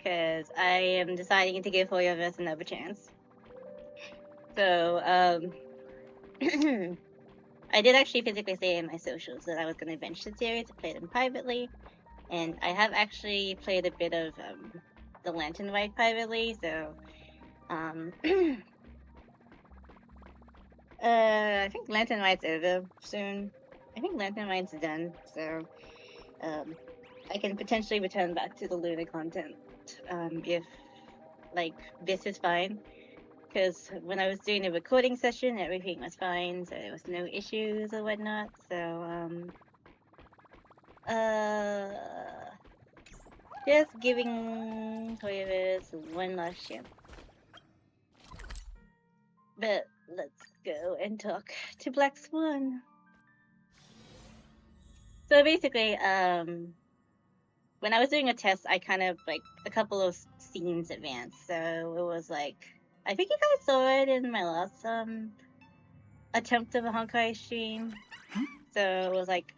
because I am deciding to give Hoyoverse another chance. So, I did actually physically say in my socials that I was going to bench the series to play them privately, and I have actually played a bit of the Lantern Rite privately, so I think Lantern Rite's over soon. I think Lantern Rite's done, so I can potentially return back to the Luna content if like this is fine. Because when I was doing the recording session, everything was fine, so there was no issues or whatnot. So just giving Hoyoverse one last chance. But let's go and talk to Black Swan. So basically, when I was doing a test, I kind of like a couple of scenes advanced. So it was like, I think you guys saw it in my last attempt of a Honkai stream. So it was like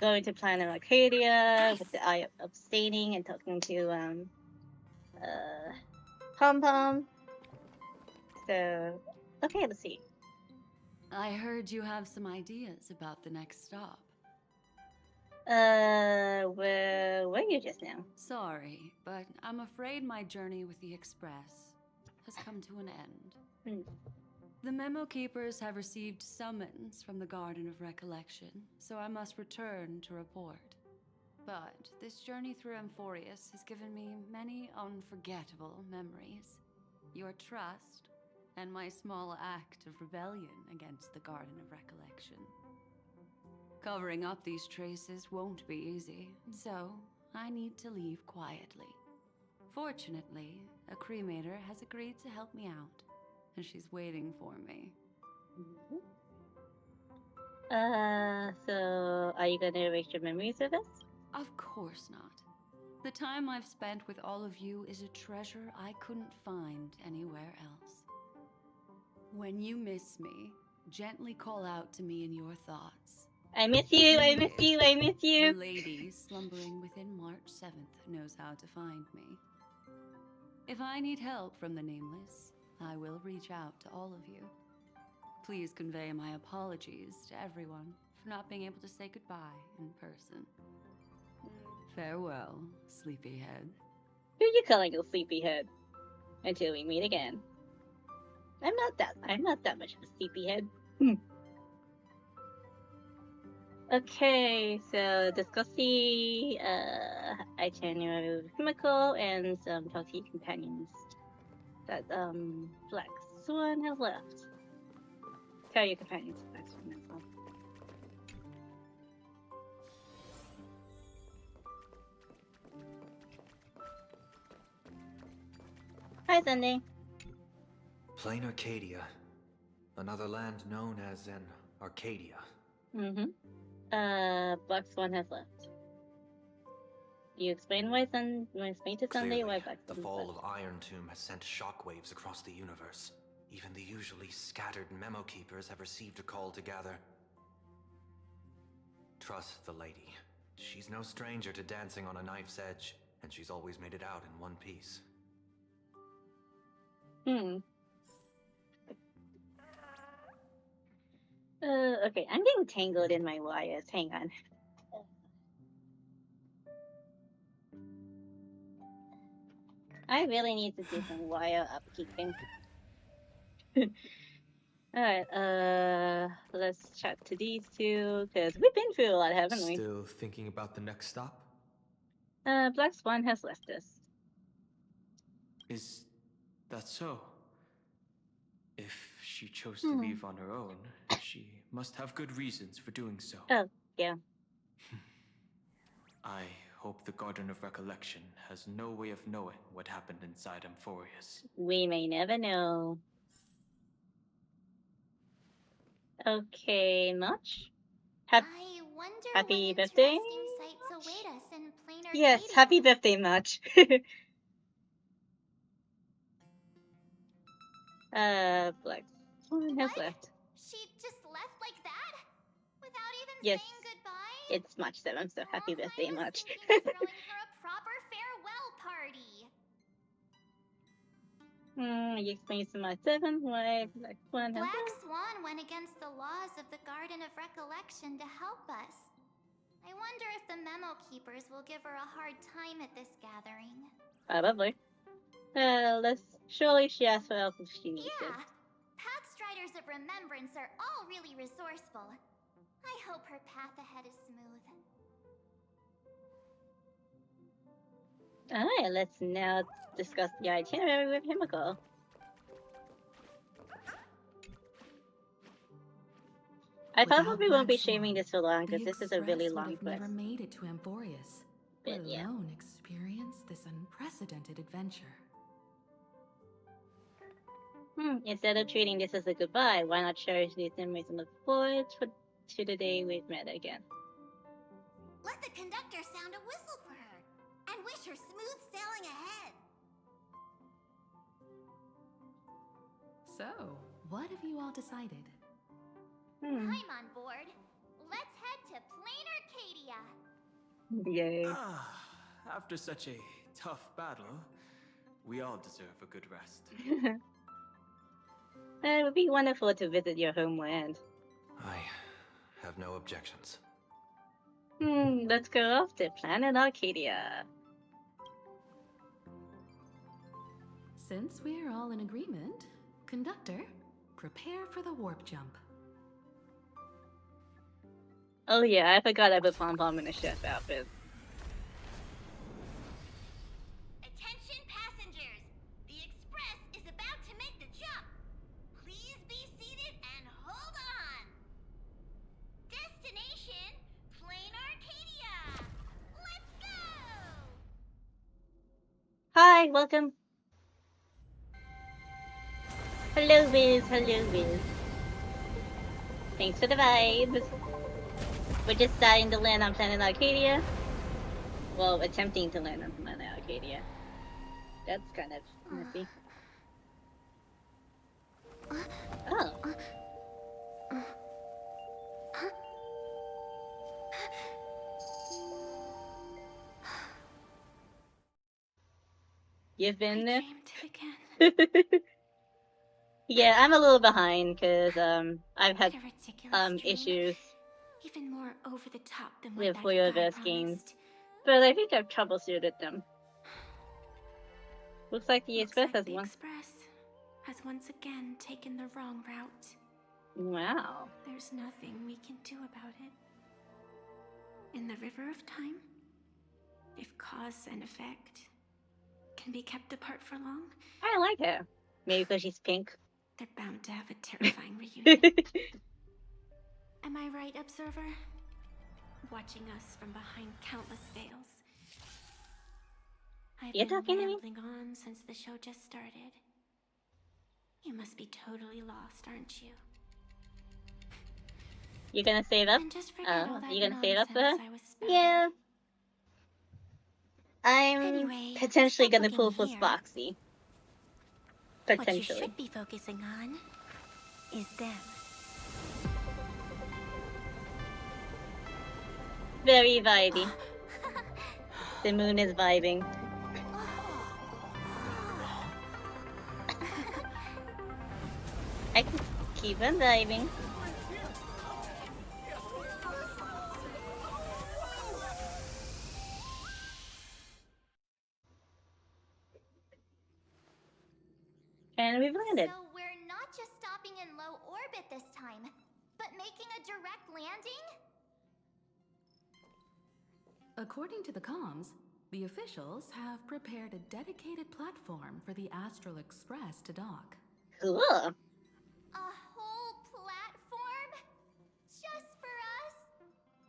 going to Planaracadia with the eye of abstaining and talking to Pom Pom. So okay, let's see. I heard you have some ideas about the next stop. Where were you just now? Sorry, but I'm afraid my journey with the Express has come to an end. The Memo Keepers have received summons from the Garden of Recollection, so I must return to report. But this journey through Amphorius has given me many unforgettable memories. Your trust, and my small act of rebellion against the Garden of Recollection. Covering up these traces won't be easy, so I need to leave quietly. Fortunately, a cremator has agreed to help me out, and she's waiting for me. So are you gonna erase your memories of us? Of course not. The time I've spent with all of you is a treasure I couldn't find anywhere else. When you miss me, gently call out to me in your thoughts. I miss you, I miss you, I miss you. The lady slumbering within March 7th knows how to find me. If I need help from the Nameless, I will reach out to all of you. Please convey my apologies to everyone for not being able to say goodbye in person. Farewell, sleepyhead. Who you calling a sleepyhead? Until we meet again. I'm not that much of a sleepyhead. Okay, so discuss the itinerary with Himiko and some talk to your companions that Black Swan has left. Tell your companions Black Swan has left. Hi, Sunday. Planaracadia, another land known as an Arcadia. Black Swan has left. You explain why explain to Sunday why Black Swan the fall left. of Iron Tomb has sent shockwaves across the universe. Even the usually scattered Memo Keepers have received a call to gather. Trust the lady. She's no stranger to dancing on a knife's edge, and she's always made it out in one piece. Okay, I'm getting tangled in my wires. Hang on. I really need to do some wire upkeeping. Alright, let's chat to these two, because we've been through a lot, haven't we? Still thinking about the next stop? Black Swan has left us. Is that so? If she chose to leave on her own, she must have good reasons for doing so. Oh, yeah. I hope the Garden of Recollection has no way of knowing what happened inside Amphorius. We may never know. Okay, much. I wonder happy what birthday. interesting sights await us in Planaracadia. Yes, happy birthday, Much. Black Swan has left. She just left like that? Without even Yes. saying goodbye? It's Much 7, so happy birthday, I was Much. thinking of throwing her a proper farewell party. You explained to my 7th wife. Black Swan has Black Swan went against the laws of the Garden of Recollection to help us. I wonder if the Memo Keepers will give her a hard time at this gathering. Probably. Surely she asked for help if she needs it. Yeah. Pathstriders of Remembrance are all really resourceful. I hope her path ahead is smooth. Alright, let's now discuss the itinerary with Himiko. I probably won't be shaming this for long because this is a really long quest. Never made it to Amphorius, But let alone experience this unprecedented adventure. Instead of treating this as a goodbye, why not cherish these memories and look forward to the day we've met again? Let the conductor sound a whistle for her, and wish her smooth sailing ahead. So, what have you all decided? I'm on board. Let's head to Planaracadia. Yay. After such a tough battle, we all deserve a good rest. It would be wonderful to visit your homeland. I have no objections. Let's go off to Planaracadia. Since we're all in agreement, conductor, prepare for the warp jump. Oh yeah, I forgot I put Pom Pom in a chef outfit. Attention passengers! The express is about to make the jump. Please be seated and hold on. Destination, Planaracadia. Let's go! Hi, welcome. Hello, Viz. Hello, Viz. Thanks for the vibes. We're just starting to land on Planaracadia. Well, attempting to land on Planaracadia. That's kind of messy. Oh. You've been there? Yeah, I'm a little behind because I've had issues even more over the top than with what Hoyoverse games, but I think I've troubleshooted them. Looks like the Express has one. Express has once again taken the wrong route. Wow. There's nothing we can do about it. In the River of Time, if cause and effect can be kept apart for long, I like her. Maybe because she's pink. they're bound to have a terrifying reunion. Am I right, observer? Watching us from behind countless veils. I've You're been talking to me? rambling on since the show just started. You must be totally lost, aren't you? You gonna save up? And just forget all that You gonna save up for her? nonsense I was spouting. Yeah. I'm Anyway, potentially stop gonna pull for looking here. Spoxy. What you Potentially. should be focusing on is them. Very vibey. The moon is vibing. I can keep on vibing. And we've landed. So we're not just stopping in low orbit this time, but making a direct landing? According to the comms, the officials have prepared a dedicated platform for the Astral Express to dock. Cool. A whole platform? Just for us?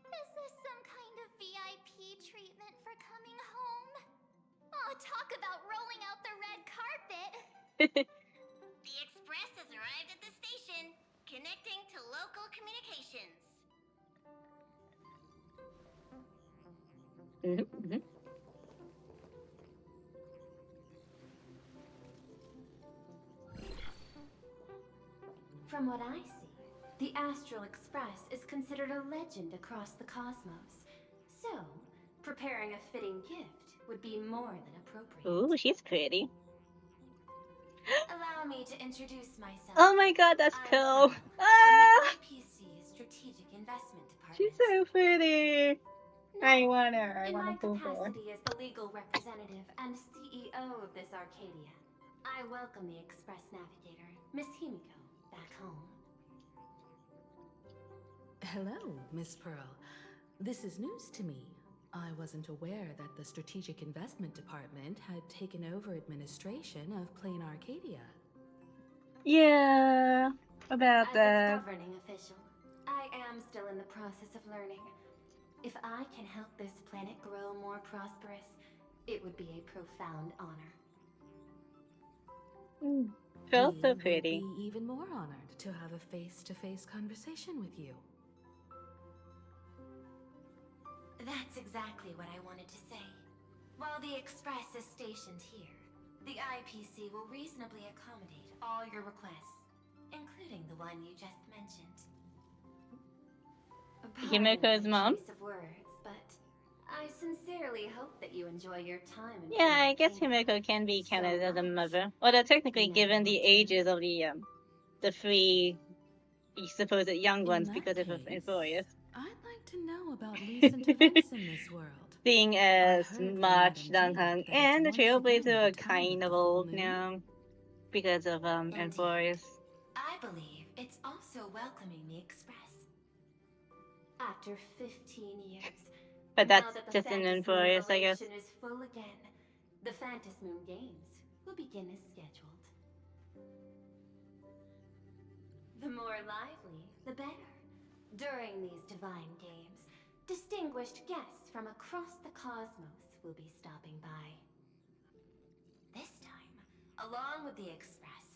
Is this some kind of VIP treatment for coming home? Oh, talk about rolling out the red carpet! The express has arrived at the station, connecting to local communications. From what I see, the Astral Express is considered a legend across the cosmos. So, preparing a fitting gift would be more than appropriate. Ooh, she's pretty. Allow me to introduce myself. Oh my god, that's I'm cool. Pearl, Ah, from the IPC's Strategic Investment she's Department. so pretty. I Now, want her. I in want my to pull her. capacity as the legal representative and CEO of this Arcadia, I welcome the Express Navigator, Miss Himiko, back home. Hello, Miss Pearl. This is news to me. I wasn't aware that the Strategic Investment Department had taken over administration of Planaracadia. Yeah, about As that. its governing official, I am still in the process of learning. If I can help this planet grow more prosperous, it would be a profound honor. So We would pretty. be even more honored to have a face-to-face conversation with you. That's exactly what I wanted to say. While the Express is stationed here, the IPC will reasonably accommodate all your requests, including the one you just mentioned. Himiko's Pardon my mom? choice of words, but I sincerely hope that you enjoy your time in Yeah, I guess Kingdom Himiko can be so counted as a much. mother. Although technically, You never given the want to ages leave. of the three supposed young In ones that because of case, Infurious. I'd like to know about recent events in this world. Seeing I as heard from March, Madame Donghung, Jade that it's and the once again Trailblazer the are time of kind the of full old moon. now because of Indeed. Infurious. I believe it's also welcoming the Express. After 15 years, But now that's that the just in Phantas Moon Infurious, I guess. elation is full again, the Phantas Moon Games will begin as scheduled. The more lively, the better. During these divine games, distinguished guests from across the cosmos will be stopping by. This time, along with the Express,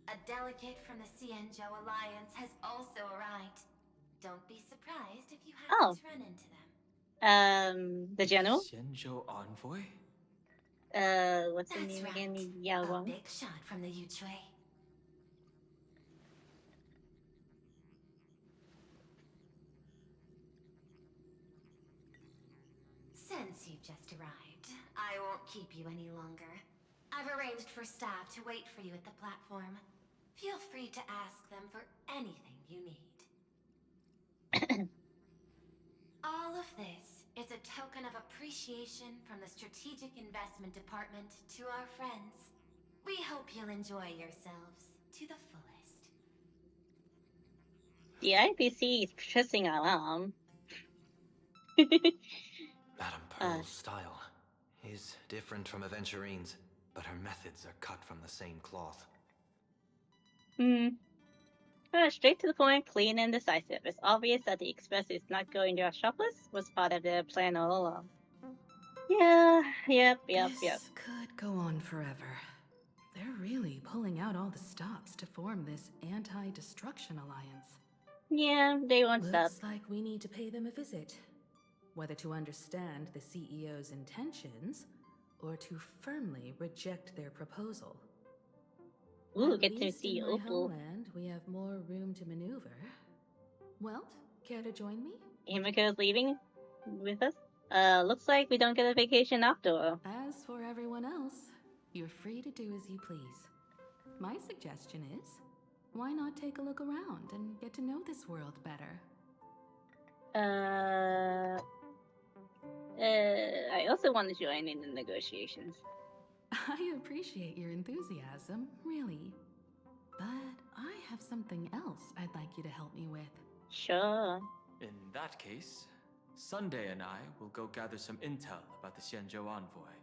a delegate from the Cienjo Alliance has also arrived. Don't be surprised if you happen Oh, to run into them. the general. Xianzhou envoy? What's the That's name again? right. Yao A Wang. big shot from the Yuchui. Since you've just arrived, I won't keep you any longer. I've arranged for staff to wait for you at the platform. Feel free to ask them for anything you need. All of this is a token of appreciation from the Strategic Investment Department to our friends. We hope you'll enjoy yourselves to the fullest. The IPC is pressing alarm. Madame Pearl's style is different from Aventurine's, but her methods are cut from the same cloth. Straight to the point, clean and decisive. It's obvious that the Express is not going to shopless was part of their plan all along. Yeah, yep. This could go on forever. They're really pulling out all the stops to form this anti-destruction alliance. Yeah, they won't stop. Looks like we need to pay them a visit. Whether to understand the CEO's intentions, or to firmly reject their proposal. Ooh, At get to least see in my Opal. homeland, we have more room to maneuver. Welt, care to join me? Himiko's leaving with us. Looks like we don't get a vacation after all. As for everyone else, you're free to do as you please. My suggestion is, why not take a look around and get to know this world better? I also want to join in the negotiations. I appreciate your enthusiasm, really. But I have something else I'd like you to help me with. Sure. In that case, Sunday and I will go gather some intel about the Xianzhou envoy.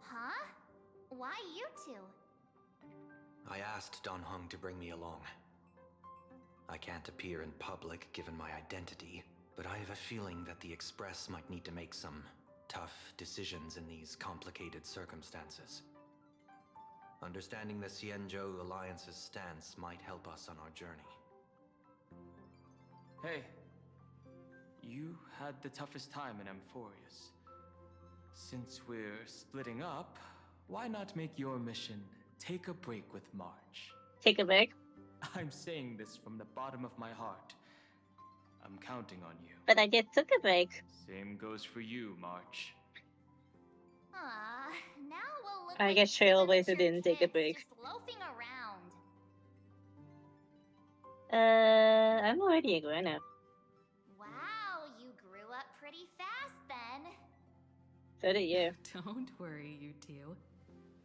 Huh? Why you two? I asked Donghung to bring me along. I can't appear in public given my identity, but I have a feeling that the Express might need to make some tough decisions in these complicated circumstances. Understanding the Xianzhou Alliance's stance might help us on our journey. Hey, you had the toughest time in Amphorius. Since we're splitting up, why not make your mission take a break with March? Take a break. I'm saying this from the bottom of my heart. I'm counting on you. But I just took a break. Same goes for you, March. Now we'll look I like guess two Trailblazer immature didn't take a kids break. just low I'm already a grown-up. Wow, you grew up pretty fast then. So did you. Don't worry, you two.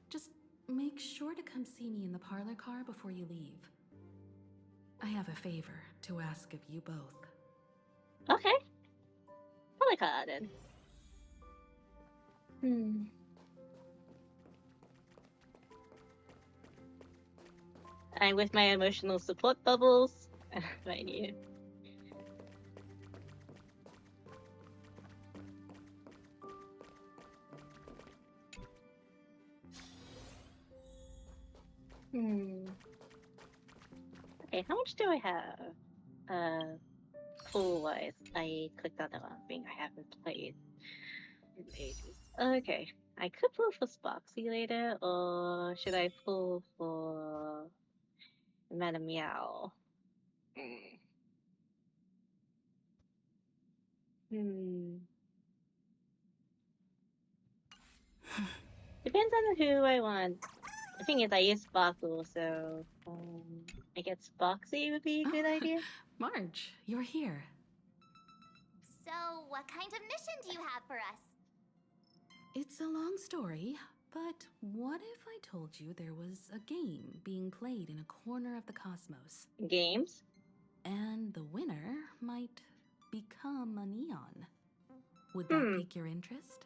Just make sure to come see me in the parlor car before you leave. I have a favor to ask of you both. Okay. Probably call then. And with my emotional support bubbles, I knew. Okay, how much do I have? Pool-wise, I clicked on the wrong thing. I haven't played in ages. Okay, I could pull for Sparksy later, or should I pull for Madame Meow? Depends on who I want. The thing is, I use Sparkle, so I guess Sparksy would be a good idea. Marge, you're here. So, what kind of mission do you have for us? It's a long story, but what if I told you there was a game being played in a corner of the cosmos? Games? And the winner might become a neon. Would that pique your interest?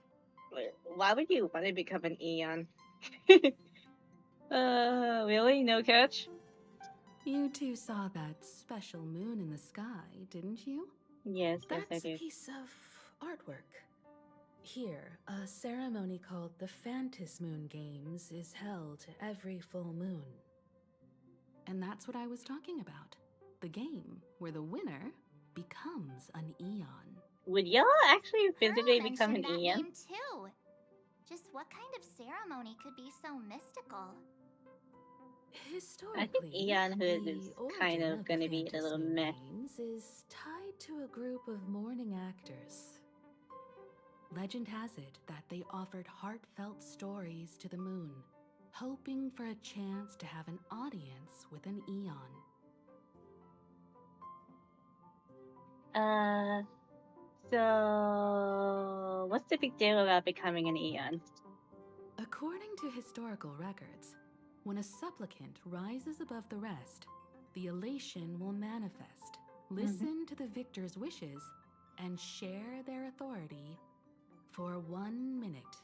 Why would you want to become an Eon? Really? No catch? You two saw that special moon in the sky, didn't you? Yes, I That's did. a piece of artwork. Here, a ceremony called the Phantom Moon Games is held every full moon. And that's what I was talking about. The game where the winner becomes an Eon. Would y'all actually physically Pearl become an mentioned that Eon? name too. Just what kind of ceremony could be so mystical? Historically, I think Eonhood is kind origin of going to the be a little Phantom meh. Games is tied to a group of mourning actors. Legend has it that they offered heartfelt stories to the moon, hoping for a chance to have an audience with an Eon. So what's the big deal about becoming an Eon? According to historical records, when a supplicant rises above the rest, the elation will manifest, listen to the victor's wishes, and share their authority for 1 minute.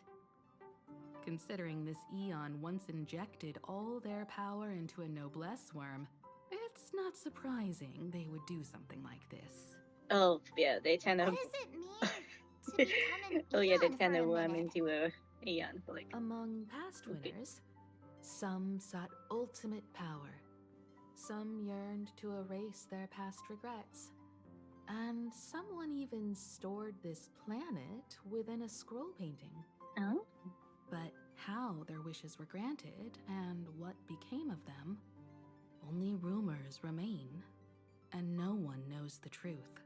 Considering this Eon once injected all their power into a noblesse worm, it's not surprising they would do something like this. Oh, yeah, they tend to... What does it mean to become an Eon? Oh, yeah, they tend to for a worm minute? into a Eon for like... Among past winners, some sought ultimate power. Some yearned to erase their past regrets. And someone even stored this planet within a scroll painting. Oh? But how their wishes were granted and what became of them, only rumors remain, and no one knows the truth.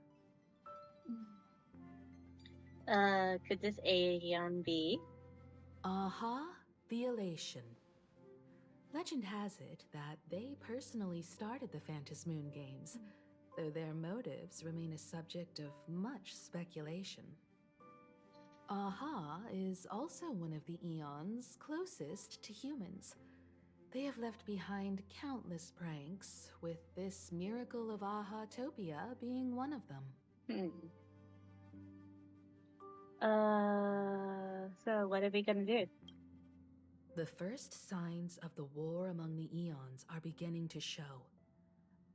Could this Aeon be? Aha, the elation. Legend has it that they personally started the Phantom Moon Games, though their motives remain a subject of much speculation. Aha is also one of the Eons closest to humans. They have left behind countless pranks, with this miracle of Aha-topia being one of them. So what are we gonna do? The first signs of the war among the Eons are beginning to show.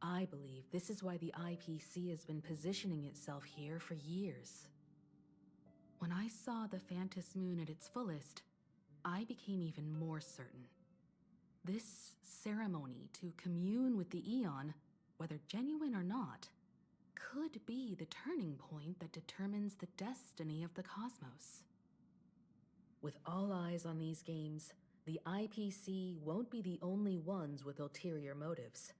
I believe this is why the IPC has been positioning itself here for years. When I saw the Phantom Moon at its fullest, I became even more certain. This ceremony to commune with the Eon, whether genuine or not, could be the turning point that determines the destiny of the cosmos. With all eyes on these games, the IPC won't be the only ones with ulterior motives.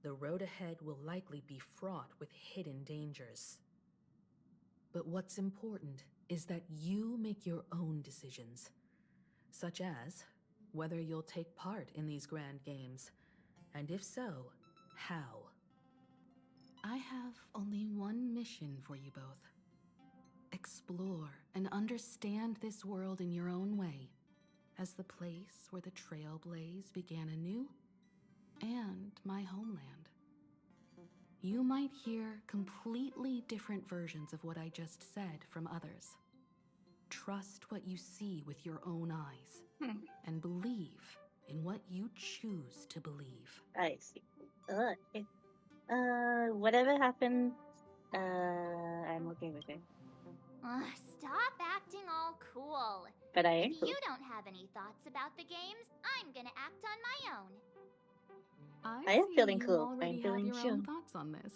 The road ahead will likely be fraught with hidden dangers. But what's important is that you make your own decisions, such as whether you'll take part in these grand games, and if so, how. I have only one mission for you both. Explore and understand this world in your own way, as the place where the Trailblaze began anew, and my homeland. You might hear completely different versions of what I just said from others. Trust what you see with your own eyes, and believe in what you choose to believe. I see. Whatever happens, I'm okay with it. Stop acting all cool. But I am If cool. you don't have any thoughts about the games, I'm gonna act on my own. I am see feeling you cool. already I'm feeling have your chill. own thoughts on this.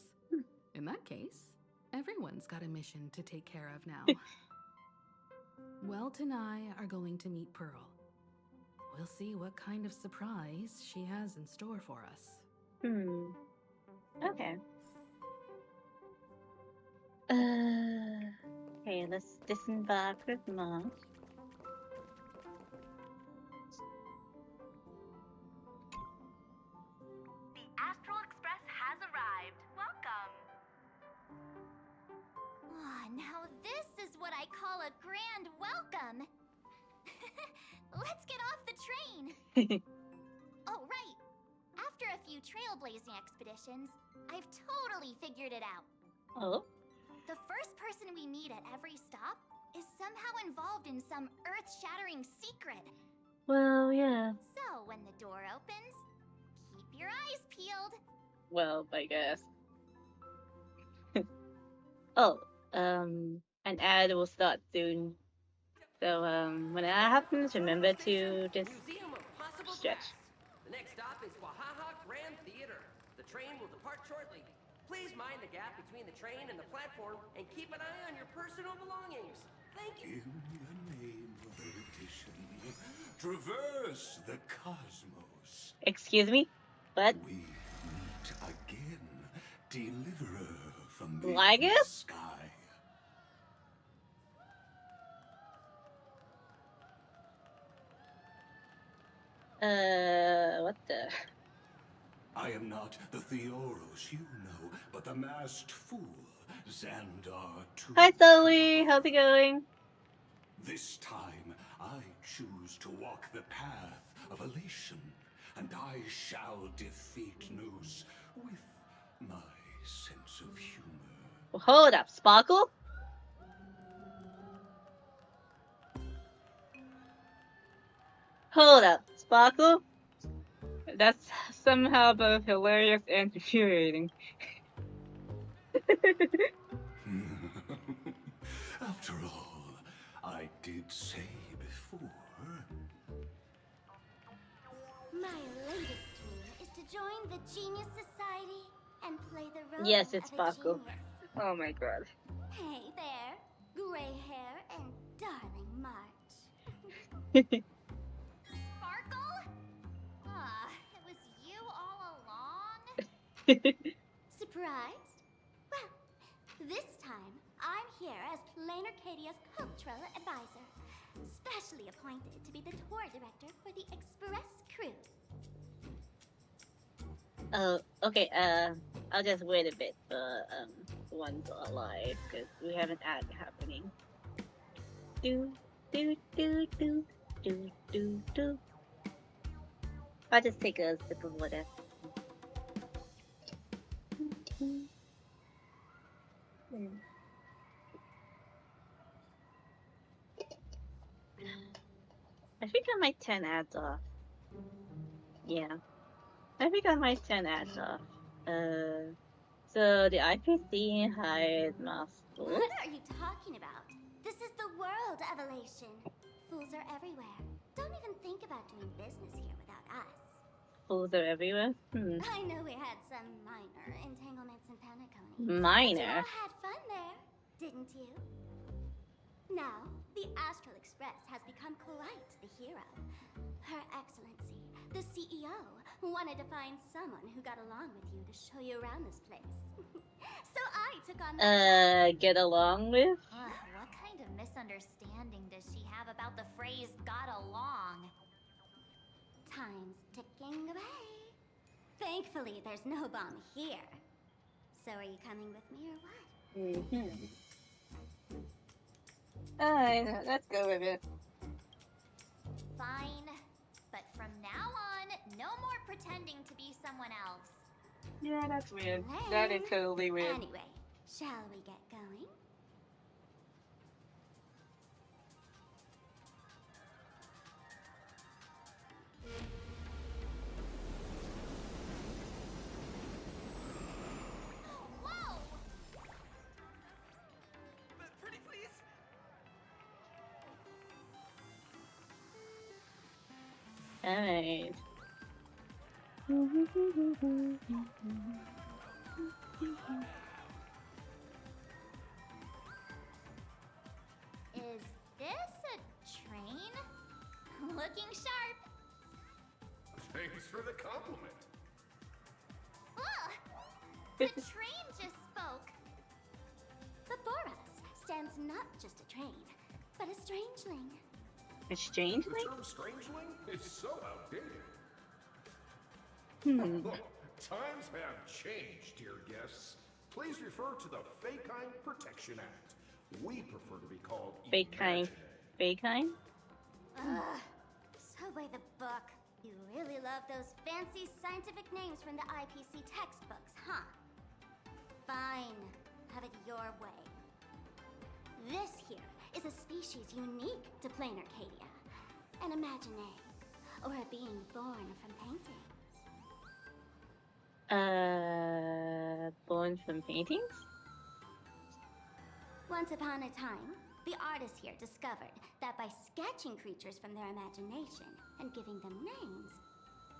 In that case, everyone's got a mission to take care of now. Welt and I are going to meet Pearl. We'll see what kind of surprise she has in store for us. Okay. Okay, let's disembark with Mom. The Astral Express has arrived. Welcome. Now this is what I call a grand welcome. Let's get off the train. Oh, right. After a few trailblazing expeditions, I've totally figured it out. Oh? The first person we meet at every stop is somehow involved in some earth-shattering secret. Well, yeah. So when the door opens, keep your eyes peeled. Well, I guess. Oh, an ad will start soon. So, when that happens, remember to just stretch. The next stop is Wahaha Grand Theater. The train will depart shortly. Please mind the gap between the train and the platform and keep an eye on your personal belongings. Thank you. In the name of erudition, traverse the cosmos. Excuse me? What? We meet again, deliverer from the Lagus? sky. What the? I am not the Theoros you know, but the masked fool, Xandar II. Hi, Sully. How's it going? This time, I choose to walk the path of elation, and I shall defeat Noose with my sense of humor. Well, hold up, Sparkle? Hold up, Sparkle? That's somehow both hilarious and infuriating. After all, I did say before. My latest dream is to join the Genius Society and play the role Yes, it's of a Sparkle. genius. Oh my god. Hey there, gray hair and darling March. Sparkle? It was you all along? Surprised? Well, this time I'm here as Planaracadia's cultural advisor, specially appointed to be the tour director for the Express crew. Oh, okay, I'll just wait a bit for, one's alive, because we have an ad happening. Do, do, do, do, do, do, do. I'll just take a sip of water. I think I might turn ads off. Yeah. I think I might turn ads off. So the IPC hired Master. What are you talking about? This is the world of elation. Fools are everywhere. Don't even think about doing business here without us. Fools are everywhere? I know we had some minor entanglements in Penacony. Minor? But you all had fun there, didn't you? Now, the Astral Express has become quite the hero. Her Excellency, the CEO, wanted to find someone who got along with you to show you around this place. So I took on that Get along with? what kind of misunderstanding does she have about the phrase got along? Time's ticking away. Thankfully, there's no bomb here. So are you coming with me or what? I know. Let's go with it. Fine. But from now on, no more pretending to be someone else. Yeah, that's weird. That is totally weird. Anyway, shall we get going? Whoa! Pretty please? Alright. Is this a train? Looking sharp. Thanks for the compliment. Ugh! The train just spoke. Before us stands not just a train, but a strangeling. A strangeling? The term strangeling is so outdated. Times have changed, dear guests. Please refer to the Fake-Kind Protection Act. We prefer to be called Fake-Kind. Fake-Kind? Ugh. So by the book. You really love those fancy scientific names from the IPC textbooks, huh? Fine. Have it your way. This here is a species unique to Planaracadia. An imagine, or a being born from painting. Born from paintings? Once upon a time, the artists here discovered that by sketching creatures from their imagination and giving them names,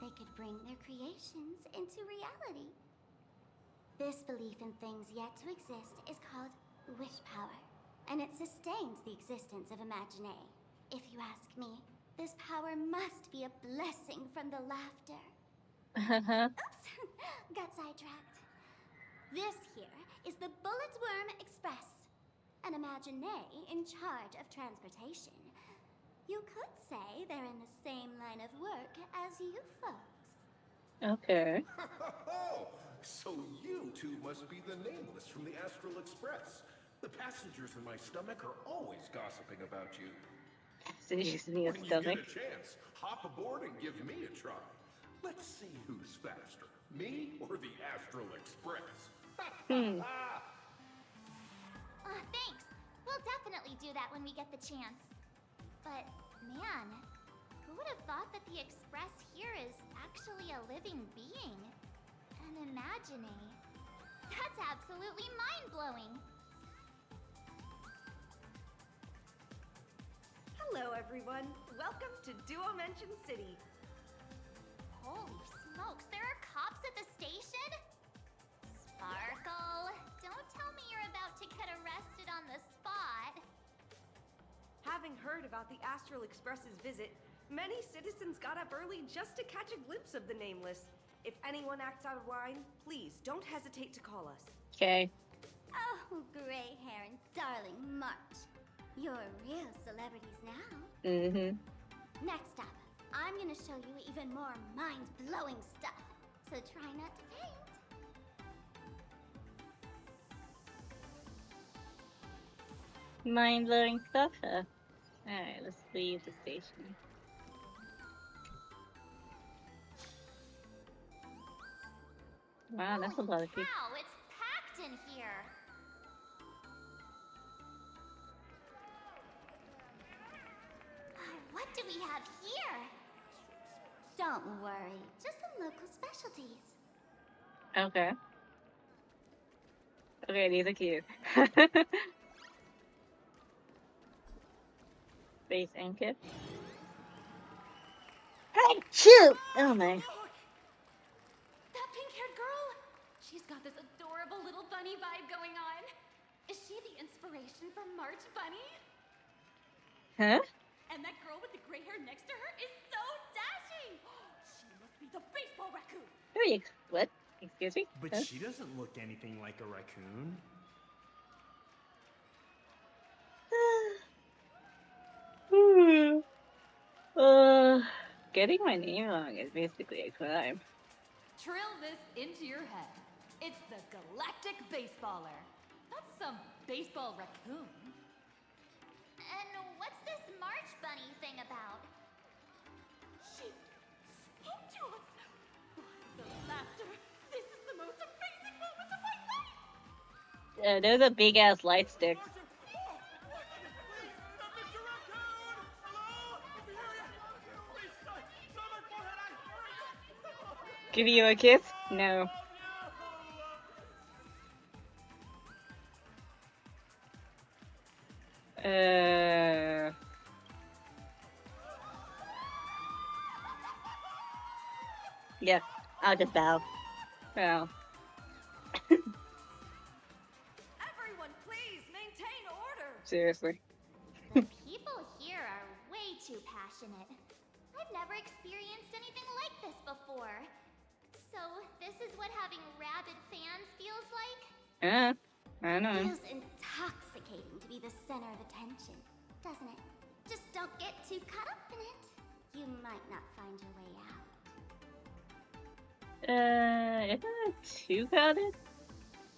they could bring their creations into reality. This belief in things yet to exist is called wish power, and it sustains the existence of Imagine. If you ask me, this power must be a blessing from the laughter. Oops, got sidetracked. This here is the Bullet Worm Express, an Imagine in charge of transportation. You could say they're in the same line of work as you folks. Okay. So you two must be the Nameless from the Astral Express. The passengers in my stomach are always gossiping about you. Passengers in your When stomach. you get a chance, hop aboard and give me a try. Let's see who's faster, me or the Astral Express. Thanks. We'll definitely do that when we get the chance. But, man, who would have thought that the Express here is actually a living being? An Imagine. That's absolutely mind-blowing. Hello, everyone. Welcome to Duomension City. Holy smokes, there are cops at the station? Sparkle, don't tell me you're about to get arrested on the spot. Having heard about the Astral Express's visit, many citizens got up early just to catch a glimpse of the Nameless. If anyone acts out of line, please don't hesitate to call us. Okay. Oh, gray hair and darling March. You're real celebrities now. Next up, I'm gonna show you even more mind-blowing stuff. So try not to faint. Mind-blowing stuff, huh? Alright, let's leave the station. Wow, that's a lot of people. Wow, it's packed in here. What do we have here? Don't worry, just some local specialties. Okay. Okay, these are cute. Space anchor. Hey, shoot! Oh my. That pink-haired girl? She's got this adorable little bunny vibe going on. Is she the inspiration for March Bunny? Huh? And that girl with the gray hair next to her is so dashing! She must be the baseball raccoon! Who are you? What? Excuse me? But Huh? she doesn't look anything like a raccoon. Getting my name wrong is basically a crime. Drill this into your head. It's the Galactic Baseballer. Not some baseball raccoon. And what's this March Bunny thing about? She spoke to us. The laughter. This is the most amazing moment of my life. There's a big ass light stick. Give you a kiss? No. Yeah, I'll just bow. Well. Everyone, please maintain order. Seriously. The people here are way too passionate. I've never experienced anything like this before. So, this is what having rabid fans feels like? I don't know. Feels intoxicating to be the center of attention, doesn't it? Just don't get too caught up in it. You might not find your way out. Isn't it too crowded?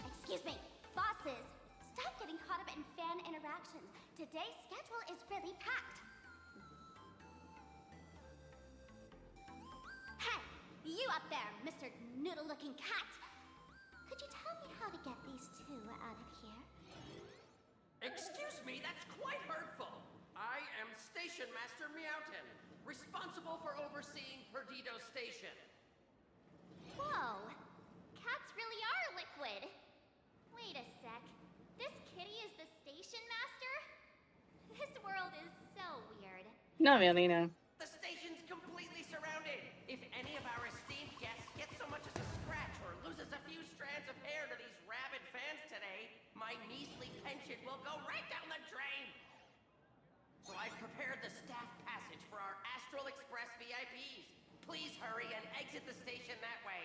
Excuse me, bosses! Stop getting caught up in fan interactions. Today's schedule is really packed. Hey, you up there, Mr. Noodle-looking cat! Could you tell me how to get these two out of here? Excuse me, that's quite hurtful. I am Station Master Meowton, responsible for overseeing Perdido Station. Whoa, cats really are liquid. Wait a sec, this kitty is the station master? This world is so weird. Not really, no. The station's completely surrounded. If any of our esteemed guests get so much as a scratch or loses a few strands of hair to these rabid fans today, my measly pension will go right down the drain. So I've prepared the staff passage for our Astral Express VIPs. Please hurry and exit the station that way.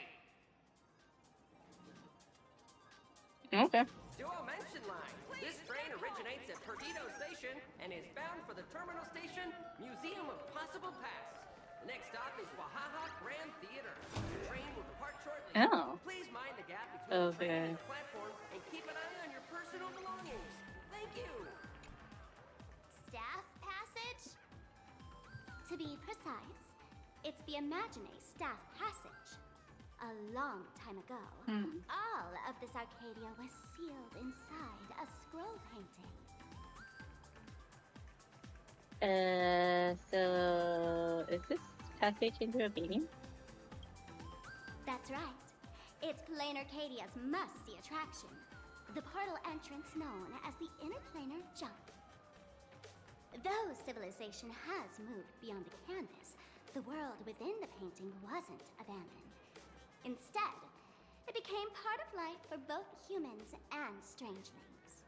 Okay. Duo mention line. This train originates at Perdido Station and is bound for the terminal station, Museum of Possible Past. The next stop is Wahaha Grand Theater. The train will depart shortly. Oh. Please mind the gap between the train and the platform and keep an eye on your personal belongings. Thank you. Staff passage? To be precise, it's the Imagine Staff Passage. A long time ago, all of this Arcadia was sealed inside a scroll painting. So is this passage into a painting? That's right. It's Planaracadia's must-see attraction. The portal entrance known as the Interplanar Jump. Though civilization has moved beyond the canvas, the world within the painting wasn't abandoned. Instead, it became part of life for both humans and strangelings.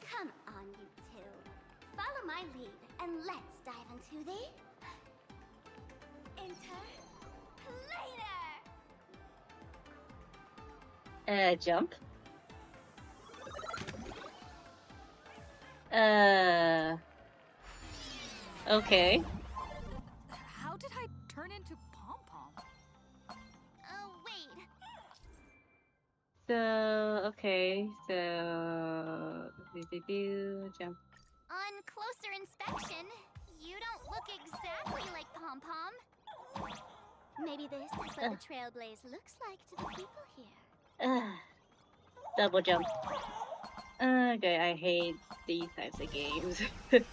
Come on, you two. Follow my lead, and let's dive into the... Interplanar! Jump? Okay. How did I turn into Pom-Pom? Oh, wait. So, okay, so... Jump. On closer inspection, you don't look exactly like Pom-Pom. Maybe this is what the Trailblaze looks like to the people here. Double jump. Okay, I hate these types of games. But...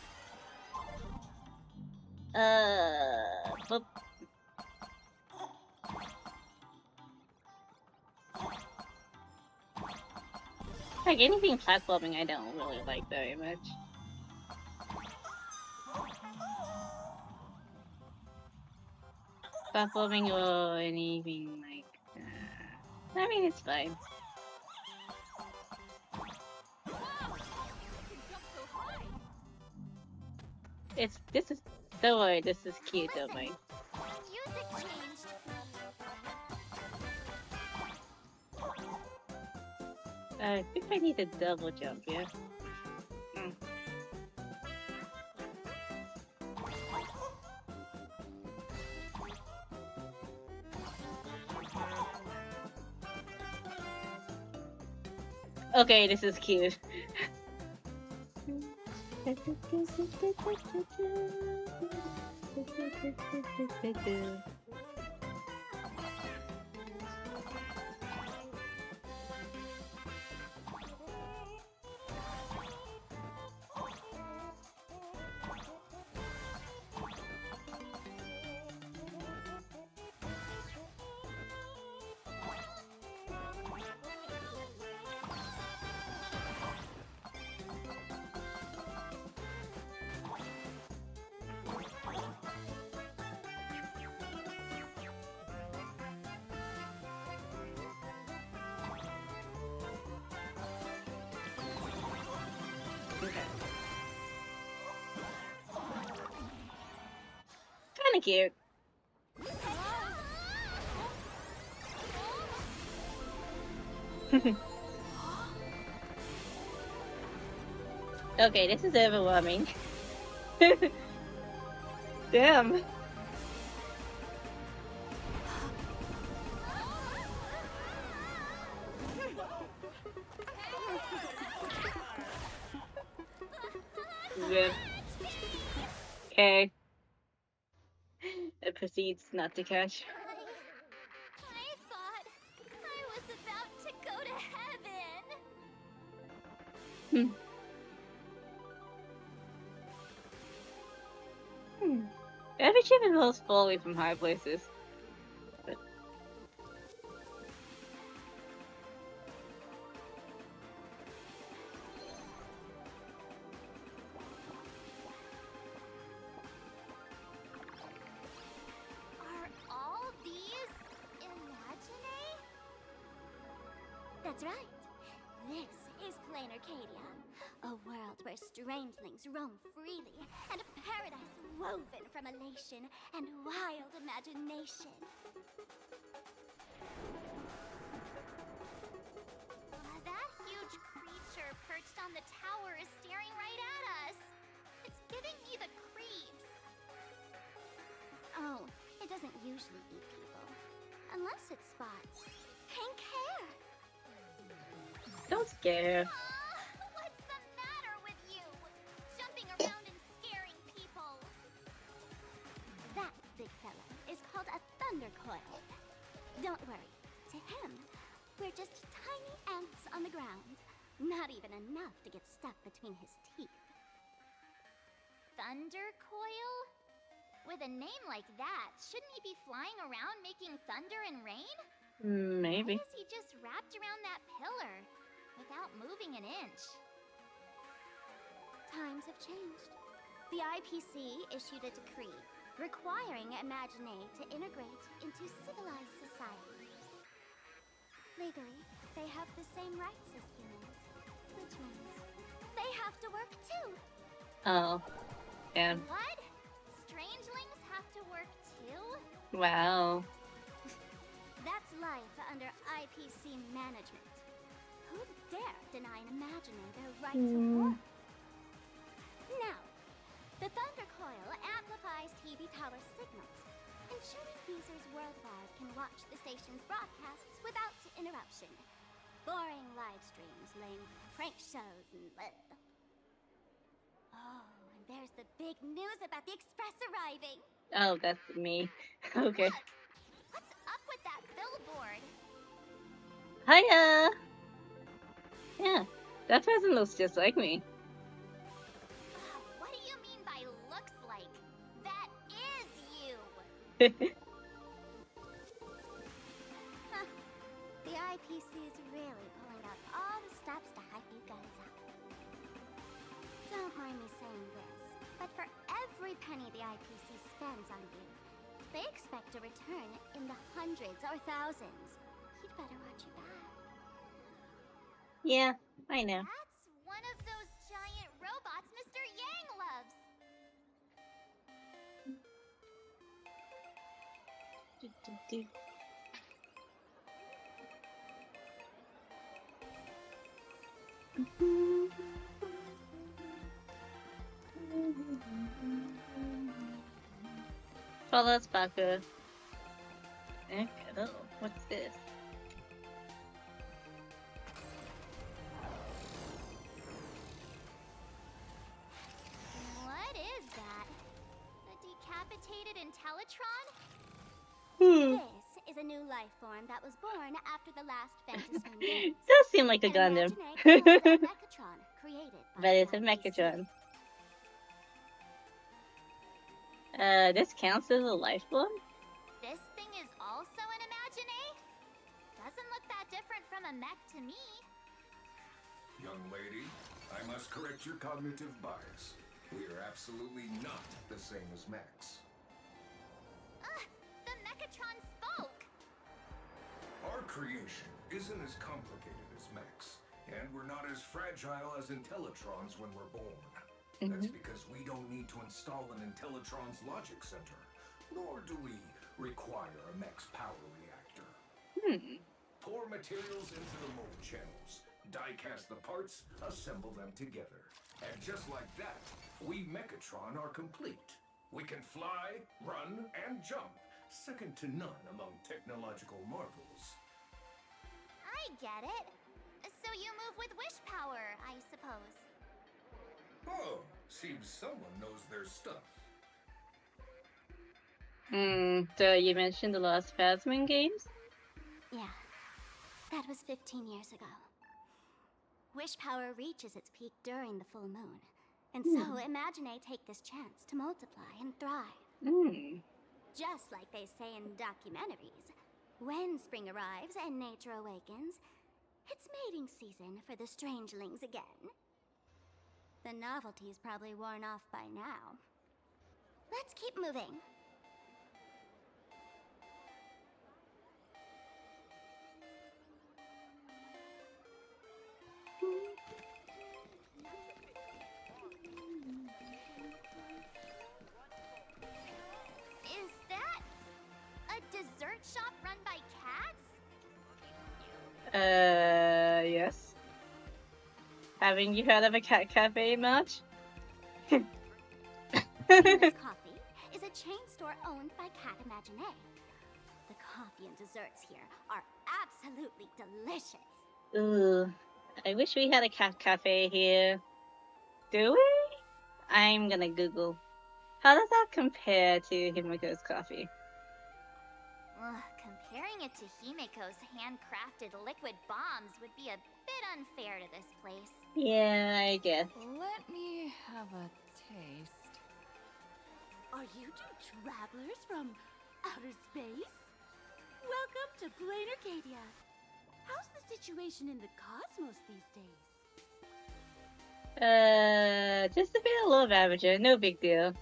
Like, anything platforming I don't really like very much. Platforming or anything like... I mean, it's fine. This is, don't worry, this is cute, don't mind. Music changed. I think I need a double jump, yeah? Okay, this is cute. Kinda cute. Okay, this is overwhelming. Damn. Good. Okay. It proceeds not to catch. I thought I was about to go to heaven. Every ship involves falling from high places. But... Are all these imaginae? That's right. This is Planaracadia, a world where strangelings roam freely, and a paradise woven from elation and wild imagination. That huge creature perched on the tower is staring right at us. It's giving me the creeps. Oh, it doesn't usually eat people. Unless it spots pink hair. Don't scare. What's the matter with you? Jumping around and scaring people. That big fella is called a thunder coil. Don't worry. To him, we're just tiny ants on the ground. Not even enough to get stuck between his teeth. Thunder coil? With a name like that, shouldn't he be flying around making thunder and rain? Maybe. Why is he just wrapped around that pillar without moving an inch? Times have changed. The IPC issued a decree requiring Imaginae to integrate into civilized society. Legally, they have the same rights as humans, which means they have to work too. Oh. Yeah. What? Strangelings have to work too? Wow. That's life under IPC management. Who'd dare deny an Imaginae their right to work? Now, the Thunder Coil amplifies TV tower signals, ensuring users worldwide can watch the station's broadcasts without interruption. Boring live streams, lame prank shows, and oh, and there's the big news about the Express arriving. Oh, that's me. Okay. Look, what's up with that billboard? Hiya! Yeah, that person looks just like me. What do you mean by looks like? That is you! Huh. The IPC is really pulling out all the stops to hype you guys up. Don't mind me saying this, but for every penny the IPC spends on you, they expect a return in the hundreds or thousands. You'd better watch your back. Yeah, I know. That's one of those giant robots Mr. Yang loves. Follow Sparker. Okay, oh, what's this? Intellatron? Hmm. This is a new life form that was born after the last Ventus Moon Games. Does seem like a And Gundam. Imagine cloned a Mechatron created by But it's a the IPC. Mechatron. This counts as a life form? This thing is also an Imagine? Doesn't look that different from a mech to me. Young lady, I must correct your cognitive bias. We are absolutely not the same as mechs. The Mechatron spoke! Our creation isn't as complicated as mechs, and we're not as fragile as Intellitrons when we're born. That's because we don't need to install an Intellitron's logic center, nor do we require a mech's power reactor. Pour materials into the mold channels, die-cast the parts, assemble them together. And just like that, we Mechatron are complete. We can fly, run, and jump, second to none among technological marvels. I get it. So you move with wish power, I suppose. Oh, seems someone knows their stuff. So you mentioned the last Phasmin games? Yeah, that was 15 years ago. Wish power reaches its peak during the full moon. And so Imagine take this chance to multiply and thrive. Just like they say in documentaries, when spring arrives and nature awakens, it's mating season for the strangelings again. The novelty's probably worn off by now. Let's keep moving. Is that a dessert shop run by cats? Yes. Haven't you heard of a cat cafe much? Famous Coffee is a chain store owned by Cat Imagine. The coffee and desserts here are absolutely delicious. Ooh, I wish we had a cat cafe here. Do we? I'm gonna Google. How does that compare to Himiko's coffee? Comparing it to Himiko's handcrafted liquid bombs would be a bit unfair to this place. Yeah, I guess. Let me have a taste. Are you two travelers from outer space? Welcome to Planaracadia. How's the situation in the cosmos these days? Just a bit above average, no big deal.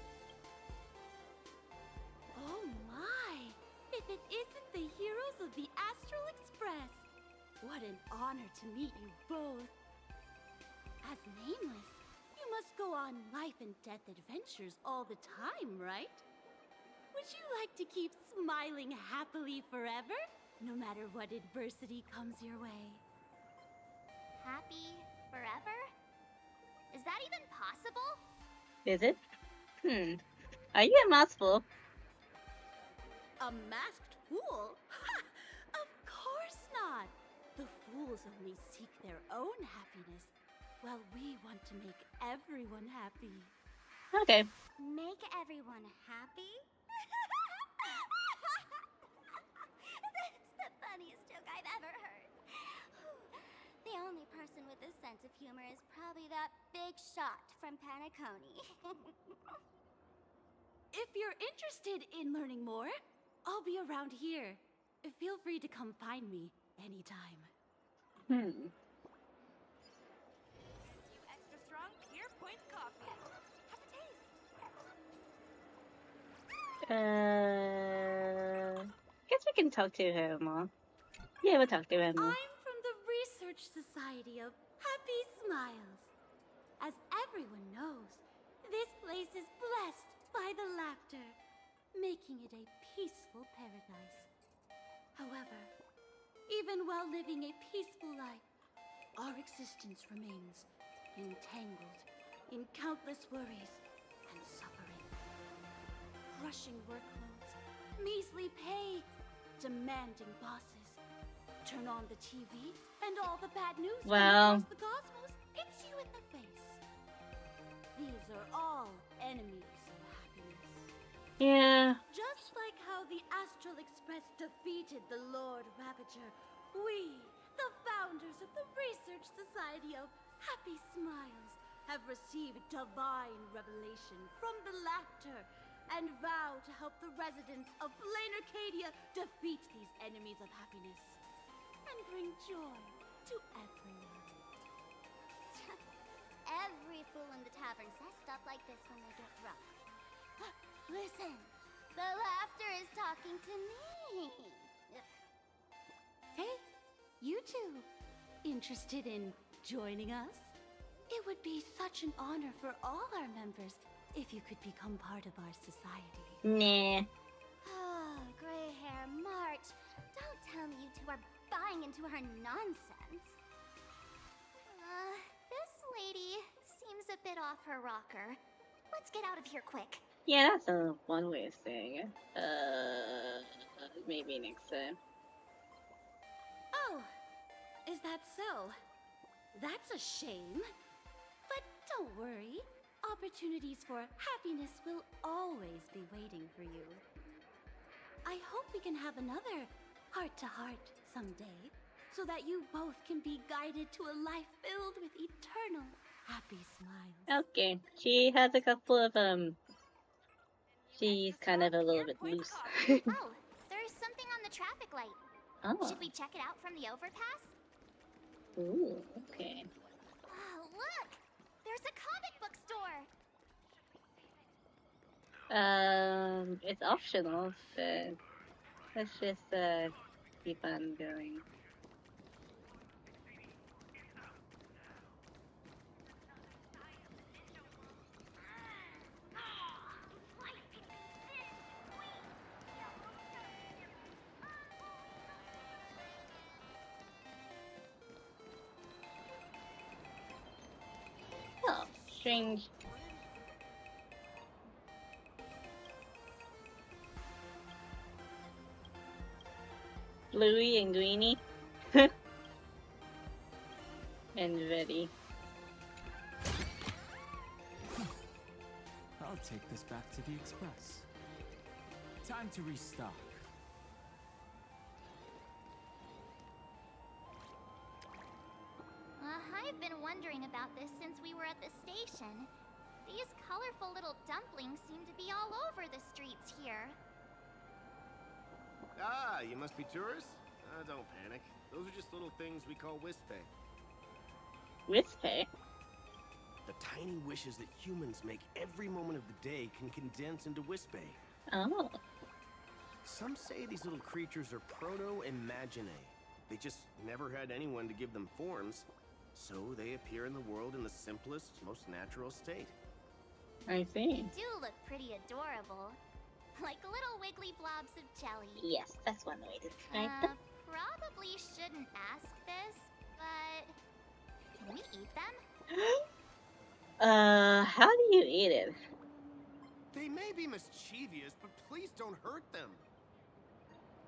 Oh my! If it isn't the heroes of the Astral Express! What an honor to meet you both. As nameless, you must go on life and death adventures all the time, right? Would you like to keep smiling happily forever, no matter what adversity comes your way? Happy forever? Is that even possible? Is it? Are you a mouthful? A masked fool? Ha! Of course not! The fools only seek their own happiness, while we want to make everyone happy. Okay. Make everyone happy? That's the funniest joke I've ever heard. The only person with this sense of humor is probably that big shot from Planaracadia. If you're interested in learning more, I'll be around here. Feel free to come find me anytime. Extra strong Pure Point coffee. Have a taste. Guess we can talk to her more. Yeah, we'll talk to her more. I'm from the Research Society of Happy Smiles. As everyone knows, this place is blessed by the laughter, making it a peaceful paradise. However, even while living a peaceful life, our existence remains entangled in countless worries and suffering. Crushing workloads, measly pay, demanding bosses. Turn on the TV, and all the bad news from across the cosmos hits you in the face. These are all enemies of happiness. Yeah. Just like how the Astral Express defeated the Lord Ravager, we, the founders of the Research Society of Happy Smiles, have received divine revelation from the laughter and vow to help the residents of Planaracadia defeat these enemies of happiness and bring joy to everyone. Every fool in the tavern says stuff like this when they get drunk. Listen, the laughter is talking to me. Hey, you two, interested in joining us? It would be such an honor for all our members if you could become part of our society. Nah. Oh, gray hair March. Don't tell me you two are buying into her nonsense. This lady seems a bit off her rocker. Let's get out of here quick. Yeah, that's one way of saying it. Maybe next time. Oh, is that so? That's a shame. But don't worry. Opportunities for happiness will always be waiting for you. I hope we can have another heart-to-heart someday, so that you both can be guided to a life filled with eternal happy smiles. Okay, she has a couple of she's kind of a little bit loose. Oh, there's something on the traffic light. Oh. Should we check it out from the overpass? Ooh, okay. Oh, look! There's a comic book store! It's optional, but let's just keep on going. Oh, strange. Bluey and Greeny. And Reddy. I'll take this back to the Express. Time to restock. I've been wondering about this since we were at the station. These colorful little dumplings seem to be all over the streets here. Ah, you must be tourists? Don't panic. Those are just little things we call Wispay. Wispay? The tiny wishes that humans make every moment of the day can condense into Wispay. Oh. Some say these little creatures are proto-imaginae. They just never had anyone to give them forms, so they appear in the world in the simplest, most natural state. I see. They do look pretty adorable. Like little wiggly blobs of jelly. Yes, that's one way to describe them. Probably shouldn't ask this, but can we eat them? How do you eat it? They may be mischievous, but please don't hurt them.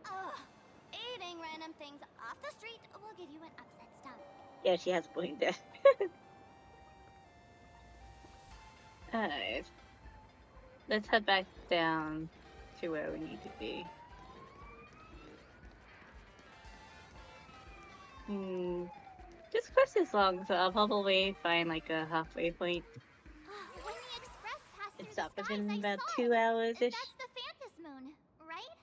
Ugh. Eating random things off the street will give you an upset stomach. Yeah, she has a point there. Alright. Let's head back down to where we need to be. This quest is long, so I'll probably find like a halfway point. When the express passed It's through up the within skies, about I 2 saw it. hours-ish. That's the Phantom Moon, right?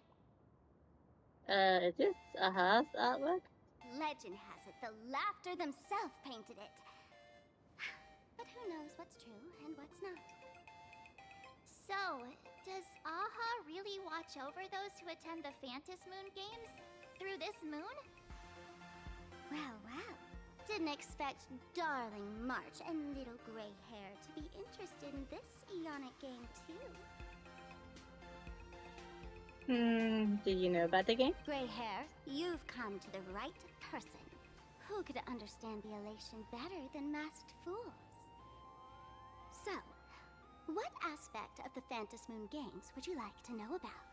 Is this a house artwork? Legend has it the Laughter themselves painted it. But who knows what's true and what's not. So, does Aha really watch over those who attend the Phantom Moon games through this moon? Well, well. Didn't expect darling March and little gray hair to be interested in this Eonic game too. Did you know about the game? Gray hair, you've come to the right person. Who could understand the elation better than masked fools? So, what aspect of the Phantom Moon games would you like to know about?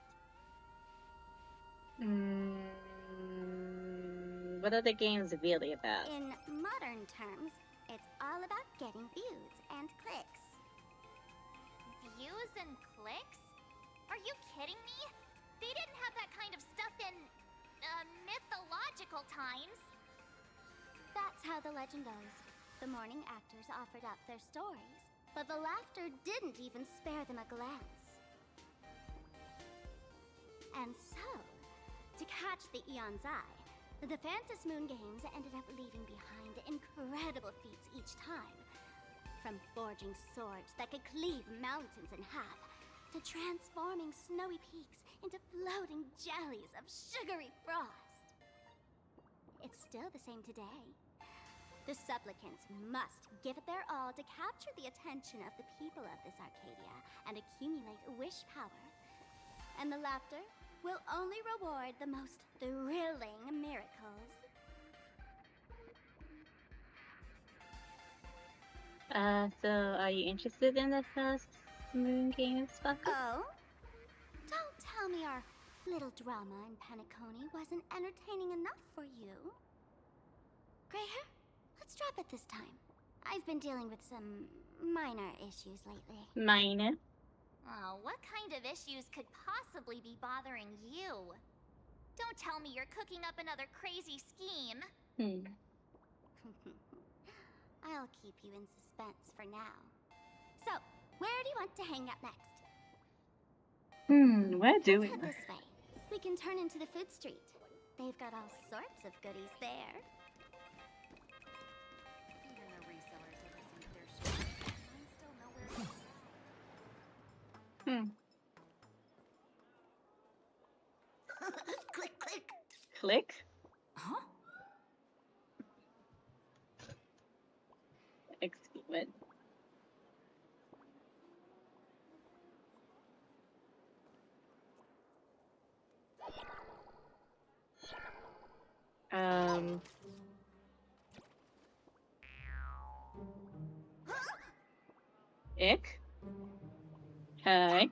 What are the games really about? In modern terms, it's all about getting views and clicks. Views and clicks? Are Are you kidding me? They didn't have that kind of stuff in, mythological times. That's how the legend goes. The morning actors offered up their stories, but the laughter didn't even spare them a glance. And so, to catch the Eon's eye, the Phantom Moon Games ended up leaving behind incredible feats each time. From forging swords that could cleave mountains in half, to transforming snowy peaks into floating jellies of sugary frost. It's still the same today. The supplicants must give it their all to capture the attention of the people of this Arcadia and accumulate wish power. And the laughter will only reward the most thrilling miracles. So are you interested in the first Moon Games, Bucket? Oh? Don't tell me our little drama in Penacony wasn't entertaining enough for you. Greyhair, let's drop it this time. I've been dealing with some minor issues lately. Minor? Oh, what kind of issues could possibly be bothering you? Don't tell me you're cooking up another crazy scheme. I'll keep you in suspense for now. So, where do you want to hang out next? Where do we? Let's head this way. We can turn into the food street. They've got all sorts of goodies there. Even the resellers have received their share. Mine still nowhere. Click, click. Click? Huh? Excuse me. Ick? Hi.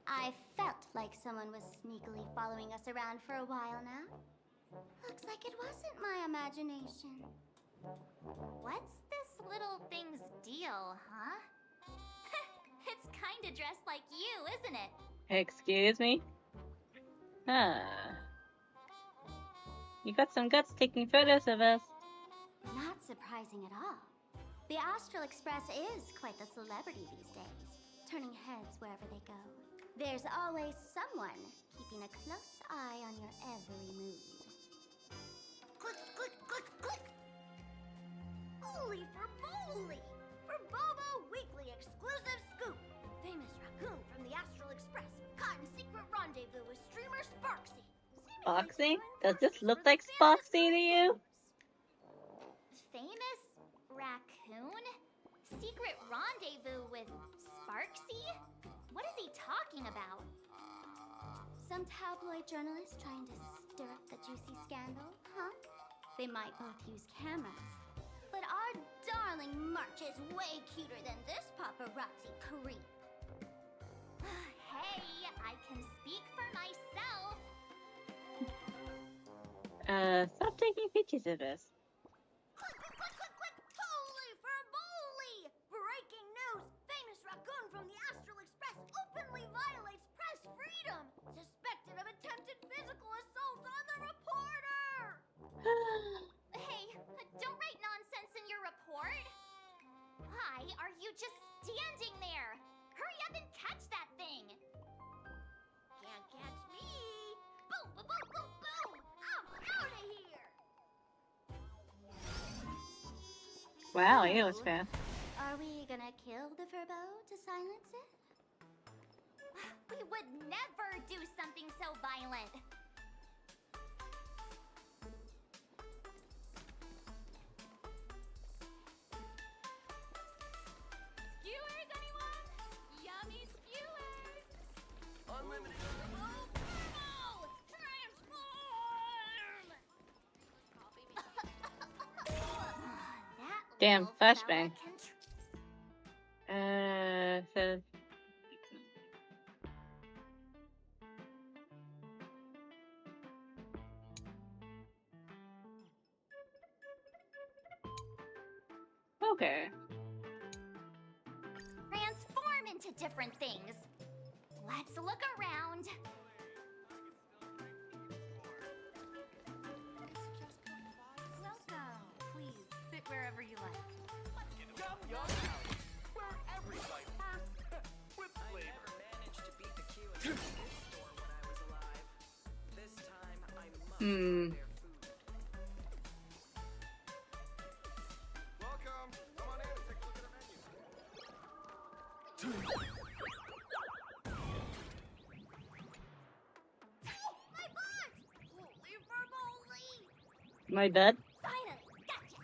I felt like someone was sneakily following us around for a while now. Looks like it wasn't my imagination. What's this little thing's deal, huh? It's kinda dressed like you, isn't it? Excuse me? You got some guts taking photos of us. Not surprising at all. The Astral Express is quite the celebrity these days, turning heads wherever they go. There's always someone keeping a close eye on your every move. Click, click, click, click! Holy for moly! For Bobo Weekly exclusive scoop! Famous raccoon from the Astral Express caught in secret rendezvous with streamer Sparksy. Sparksy? Does this look like Sparksy to you? Famous raccoon? Secret rendezvous with Sparksy? What is he talking about? Some tabloid journalist trying to stir up the juicy scandal, huh? They might both use cameras. But our darling March is way cuter than this paparazzi creep. Hey, I can speak for myself. Stop taking pictures of us. Click, click, click, click, click! Holy for moly! Breaking news! Famous raccoon from the Astral Express openly violates press freedom! Suspected of attempted physical assault on the reporter! Hey, don't write nonsense in your report! Why are you just standing there? Hurry up and catch that thing! Can't catch me! Boom, boom, boom, boom, boom! I'm out of here! Wow, it was fast. Are we gonna kill the Furbo to silence it? We would never do something so violent! Skewers, anyone? Yummy skewers! Unlimited. Oh, Furbo! Transform! Damn, flashbang. So Okay. Transform into different things. Let's look around. Welcome. Please sit wherever you like. Yum Yum Alley, where every bite first with flavor. I never managed to beat the queue in this store when I was alive. This time I must try their food. Welcome. Come on in and take a look at our menu. My butt! Holy verbally! My butt? Finally, gotcha!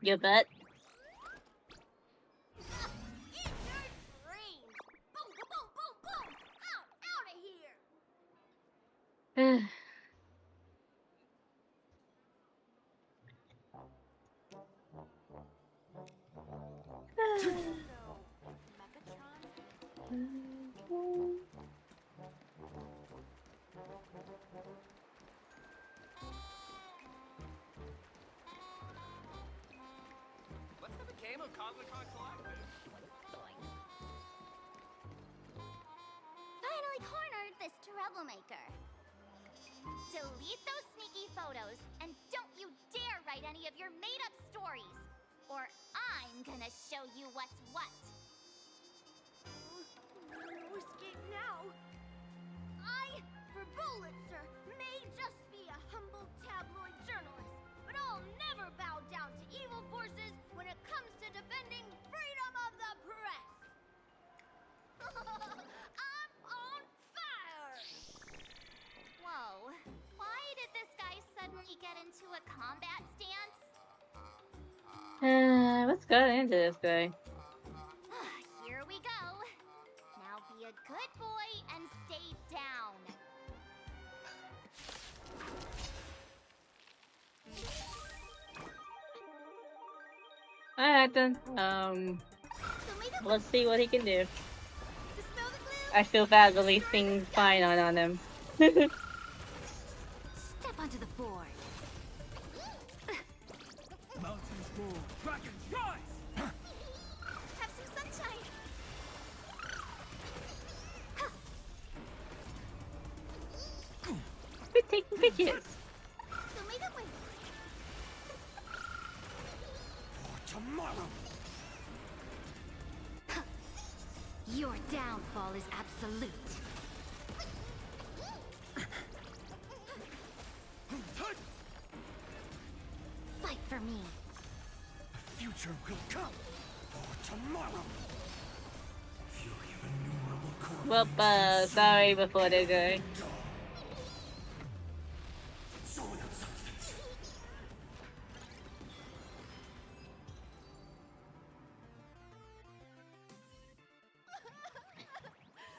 Your butt? In your dreams! Boom, boom, boom, boom, boom! Out of here! Let's have a game of Cosmicon Collective. Finally cornered this troublemaker. Delete those sneaky photos, and don't you dare write any of your made-up stories, or I'm gonna show you what's what. No escape now. I, for Bullitzer, may just be a humble tabloid journalist, but I'll never bow down to evil forces when it comes to defending freedom of the press. I'm on fire! Whoa, why did this guy suddenly get into a combat stance? What's got into this guy? Here we go. Now be a good boy and stay down. Alright then. Let's see what he can do. I feel bad releasing fine on him. Step onto the board. Mountains roar, dragons rise! Have some sunshine. We're taking pictures. Tomorrow! Your downfall is absolute. Fight for me. The future will come for tomorrow. Fury of innumerable Well, sorry before they go. So without substance.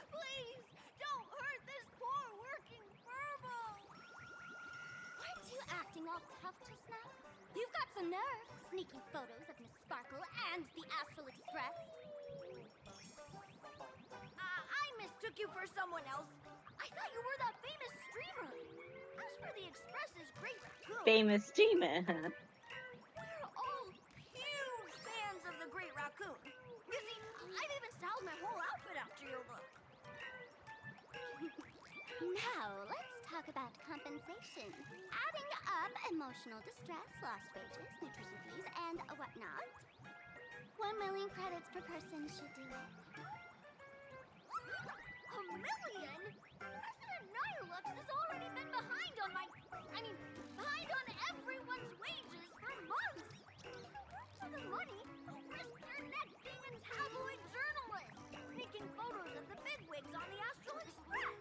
Please, don't hurt this poor working furball. Weren't you acting all tough just now? You've got some nerve. Sneaking photos of Miss Sparkle and the Astral Express. I mistook you for someone else. I thought you were that famous streamer. As for the Express's great raccoon, Famous streamer, huh? we're all huge fans of the Great Raccoon. You see, I've even styled my whole outfit after your look. Now, let's talk about compensation. Adding up emotional distress, lost wages, nutrition fees, and whatnot. 1 million credits per person should do it. A million? President Nihilux has already been behind on behind on everyone's wages for months. You work for the money, risk your neck being a tabloid journalist, sneaking photos of the bigwigs on the Astral Express.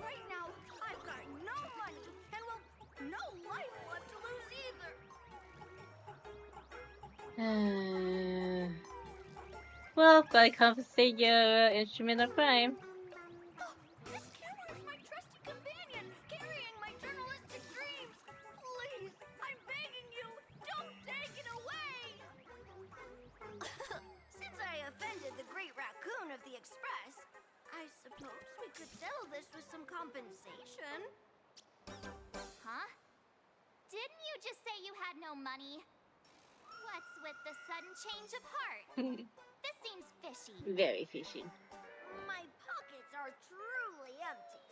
Right now, I've got no money, and well, no life left to lose either. Well, gotta compensate your instrument of crime. This camera is my trusty companion, carrying my journalistic dreams. Please, I'm begging you, don't take it away. Since I offended the Great Raccoon of the Express, I suppose we could settle this with some compensation. Huh? Didn't you just say you had no money? What's with the sudden change of heart? This seems fishy. Very fishy. My pockets are truly empty.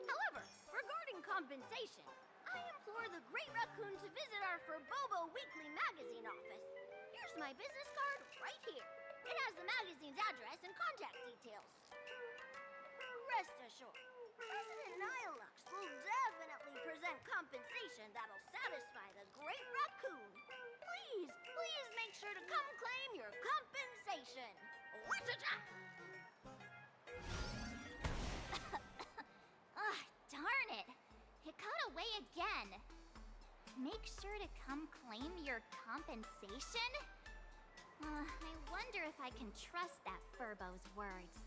However, regarding compensation, I implore the Great Raccoon to visit our Furbobo Weekly magazine office. Here's my business card right here. It has the magazine's address and contact details. Rest assured, President Nihilux will definitely present compensation that'll satisfy the Great Raccoon. Please make sure to come claim your compensation. Whatcha-cha! Ugh, darn it. It got away again. Make sure to come claim your compensation? I wonder if I can trust that Furbo's words.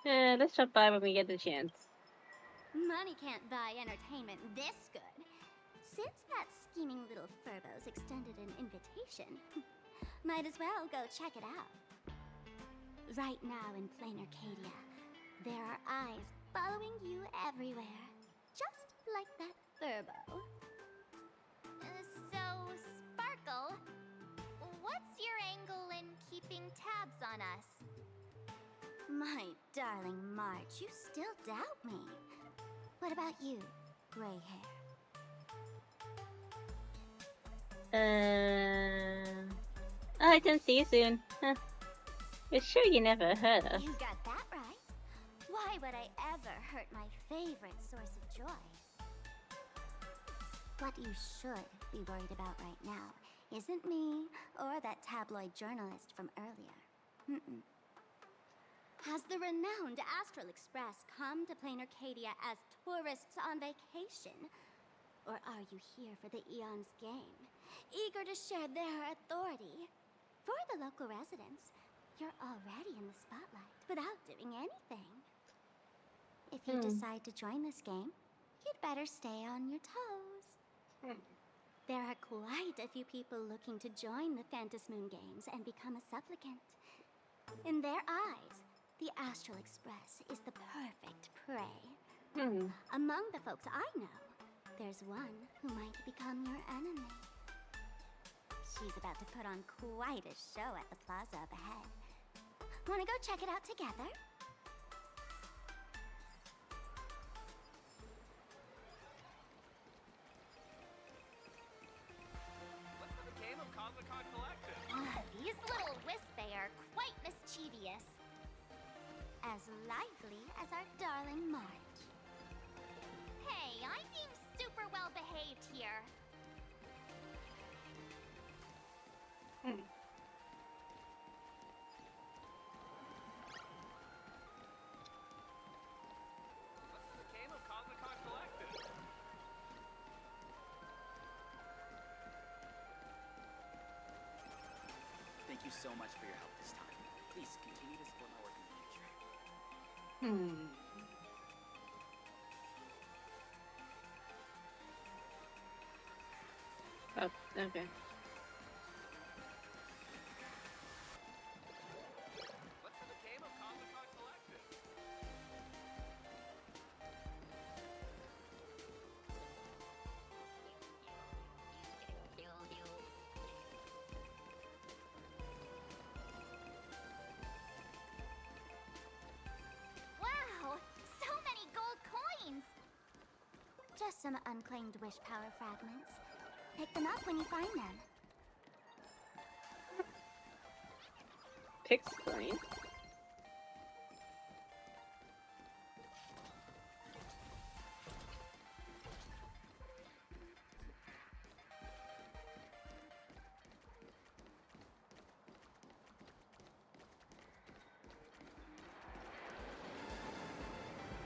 Let's drop by when we get the chance. Money can't buy entertainment this good. Since that scheming little Furbo's extended an invitation, might as well go check it out. Right now in Planaracadia, there are eyes following you everywhere, just like that Furbo. So, Sparkle, what's your angle in keeping tabs on us? My darling March, you still doubt me. What about you, gray hair? I can see you soon. Huh. You're sure you never heard us? You got that right. Why would I ever hurt my favorite source of joy? What you should be worried about right now isn't me or that tabloid journalist from earlier. Has the renowned Astral Express come to Planaracadia as tourists on vacation? Or are you here for the Eon's game, eager to share their authority? For the local residents, you're already in the spotlight without doing anything. If you decide to join this game, you'd better stay on your toes. There are quite a few people looking to join the Phantasmoon Games and become a supplicant. In their eyes, the Astral Express is the perfect prey. Among the folks I know, there's one who might become your enemy. She's about to put on quite a show at the plaza up ahead. Wanna go check it out together? What's the game of Comic-Con Collective? These little Wispy are quite mischievous. As lively as our darling March. Hey, I seem super well behaved here. What's the game of Comic-Con Collective? Thank you so much for your help this time. Please continue to support my work in the future. Oh, okay. What's the game of Comic-Con Collective? Wow, so many gold coins! Just some unclaimed wish power fragments. Pick them up when you find them. Pix coin.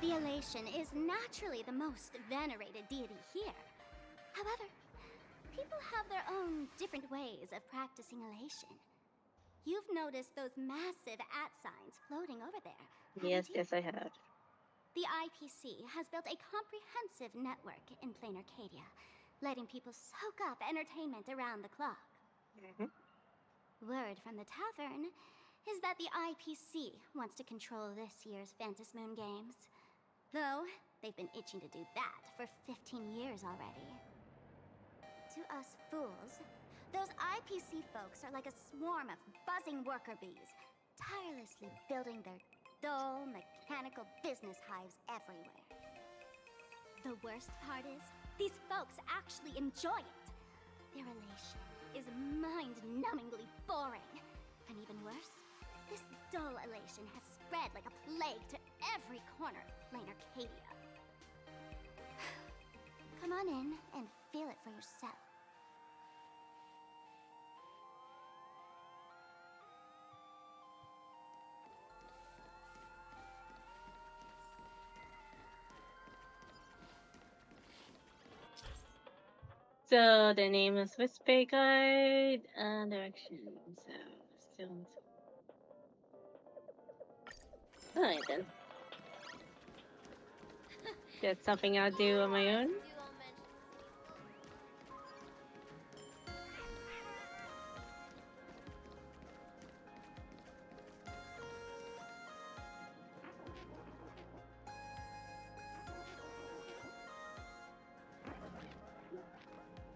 The Elation is naturally the most venerated deity here. However, people have their own different ways of practicing elation. You've noticed those massive @signs floating over there. Yes, yes, I have. The IPC has built a comprehensive network in Planaracadia, letting people soak up entertainment around the clock. Word from the tavern is that the IPC wants to control this year's Phantasmoon Games. Though, they've been itching to do that for 15 years already. To us fools, Those IPC folks are like a swarm of buzzing worker bees, tirelessly building their dull, mechanical business hives everywhere. The worst part is, these folks actually enjoy it. Their elation is mind-numbingly boring. And even worse, this dull elation has spread like a plague to every corner of Planaracadia. Come on in and feel it for yourself. So the name is Whisper Guide and directions. So still. Alright then. That's something I'll do on my own.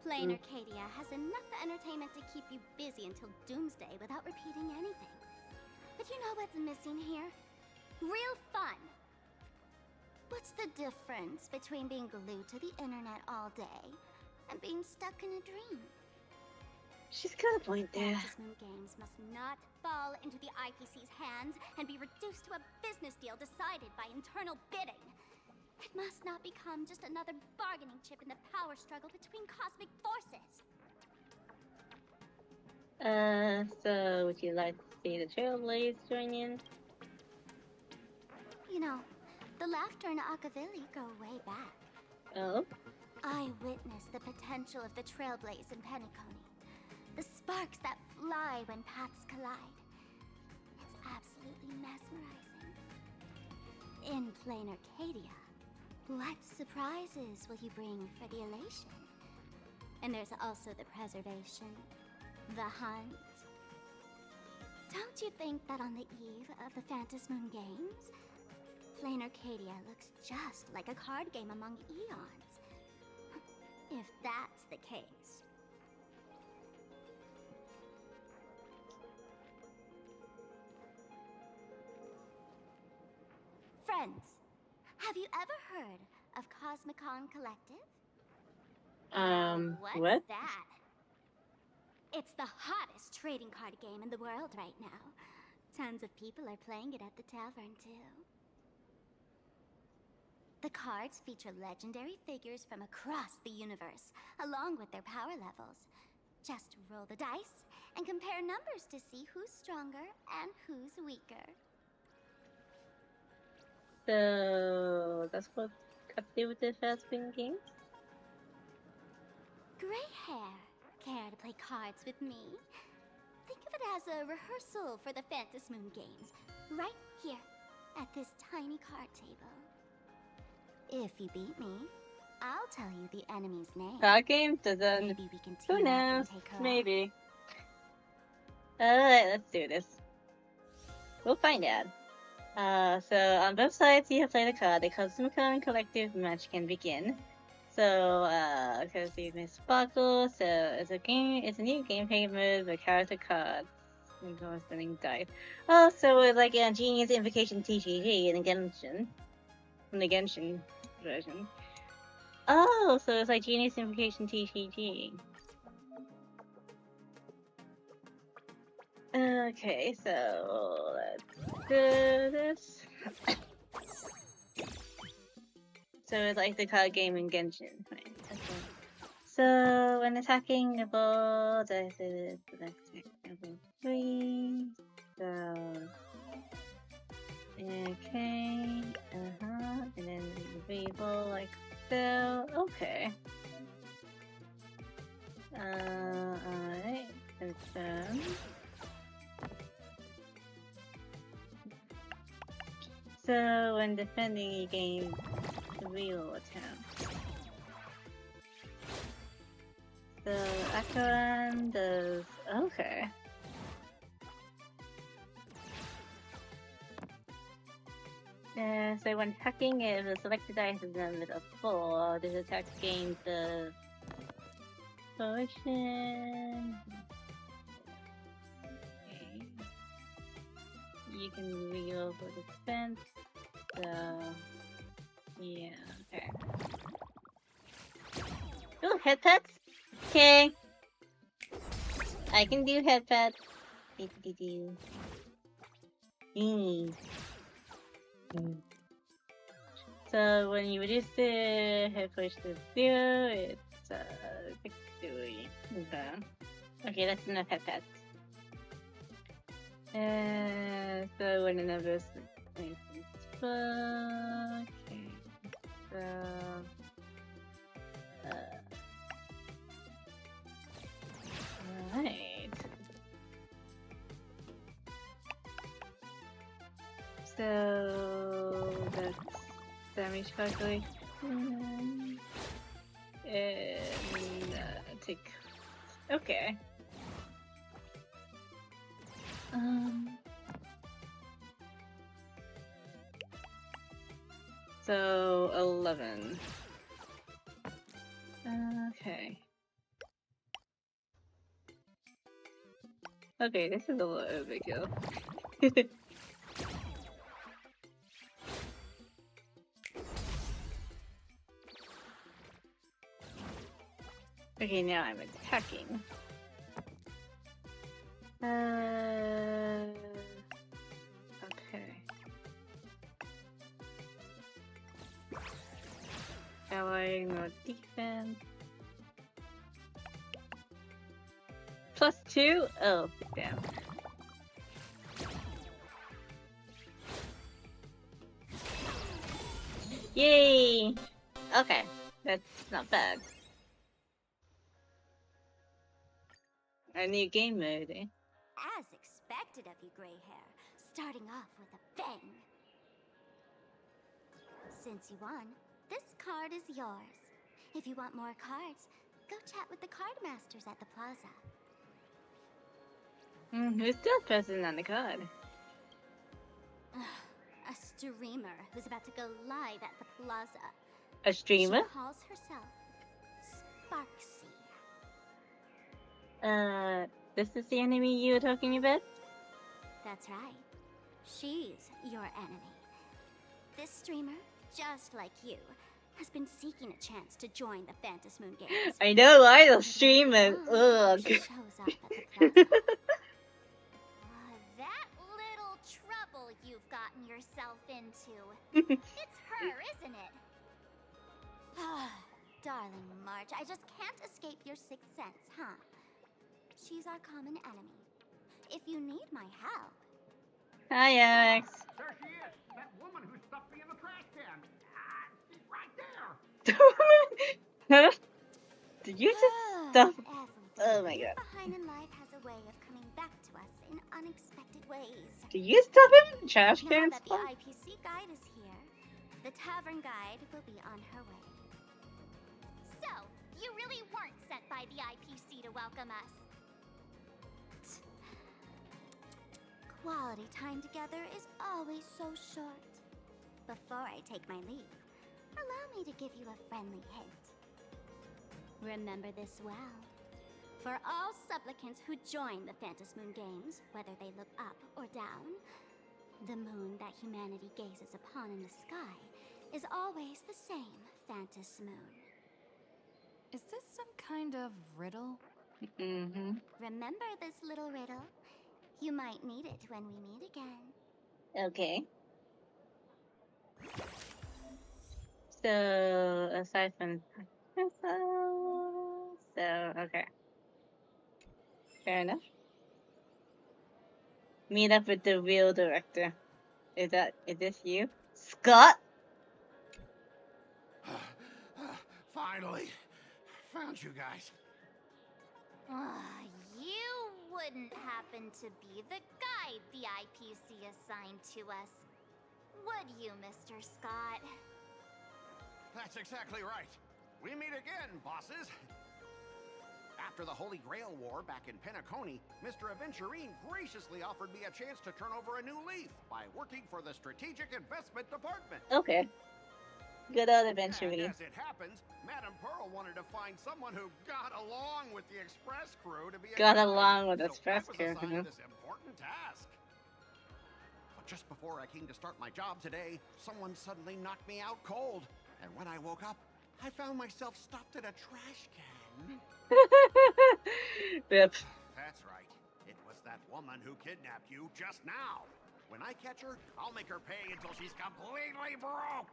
Planaracadia has enough entertainment to keep you busy until doomsday without repeating anything. But you know what's missing here? Real fun! What's the difference between being glued to the internet all day and being stuck in a dream? She's got a point there. Fantasy Moon Games must not fall into the IPC's hands and be reduced to a business deal decided by internal bidding. It must not become just another bargaining chip in the power struggle between cosmic forces. So would you like to see the Trailblades join in? You know, the laughter in Akavili go way back. Oh? I witnessed the potential of the Trailblaze in Penacony. The sparks that fly when paths collide. It's absolutely mesmerizing. In Planaracadia, what surprises will you bring for the elation? And there's also the preservation, the hunt. Don't you think that on the eve of the Phantasmoon Games, Planaracadia looks just like a card game among eons? If that's the case. Friends, have you ever heard of Cosmicon Collective? What? What's that? It's the hottest trading card game in the world right now. Tons of people are playing it at the tavern, too. The cards feature legendary figures from across the universe, along with their power levels. Just roll the dice and compare numbers to see who's stronger and who's weaker. So that's what got to do with the Phantasmoon Games? Gray hair, care to play cards with me? Think of it as a rehearsal for the Phantasmoon Games, right here, at this tiny card table. If you beat me, I'll tell you the enemy's name. Card game doesn't. Maybe we can Who team up knows? and take her Maybe. Alright, let's do this. We'll find out. So on both sides you have played a card. The Cosmicon Collective match can begin. So, because you may sparkle, so it's a new gameplay mode with character cards. And corresponding dice. Oh, so it's like a Genius Invocation TCG in the Genshin. In the Genshin version. Oh, so it's like Genius Invocation TCG. Okay, so let's do this. So it's like the card game in Genshin, right? Okay. So when attacking the ball, that's the next level 3. So okay, and then reroll like so. Okay. Alright, confirm. So when defending, you gain the reroll attempt. So Akaran does okay. So when attacking, if the selected dice is numbered of 4, this attack gains the potion. Okay. You can wheel for defense. So yeah, okay. Oh, head pets? Okay. I can do head pets. So when you reduce the head push to 0, it's victory. Okay, that's enough head pets. So when the numbers okay. So alright. So that's damage calculation and take. Okay. So 11. Okay. Okay, this is a little overkill. Okay, now I'm attacking. Okay. Allying no defense. +2? Oh, damn. Yay! Okay, that's not bad. A new game mode, eh? As expected of you, gray hair, starting off with a bang. Since you won, this card is yours. If you want more cards, go chat with the card masters at the plaza. Who's still present on the card? A streamer who's about to go live at the plaza. A streamer? She calls herself Sparksy. This is the enemy you were talking about? That's right. She's your enemy. This streamer, just like you, has been seeking a chance to join the Phantasmoon Games. I know, idol streamers. Ugh. She shows up at the plaza. That little trouble you've gotten yourself into. It's her, isn't it? Darling March, I just can't escape your sixth sense, huh? She's our common enemy. If you need my help... Hi, Alex. There she is! That woman who stuffed me in the trash can! She's right there! Did you just stuff? Oh my god. Behind in life has a way of coming back to us in unexpected ways. Did you stuff him in the trash can? Now that the IPC guide is here, the tavern guide will be on her way. So, you really weren't sent by the IPC to welcome us. Quality time together is always so short. Before I take my leave, allow me to give you a friendly hint. Remember this well. For all supplicants who join the Phantasmoon Games, whether they look up or down, the moon that humanity gazes upon in the sky is always the same Phantasmoon. Is this some kind of riddle? Remember this little riddle? You might need it when we meet again. Okay. So, aside from... So, okay. Fair enough. Meet up with the real director. Is this you? Scott? Finally! Found you guys. You wouldn't happen to be the guide the IPC assigned to us, would you, Mr. Scott? That's exactly right. We meet again, bosses. After the Holy Grail War back in Penacony, Mr. Aventurine graciously offered me a chance to turn over a new leaf by working for the Strategic Investment Department. Okay. Good old Aventurine. As it happens, Madame Pearl wanted to find someone who got along with the Express crew to be a Got guide. along with the So Express I was crew. assigned this important task. But just before I came to start my job today, someone suddenly knocked me out cold. And when I woke up, I found myself stuffed in a trash can. Rip. That's right. It was that woman who kidnapped you just now. When I catch her, I'll make her pay until she's completely broke.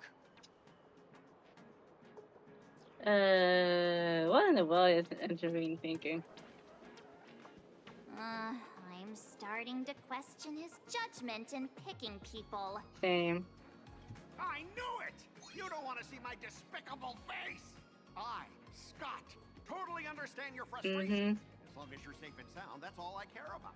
What in the world is Aventurine thinking? I'm starting to question his judgment in picking people. Same. I knew it! You don't want to see my despicable face! I, Scott, totally understand your frustration. As long as you're safe and sound, that's all I care about.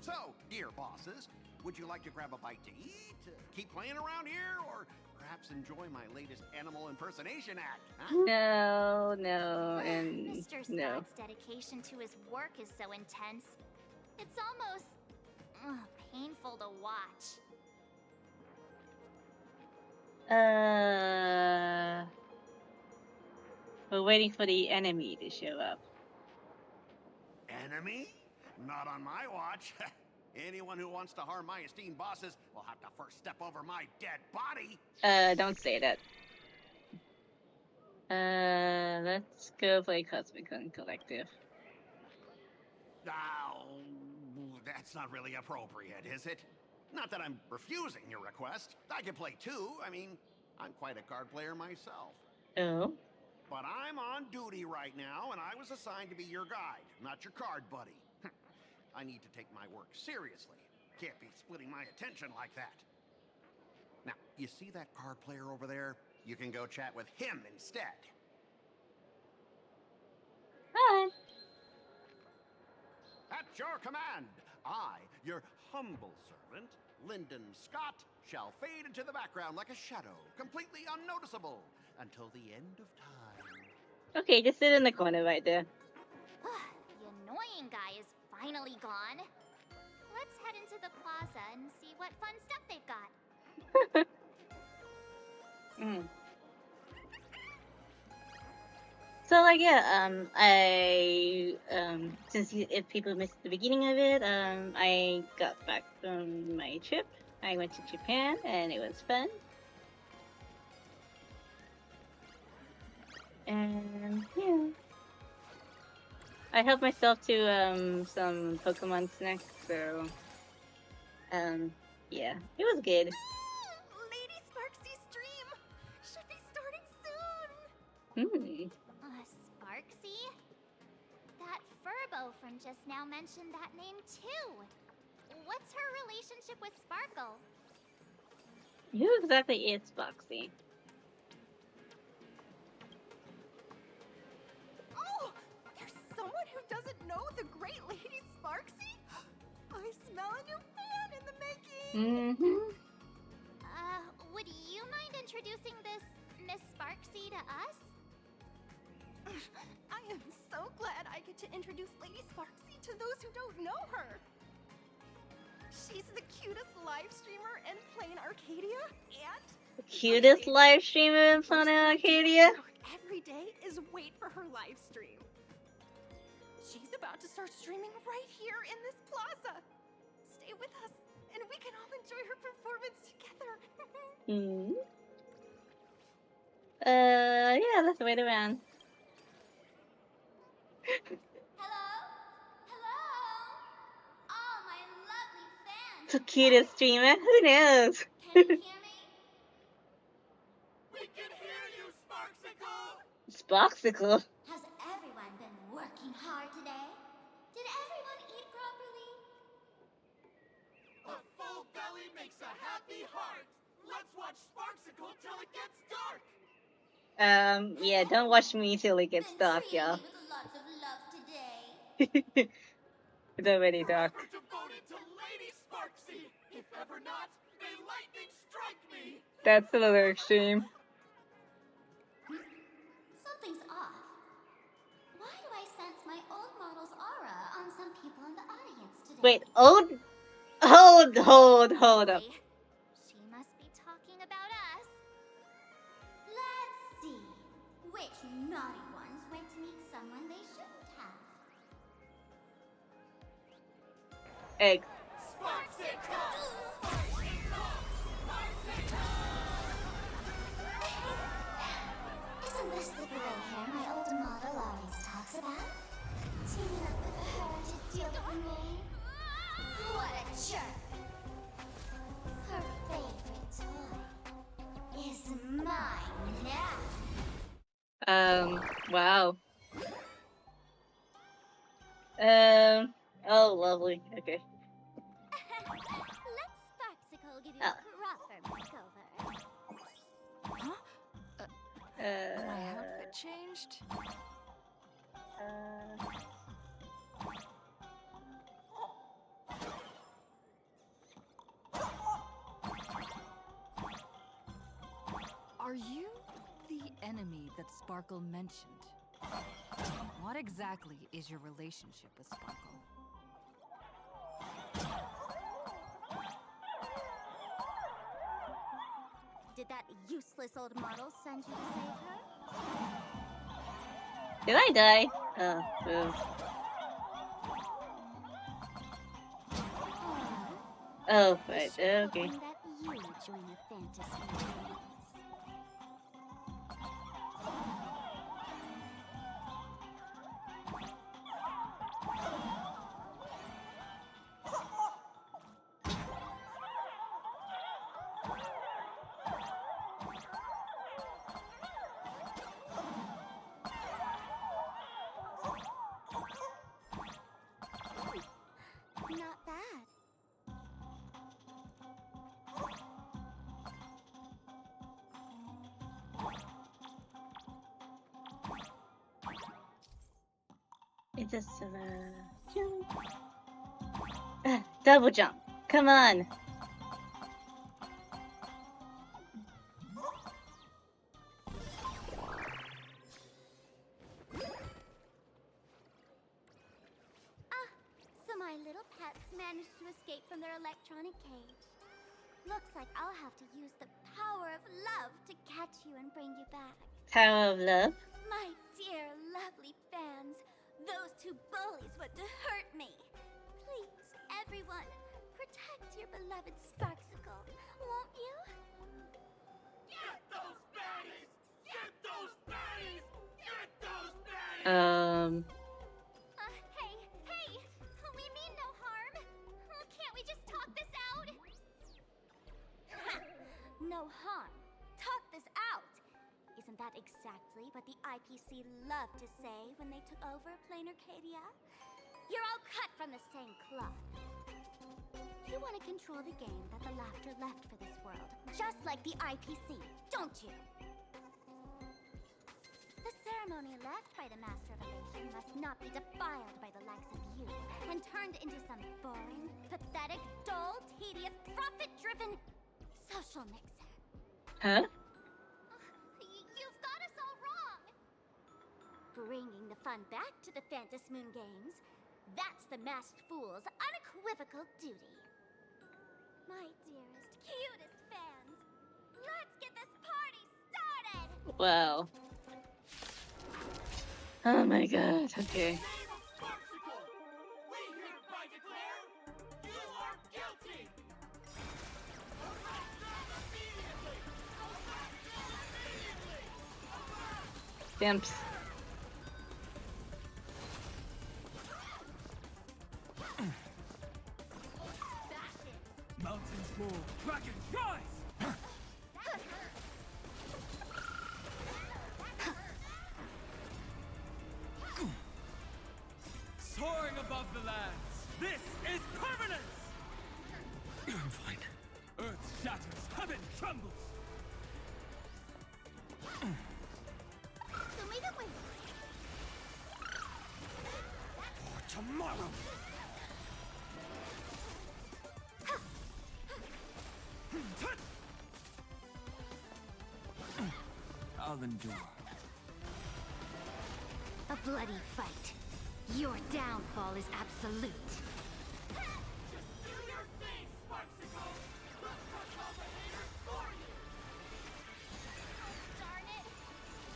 So, dear bosses, would you like to grab a bite to eat, keep playing around here, or perhaps enjoy my latest animal impersonation act? Huh? No, and Mr. no. Scott's dedication to his work is so intense. It's almost painful to watch. We're waiting for the enemy to show up. Enemy? Not on my watch. Anyone who wants to harm my esteemed bosses will have to first step over my dead body. Don't say that. Let's go play Cosmic Collective. Oh, that's not really appropriate, is it? Not that I'm refusing your request. I can play too. I mean, I'm quite a card player myself. Oh? But I'm on duty right now, and I was assigned to be your guide, not your card buddy. I need to take my work seriously. Can't be splitting my attention like that. Now, you see that card player over there? You can go chat with him instead. Hi. At your command, I, your humble servant, Lyndon Scott, shall fade into the background like a shadow, completely unnoticeable, until the end of time. Okay, just sit in the corner right there. The annoying guy is finally gone. Let's head into the plaza and see what fun stuff they've got. So like yeah, if people missed the beginning of it, I got back from my trip. I went to Japan and it was fun. And yeah, I helped myself to some Pokemon snacks. So yeah, it was good. Lady Sparksy's stream should be starting soon. Sparksy? That Furbo from just now mentioned that name too. What's her relationship with Sparkle? Who exactly is Foxy? Oh, there's someone who doesn't know the great Lady Sparksy? I smell a new fan in the making. Would you mind introducing this Miss Sparksy to us? I am so glad I get to introduce Lady Sparksy to those who don't know her. She's the cutest live streamer in Planaracadia, and the cutest live streamer in Planaracadia? Every day is wait for her live stream. She's about to start streaming right here in this plaza. Stay with us, and we can all enjoy her performance together. Yeah, let's wait around. Oh, my lovely fans. The cutest streamer? Who knows? Can you hear me? We can hear you, Sparksicle! Sparksicle? Has everyone been working hard today? Did everyone eat properly? A full belly makes a happy heart. Let's watch Sparksicle till it gets dark. Yeah, don't watch me till it gets dark, y'all. Lots of love today. It's already dark. Devoted to Lady Sparksy. If ever not, may lightning strike me. That's a little extreme. Something's off. Why do I sense my old model's aura on some people in the audience today? Wait, hold up. She must be talking about us. eggs. Isn't this the gray hair my old model always talks about? Teaming up with her to deal with me? What a jerk! Her favorite toy is mine now. Wow. Oh, lovely. Okay. Let's Sparksicle give you a proper makeover. Huh? My outfit changed? Are you the enemy that Sparkle mentioned? What exactly is your relationship with Sparkle? Did that useless old model send you to save her? Did I die? Oh, boo. Oh, right. Okay. That you join the fantasy games. Not bad. It's a jump. Double jump. Come on. So my little pets managed to escape from their electronic cage. Looks like I'll have to use the power of love to catch you and bring you back. Power of love? My dear, lovely fans, those two bullies want to hurt me. Please, everyone, protect your beloved Sparksicle, won't you? Get those baddies! Get those baddies! Get those baddies! Hey, we mean no harm. Can't we just talk this out? No harm. Talk this out. Isn't that exactly what the IPC loved to say when they took over Planaracadia? You're all cut from the same cloth. You want to control the game that the Laughter left for this world, just like the IPC, don't you? The ceremony left by the Master of Elation must not be defiled by the likes of you and turned into some boring, pathetic, dull, tedious, profit-driven social mixer. Huh? You've got us all wrong! Bringing the fun back to the Fantasmoon Games, that's the Masked Fool's unequivocal duty. My dearest, cutest fans, let's get this party started! Wow. Oh my god, okay. Dimps. Mountains roar, dragons rise! Soaring above the lands, this is permanence! I'm fine. Earth shatters, heaven trembles! So leave it with For tomorrow! I'll endure. a bloody fight. Your downfall is absolute. Darn it!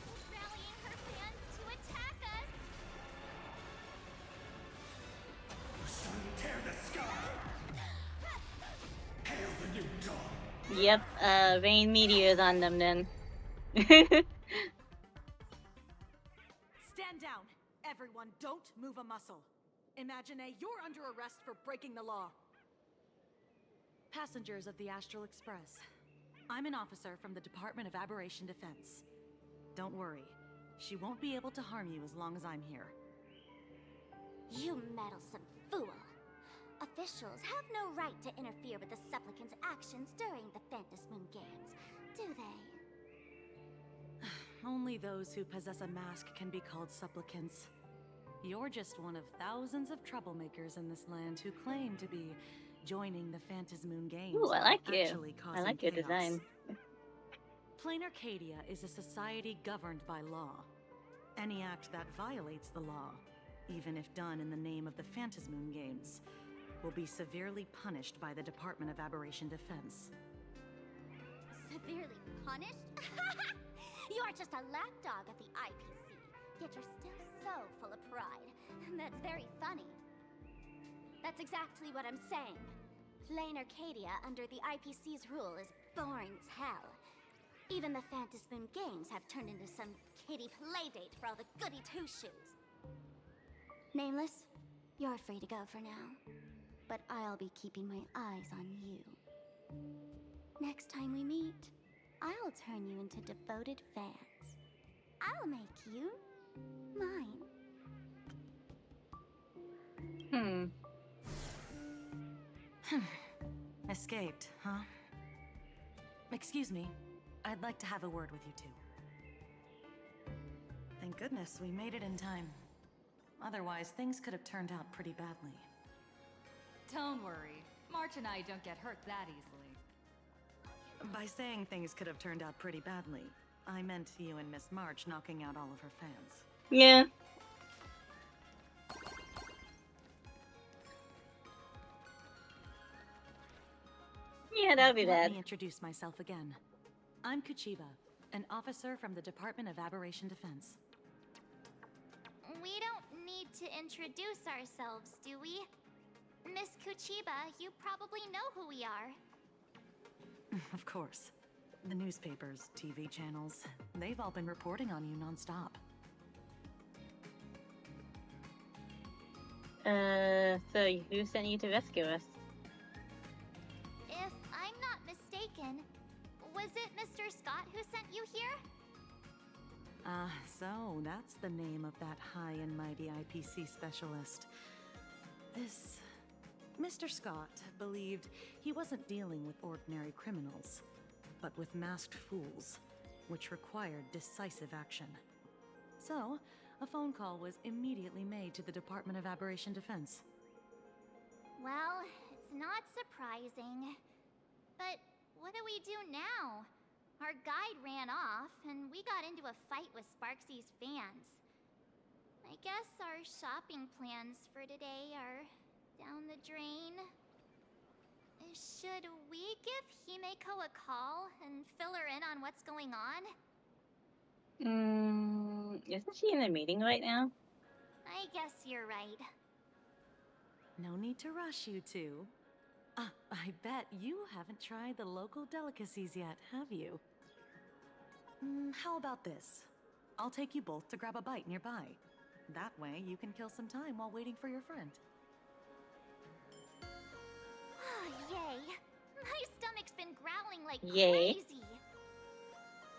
She's rallying her fans to attack us! Tear the sky! Yep, rain meteors on them then. Stand down. Everyone, don't move a muscle. Imagine you're under arrest for breaking the law. Passengers of the Astral Express. I'm an officer from the Department of Aberration Defense. Don't worry. She won't be able to harm you as long as I'm here. You meddlesome fool. Officials have no right to interfere with the supplicants' actions during the Phantasmoon Games, do they? Only those who possess a mask can be called supplicants. You're just one of thousands of troublemakers in this land who claim to be joining the Phantasmoon Games. Ooh, I like actually you. causing I like your chaos. design. Planaracadia is a society governed by law. Any act that violates the law, even if done in the name of the Phantasmoon Games, will be severely punished by the Department of Aberration Defense. Severely punished? You are just a lapdog of the IPC, yet you're still so full of pride. That's very funny. That's exactly what I'm saying. Planaracadia under the IPC's rule is boring as hell. Even the Phantasmoon Games have turned into some kiddie playdate for all the goody two-shoes. Nameless, you're free to go for now. But I'll be keeping my eyes on you. Next time we meet, I'll turn you into devoted fans. I'll make you mine. Escaped, huh? Excuse me. I'd like to have a word with you two. Thank goodness we made it in time. Otherwise, things could have turned out pretty badly. Don't worry. March and I don't get hurt that easily. By saying things could have turned out pretty badly, I meant you and Miss March knocking out all of her fans. Yeah. Yeah, that would be Let bad. me introduce myself again. I'm Kuchiba, an officer from the Department of Aberration Defense. We don't need to introduce ourselves, do we? Miss Kuchiba, you probably know who we are. Of course. The newspapers, TV channels, they've all been reporting on you nonstop. So who sent you to rescue us? If I'm not mistaken, was it Mr. Scott who sent you here? So that's the name of that high and mighty IPC specialist. This Mr. Scott believed he wasn't dealing with ordinary criminals, but with masked fools, which required decisive action. So, a phone call was immediately made to the Department of Aberration Defense. Well, it's not surprising. But what do we do now? Our guide ran off, and we got into a fight with Sparksy's fans. I guess our shopping plans for today are down the drain. Should we give Himeko a call and fill her in on what's going on? Isn't she in a meeting right now? I guess you're right. No need to rush, you two. I bet you haven't tried the local delicacies yet, have you? How about this? I'll take you both to grab a bite nearby. That way, you can kill some time while waiting for your friend. Yay! My stomach's been growling like Yay. crazy.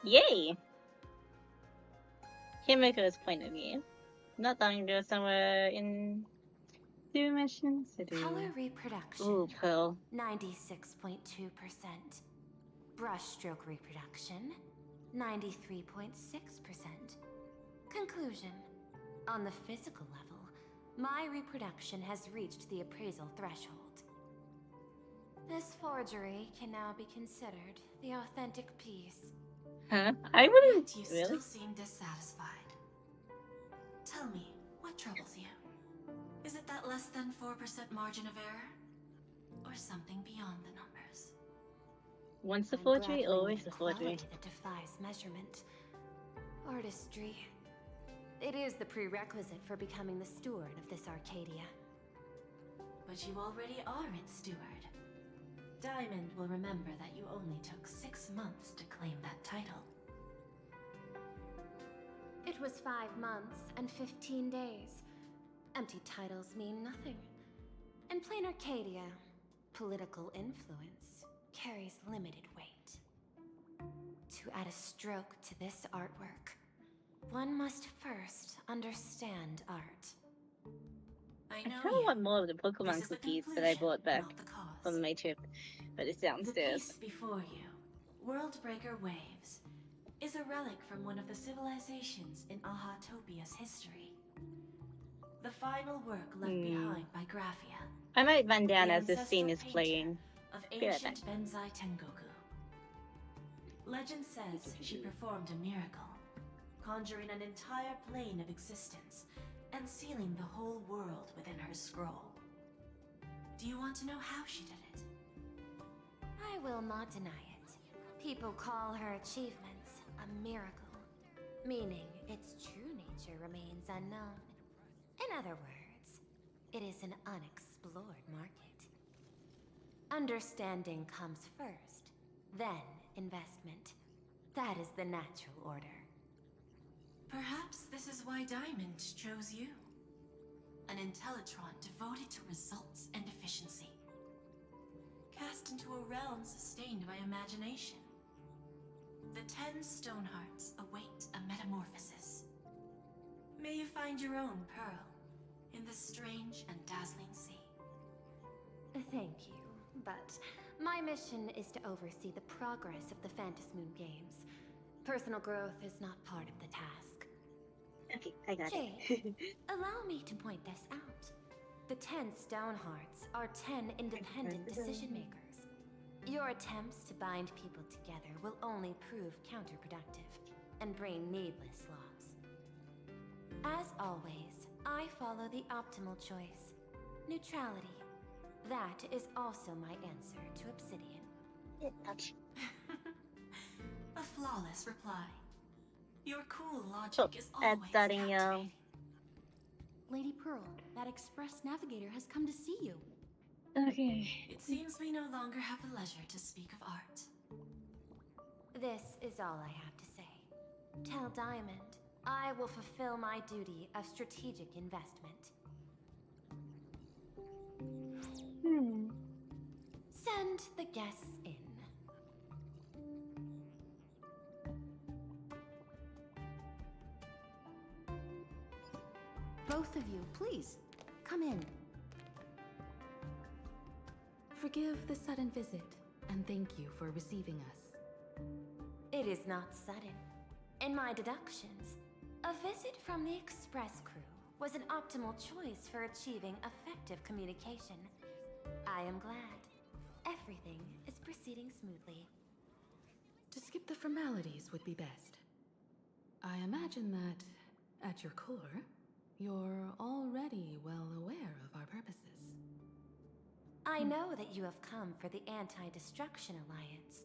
Yay! Himiko's point of view. Not long ago, somewhere in Dimension City. Color reproduction. Ooh, Pearl. 96.2%. Brushstroke reproduction. 93.6%. Conclusion. On the physical level, my reproduction has reached the appraisal threshold. This forgery can now be considered the authentic piece. Huh? I wouldn't. Yet you Really? still seem dissatisfied. Tell me, what troubles you? Is it that less than 4% margin of error? Or something beyond the numbers? Once a I'm forgery, grappling always with a forgery. quality that defies measurement. Artistry. It is the prerequisite for becoming the steward of this Arcadia. But you already are its steward. Diamond will remember that you only took 6 months to claim that title. It was 5 months and 15 days. Empty titles mean nothing. In Planaracadia, political influence carries limited weight. To add a stroke to this artwork, one must first understand art. I I know kind of you. want more of the Pokemon This is the cookies that I conclusion, bought back not the cause. from my trip, but it's The downstairs. piece before you, Worldbreaker Waves, is a relic from one of the civilizations in Ahatopia's history. The final work left behind by Graphia, I might run down the as this scene is ancestral playing. of Be right back. ancient Benzai Tengoku. Legend says she performed a miracle, conjuring an entire plane of existence and sealing the whole world within her scroll. Do you want to know how she did it? I will not deny it. People call her achievements a miracle, meaning its true nature remains unknown. In other words, it is an unexplored market. Understanding comes first, then investment. That is the natural order. Perhaps this is why Diamond chose you. An Intellitron devoted to results and efficiency. Cast into a realm sustained by imagination. The 10 Stonehearts await a metamorphosis. May you find your own pearl in this strange and dazzling sea. Thank you, but my mission is to oversee the progress of the Phantasmoon Games. Personal growth is not part of the task. Okay, I got Jade, it. allow me to point this out. The 10 Stonehearts are 10 independent decision makers. Your attempts to bind people together will only prove counterproductive and bring needless loss. As always, I follow the optimal choice. Neutrality. That is also my answer to Obsidian. A flawless reply. Your cool logic is That's always starting, y'all. captivating. Lady Pearl, that Express Navigator has come to see you. Okay. It seems we no longer have the leisure to speak of art. This is all I have to say. Tell Diamond, I will fulfill my duty of strategic investment. Send the guests in. Both of you, please, come in. Forgive the sudden visit, and thank you for receiving us. It is not sudden. In my deductions, a visit from the Express crew was an optimal choice for achieving effective communication. I am glad. Everything is proceeding smoothly. To skip the formalities would be best. I imagine that, at your core, you're already well aware of our purposes. I know that you have come for the Anti-Destruction Alliance.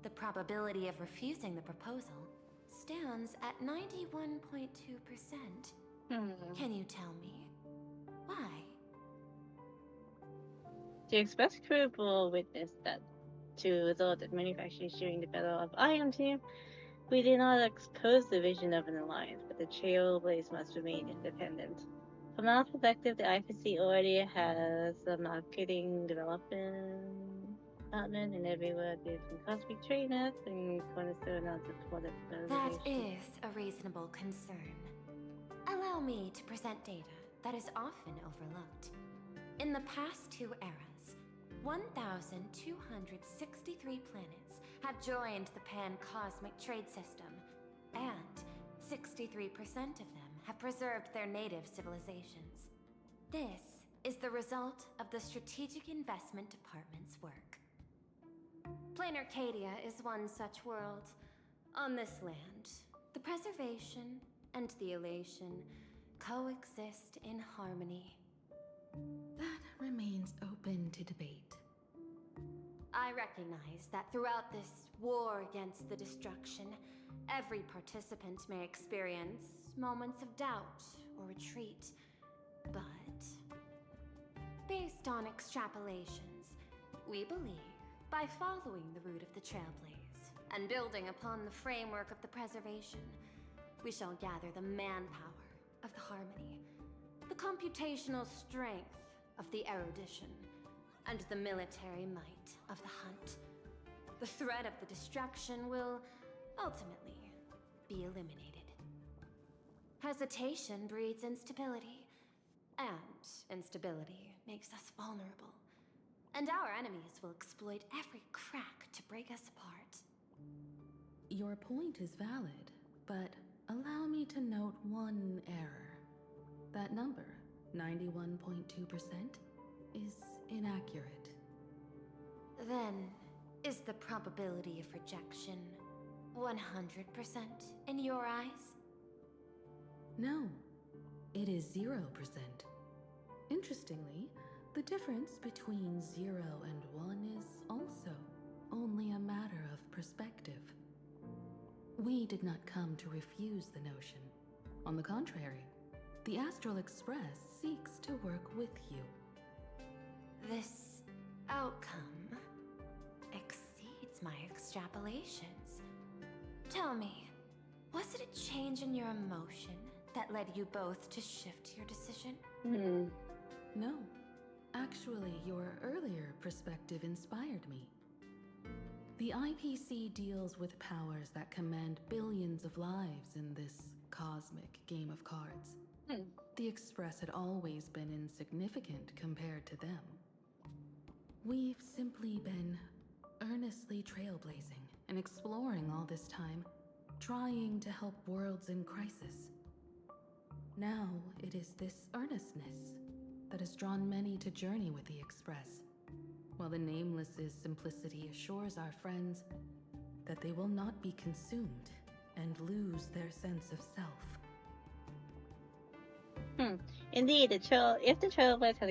The probability of refusing the proposal stands at 91.2%. Can you tell me why? The Express crew will witness that to result in manufacturing during the Battle of Iron Team. We did not expose the vision of an alliance, but the Trailblaze must remain independent. From our perspective, the IPC already has a marketing development department in everywhere from Cosmic Trainers and Cornerstone on supported That is a reasonable concern. Allow me to present data that is often overlooked. In the past 2 eras, 1,263 planets have joined the Pan-Cosmic Trade System, and 63% of them have preserved their native civilizations. This is the result of the Strategic Investment Department's work. Planaracadia is one such world. On this land, the preservation and the elation coexist in harmony. That remains open to debate. I recognize that throughout this war against the destruction, every participant may experience moments of doubt or retreat. But based on extrapolations, We believe, by following the route of the Trailblaze, and building upon the framework of the preservation, we shall gather the manpower of the Harmony, the computational strength of the erudition, and the military might of the Hunt. The threat of the destruction will, ultimately, be eliminated. Hesitation breeds instability, and instability makes us vulnerable. And our enemies will exploit every crack to break us apart. Your point is valid, but allow me to note one error. That number, 91.2%, is inaccurate. Then, is the probability of rejection 100% in your eyes? No, it is 0%. Interestingly, the difference between 0 and 1 is also only a matter of perspective. We did not come to refuse the notion. On the contrary, the Astral Express seeks to work with you. This outcome exceeds my extrapolations. Tell me, was it a change in your emotion that led you both to shift your decision? No. Actually, your earlier perspective inspired me. The IPC deals with powers that command billions of lives in this cosmic game of cards. The Express had always been insignificant compared to them. We've simply been earnestly trailblazing and exploring all this time, trying to help worlds in crisis. Now it is this earnestness that has drawn many to journey with the Express, while the Nameless's simplicity assures our friends that they will not be consumed and lose their sense of self. Indeed, if the Trailblaze has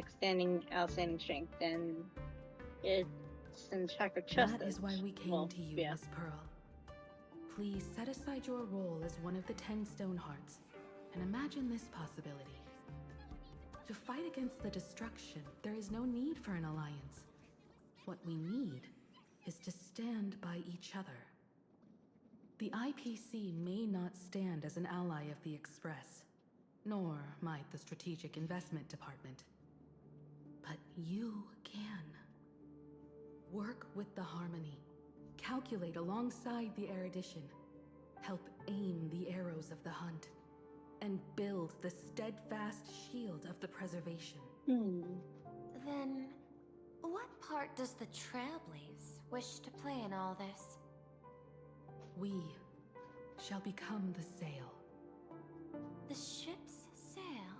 outstanding strength, then it's in track of trust. That is why we came to you, Miss Pearl. Please set aside your role as one of the 10 Stonehearts and imagine this possibility. To fight against the destruction, there is no need for an alliance. What we need is to stand by each other. The IPC may not stand as an ally of the Express, nor might the Strategic Investment Department. But you can. Work with the Harmony. Calculate alongside the erudition. Help aim the arrows of the Hunt. And build the steadfast shield of the preservation. Then, what part does the Trailblaze wish to play in all this? We shall become the sail. The ship's sail?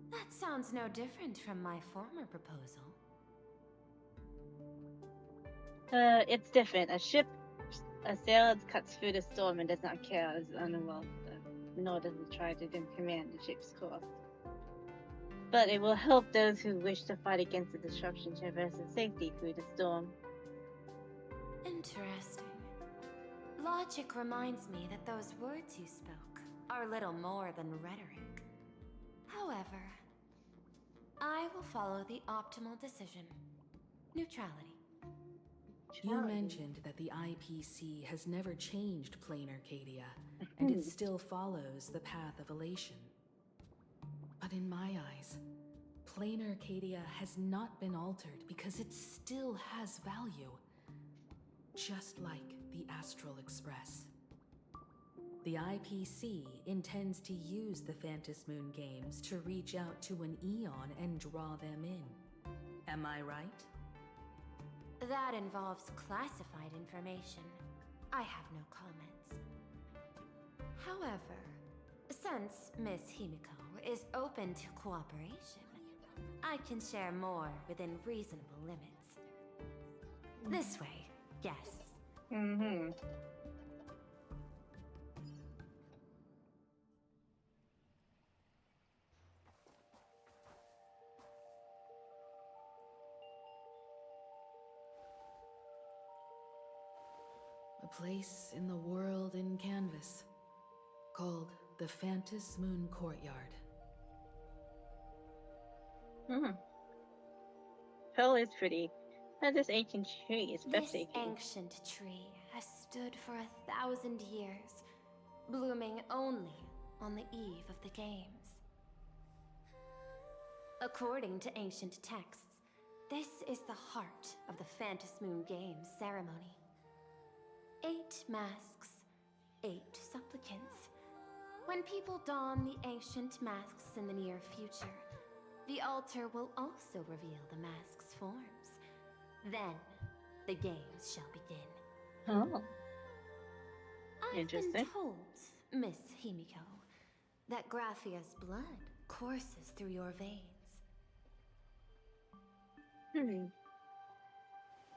That sounds no different from my former proposal. It's different. A sail cuts through the storm and does not care as underworld, nor does it try to command the ship's course. But it will help those who wish to fight against the disruption traverse in safety through the storm. Interesting. Logic reminds me that those words you spoke are little more than rhetoric. However, I will follow the optimal decision. Neutrality. You mentioned that the IPC has never changed Planaracadia, and it still follows the path of elation. But in my eyes, Planaracadia has not been altered because it still has value. Just like the Astral Express. The IPC intends to use the Phantom Moon games to reach out to an Eon and draw them in. Am I right? That involves classified information. I have no comments. However, since Miss Himiko is open to cooperation, I can share more within reasonable limits. This way, yes. A place in the world in canvas, called the Phantom Moon Courtyard. Pearl is pretty. This ancient tree is This breathtaking. ancient tree has stood for 1,000 years, blooming only on the eve of the games. According to ancient texts, this is the heart of the Phantasmoon Games ceremony. 8 masks, 8 supplicants. When people don the ancient masks in the near future, the altar will also reveal the masks' forms. Then, the games shall begin. Oh. I've been told, Miss Himiko, that Graphia's blood courses through your veins.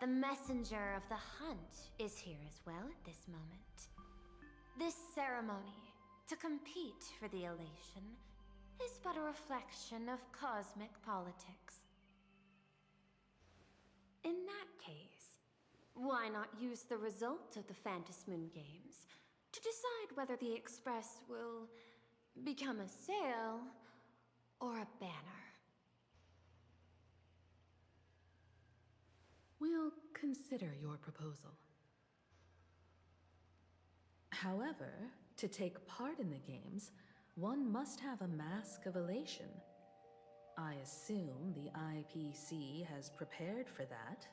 The messenger of the hunt is here as well at this moment. This ceremony, to compete for the elation, is but a reflection of cosmic politics. In that case, why not use the result of the Phantasmoon Games to decide whether the Express will become a sail or a banner? We'll consider your proposal. However, to take part in the games, one must have a mask of elation. I assume the IPC has prepared for that?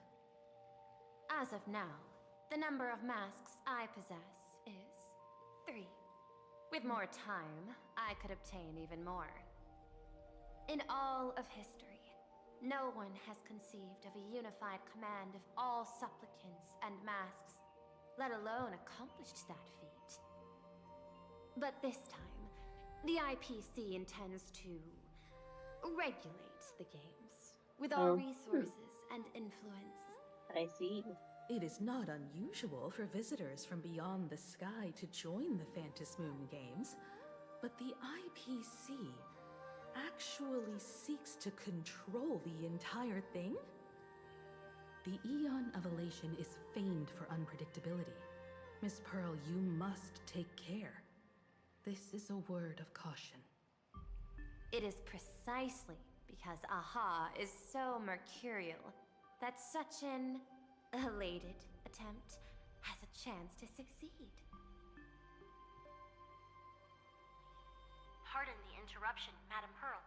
As of now, the number of masks I possess is 3. With more time, I could obtain even more. In all of history, no one has conceived of a unified command of all supplicants and masks, let alone accomplished that feat. But this time, the IPC intends to regulate the games with all resources and influence. I see. It is not unusual for visitors from beyond the sky to join the Phantasmoon Games, but the IPC actually seeks to control the entire thing? The Eon of Elation is famed for unpredictability. Miss Pearl, you must take care. This is a word of caution. It is precisely because Aha is so mercurial that such an elated attempt has a chance to succeed. Pardon the interruption, Madam Pearl.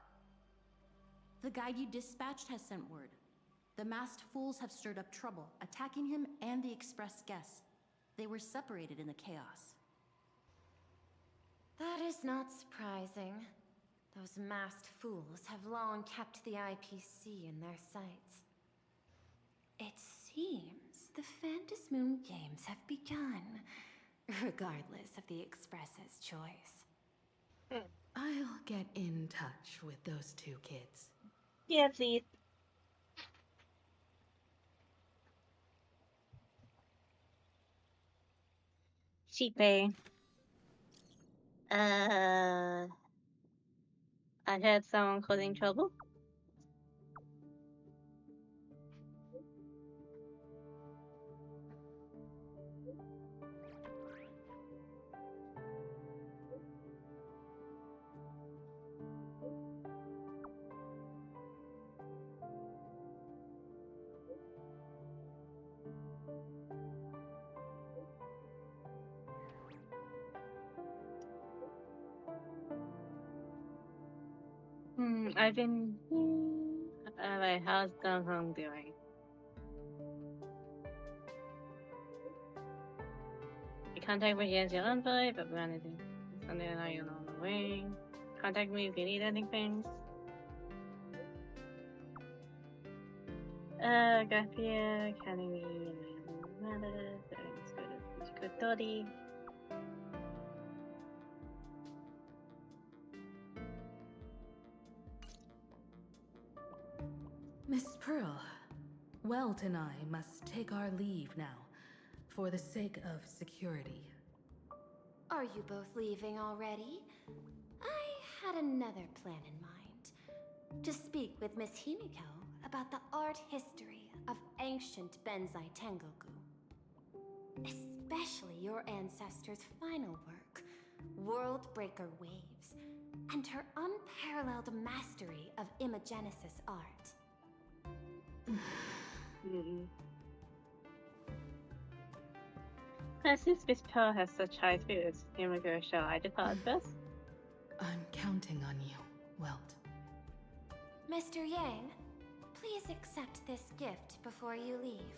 The guide you dispatched has sent word. The masked fools have stirred up trouble, attacking him and the express guests. They were separated in the chaos. That is not surprising. Those masked fools have long kept the IPC in their sights. It seems the Phantasmoon Games have begun, regardless of the Express's choice. I'll get in touch with those 2 kids. Yeah, please. Sheepay. I had someone causing trouble. I've been. Alright, how's Dong Hong doing? You contact me against your envoy, but we're anything. Sunday and I are on the way. Contact me if you need anything. Graphia, Academy, Matters, let's go to Physical Authority. Miss Pearl, Welt and I must take our leave now, for the sake of security. Are you both leaving already? I had another plan in mind. To speak with Miss Himiko about the art history of ancient Benzai Tengoku. Especially your ancestors' final work, World Breaker Waves, and her unparalleled mastery of imagenesis art. Since Miss Pearl has such high spirits, Yamago, shall I depart first? I'm counting on you, Welt. Mr. Yang, please accept this gift before you leave.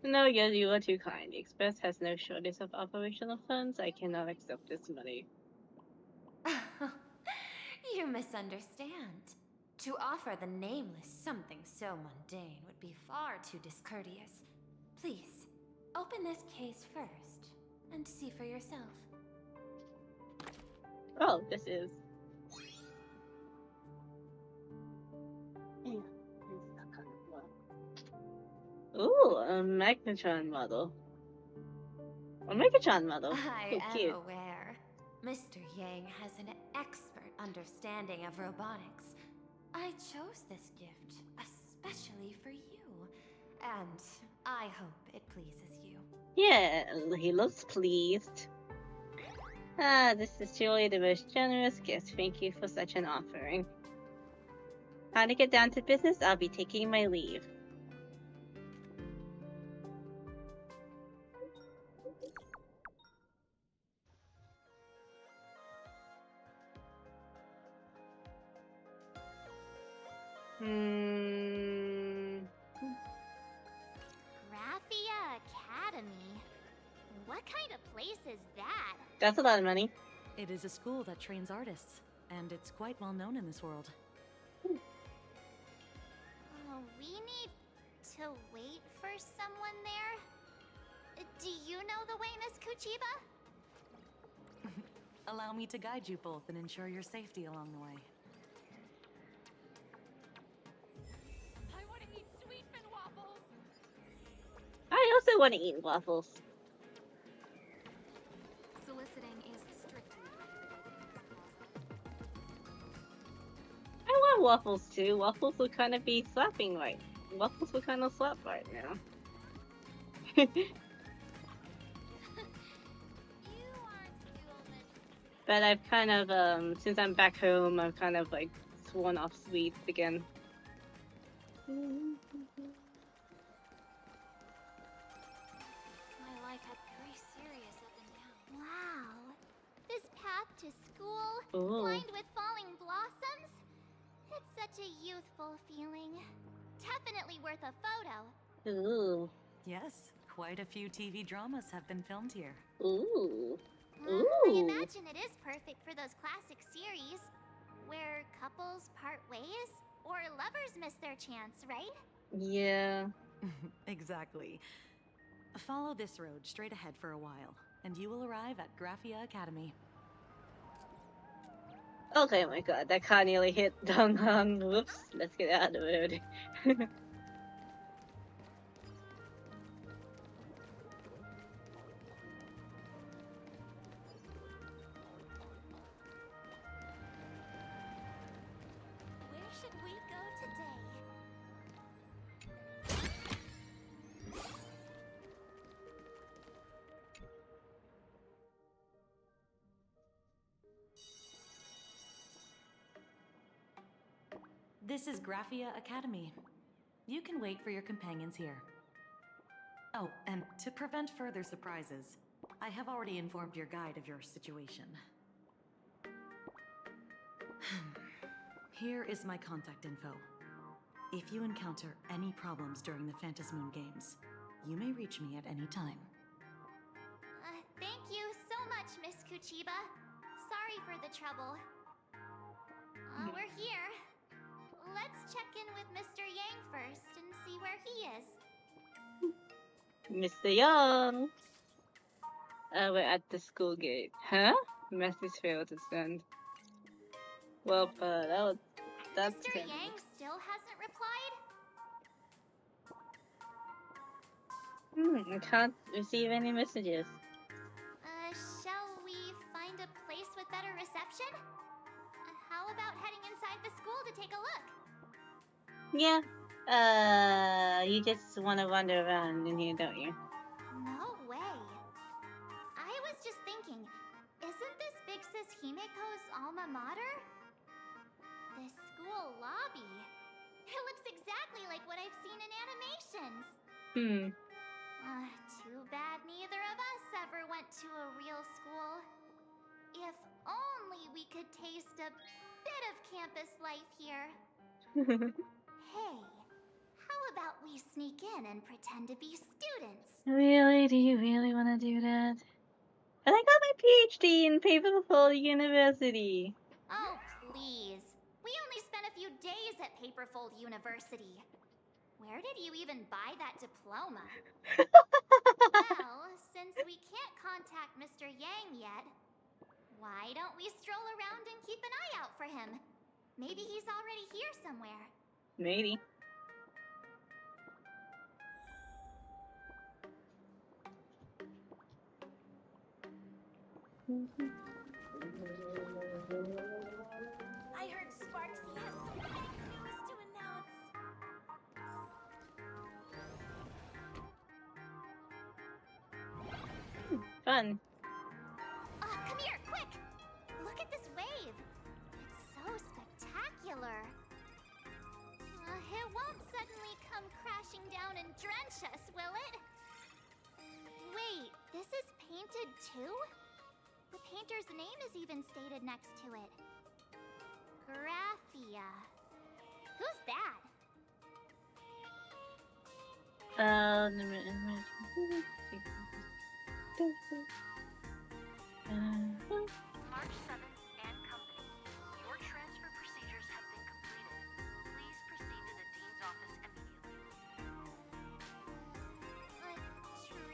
No, yes, you are too kind. The Express has no shortage of operational funds. I cannot accept this money. You misunderstand. To offer the Nameless something so mundane would be far too discourteous. Please, open this case first, and see for yourself. Oh, this is... Ooh, a Magnetron model. A Megatron model. I am cute. aware. Mr. Yang has an expert understanding of robotics. I chose this gift especially for you, and I hope it pleases you. Yeah, he looks pleased. Ah, this is truly the most generous gift. Thank you for such an offering. Time to get down to business. I'll be taking my leave. Graphia Academy? What kind of place is that? That's a lot of money. It is a school that trains artists, and it's quite well known in this world. We need to wait for someone there? Do you know the way, Miss Kuchiba? Allow me to guide you both and ensure your safety along the way. I want to eat sweet fin waffles. I also want to eat waffles. Soliciting is strictly I want waffles too. Waffles would kind of be slapping right. Waffles would kind of slap right now. But I've kind of, since I'm back home, I've kind of like sworn off sweets again. My life had very serious up and down. Wow. This path to school, lined with falling blossoms. It's such a youthful feeling. Definitely worth a photo. Ooh. Yes, quite a few TV dramas have been filmed here. Ooh. I imagine it is perfect for those classic series where couples part ways or lovers miss their chance, right? Yeah. Exactly. Follow this road straight ahead for a while, and you will arrive at Graphia Academy. Okay, oh my god, that car nearly hit Dong Hong. Whoops, let's get out of the road. Where should we go today? This is Graphia Academy. You can wait for your companions here. Oh, and to prevent further surprises, I have already informed your guide of your situation. Here is my contact info. If you encounter any problems during the Phantasm Moon Games, you may reach me at any time. Thank you so much, Miss Kuchiba. Sorry for the trouble. We're here. Let's check in with Mr. Yang first and see where he is. Mr. Young! We're at the school gate. Huh? Message failed to send. Well, that's... Mr. Yang still hasn't replied? I can't receive any messages. Shall we find a place with better reception? How about heading inside the school to take a look? Yeah. You just want to wander around in here, don't you? No way. I was just thinking, isn't this Big Sis Himiko's alma mater? The school lobby. It looks exactly like what I've seen in animations. Too bad neither of us ever went to a real school. If only we could taste a bit of campus life here. Hey, how about we sneak in and pretend to be students? Really? Do you really want to do that? But I got my PhD in Paperful University. Oh, please. We only spent a few days at Paperfold University. Where did you even buy that diploma? Well, since we can't contact Mr. Yang yet, why don't we stroll around and keep an eye out for him? Maybe he's already here somewhere. Maybe. I heard Sparksy has some big news to announce. Fun. Come here, quick! Look at this wave. It's so spectacular. It won't suddenly come crashing down and drench us, will it? Wait, this is painted too? The painter's name is even stated next to it. Graphia. Who's that? March 7th and Company. Your transfer procedures have been completed. Please proceed to the Dean's office immediately.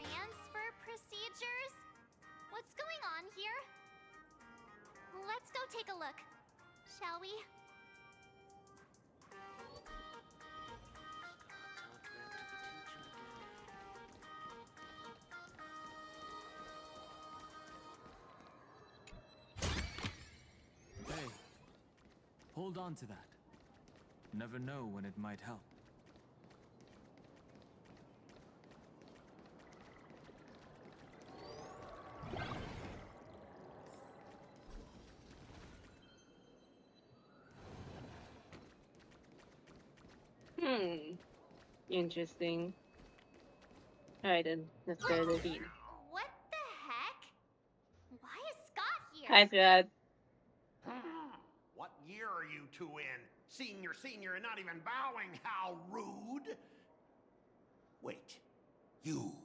Transfer procedures? What's going on here? Let's go take a look, shall we? Hey, hold on to that. Never know when it might help. Interesting. Alright then, let's go to the Dean. What the heck? Why is Scott here? Hi, Scott. What year are you two in? Senior, and not even bowing. How rude! Wait, you.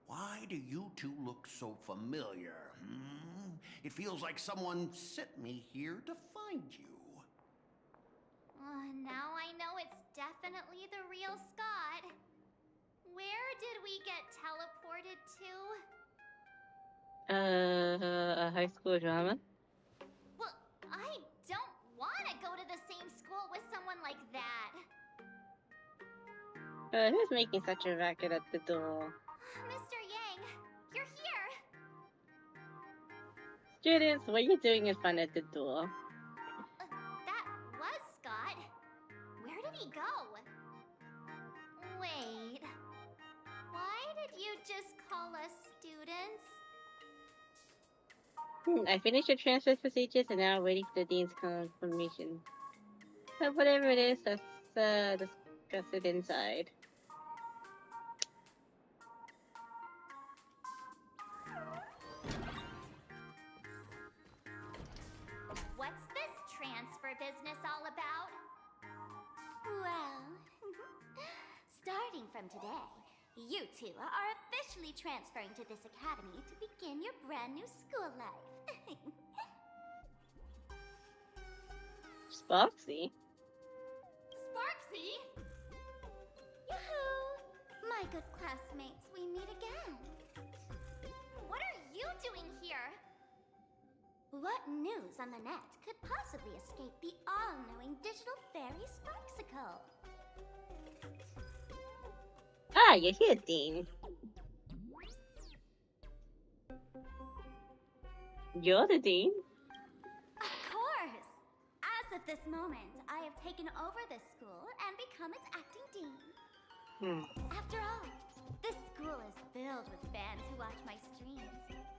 Why do you two look so familiar? It feels like someone sent me here to find you. Now I know it's definitely the real Scott. Where did we get teleported to? A high school drama? Well, I don't want to go to the same school with someone like that. Who's making such a racket at the door? Mr. Yang, you're here. Students, what are you doing in front of the door? That was Scott. Where did he go? Wait. Why did you just call us students? I finished the transfer procedures and now I'm waiting for the Dean's confirmation. But whatever it is, let's discuss it inside. What's this transfer business all about? Well, starting from today, you two are officially transferring to this academy to begin your brand new school life. Sparksy? Sparksy? Yoo-hoo! My good classmates, we meet again. What are you doing here? What news on the net could possibly escape the all-knowing digital fairy Sparksicle? Ah, you're here, Dean. You're the Dean? Of course! As of this moment, I have taken over this school and become its acting dean. After all, this school is filled with fans who watch my streams.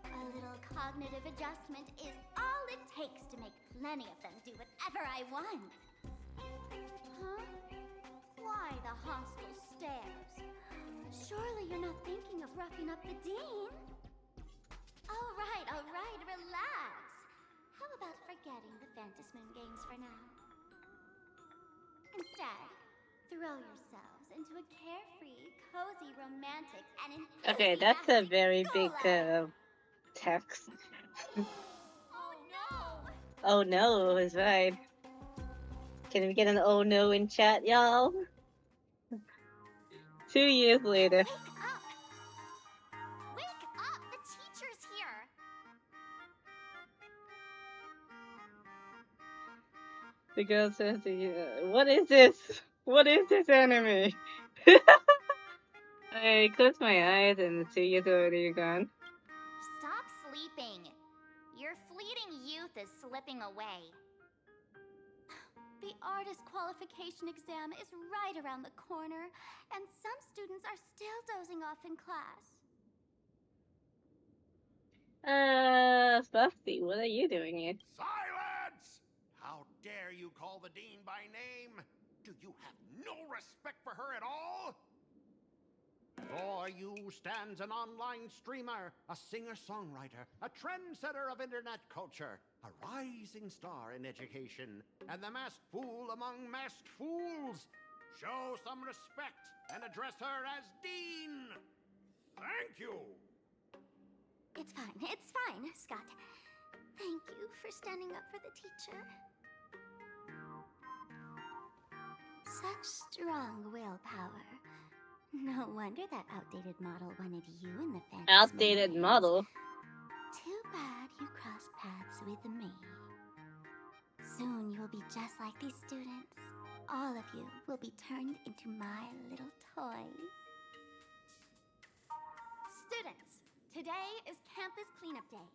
A little cognitive adjustment is all it takes to make plenty of them do whatever I want. Huh? Why the hostile stares? Surely you're not thinking of roughing up the dean? All right, relax. How about forgetting the Phantasmoon games for now? Instead, throw yourselves into a carefree, cozy, romantic, and Okay, that's a enthusiastic very school big life. text. Oh no! Oh no, is right. Can we get an oh no in chat, y'all? 2 years later. Wake up! Wake up! The teacher's here! The girl says, what is this? What is this anime? I close my eyes and the 2 years already gone. Stop sleeping. Your fleeting youth is slipping away. The artist qualification exam is right around the corner, and some students are still dozing off in class. Buffy, what are you doing here? Silence! How dare you call the dean by name? Do you have no respect for her at all? Before you stands an online streamer, a singer-songwriter, a trendsetter of internet culture, a rising star in education, and the masked fool among masked fools. Show some respect and address her as Dean. Thank you. It's fine, Scott. Thank you for standing up for the teacher. Such strong willpower. No wonder that outdated model wanted you in the fantasy. Outdated model? Too bad you crossed paths with me. Soon you'll be just like these students. All of you will be turned into my little toys. Students, today is campus cleanup day,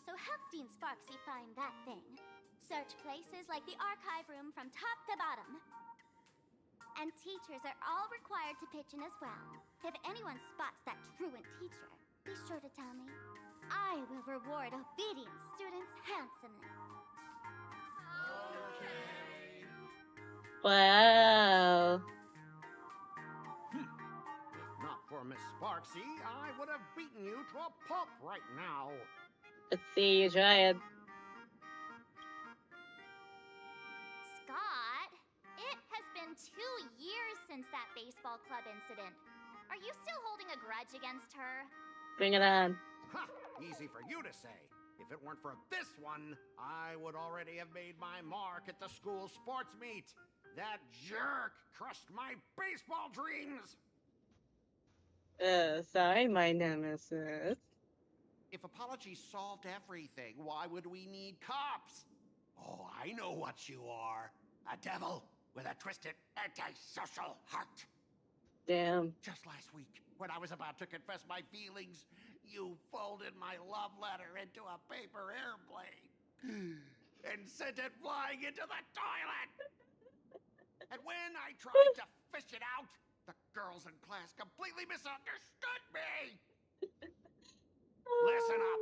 so help Dean Sparksy find that thing. Search places like the archive room from top to bottom. And teachers are all required to pitch in as well. If anyone spots that truant teacher, be sure to tell me. I will reward obedient students handsomely. Okay. Wow. If not for Miss Sparksy, I would have beaten you to a pulp right now. Let's see you try it. Scott, it has been 2 years since that baseball club incident. Are you still holding a grudge against her? Bring it on. Ha! Easy for you to say. If it weren't for this one, I would already have made my mark at the school sports meet. That jerk crushed my baseball dreams! Sorry, my nemesis. If apologies solved everything, why would we need cops? Oh, I know what you are. A devil with a twisted, antisocial heart. Damn. Just last week, when I was about to confess my feelings, you folded my love letter into a paper airplane and sent it flying into the toilet. And when I tried to fish it out, the girls in class completely misunderstood me. Listen up.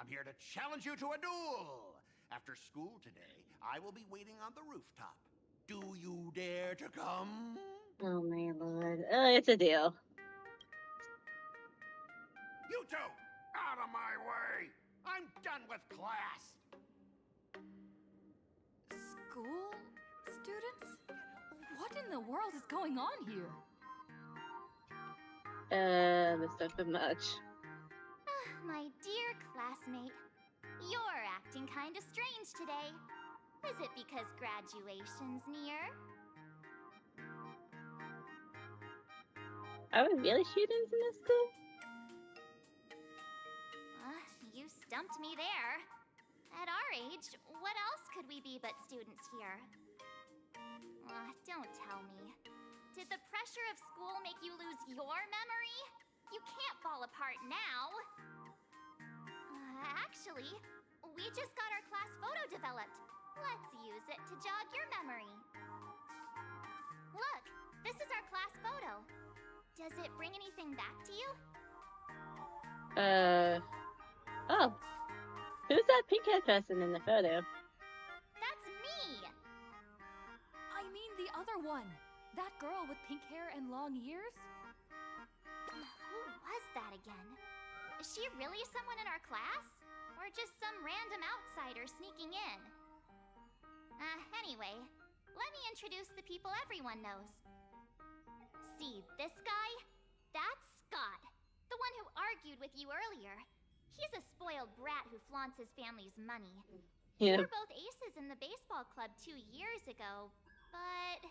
I'm here to challenge you to a duel. After school today, I will be waiting on the rooftop. Do you dare to come? Oh my lord. It's a deal. You two, out of my way. I'm done with class. School? Students? What in the world is going on here? There's nothing much. My dear classmate, you're acting kinda strange today. Is it because graduation's near? Are we really students in this school? You stumped me there. At our age, what else could we be but students here? Don't tell me. Did the pressure of school make you lose your memory? You can't fall apart now. Actually, we just got our class photo developed. Let's use it to jog your memory. Look, this is our class photo. Does it bring anything back to you? Oh. Who's that pink-haired person in the photo? That's me! I mean, other one! That girl with pink hair and long ears? Who was that again? Is she really someone in our class? Or just some random outsider sneaking in? Anyway, let me introduce the people everyone knows. See this guy? That's Scott, the one who argued with you earlier. He's a spoiled brat who flaunts his family's money. Yeah. You were both aces in the baseball club 2 years ago, but...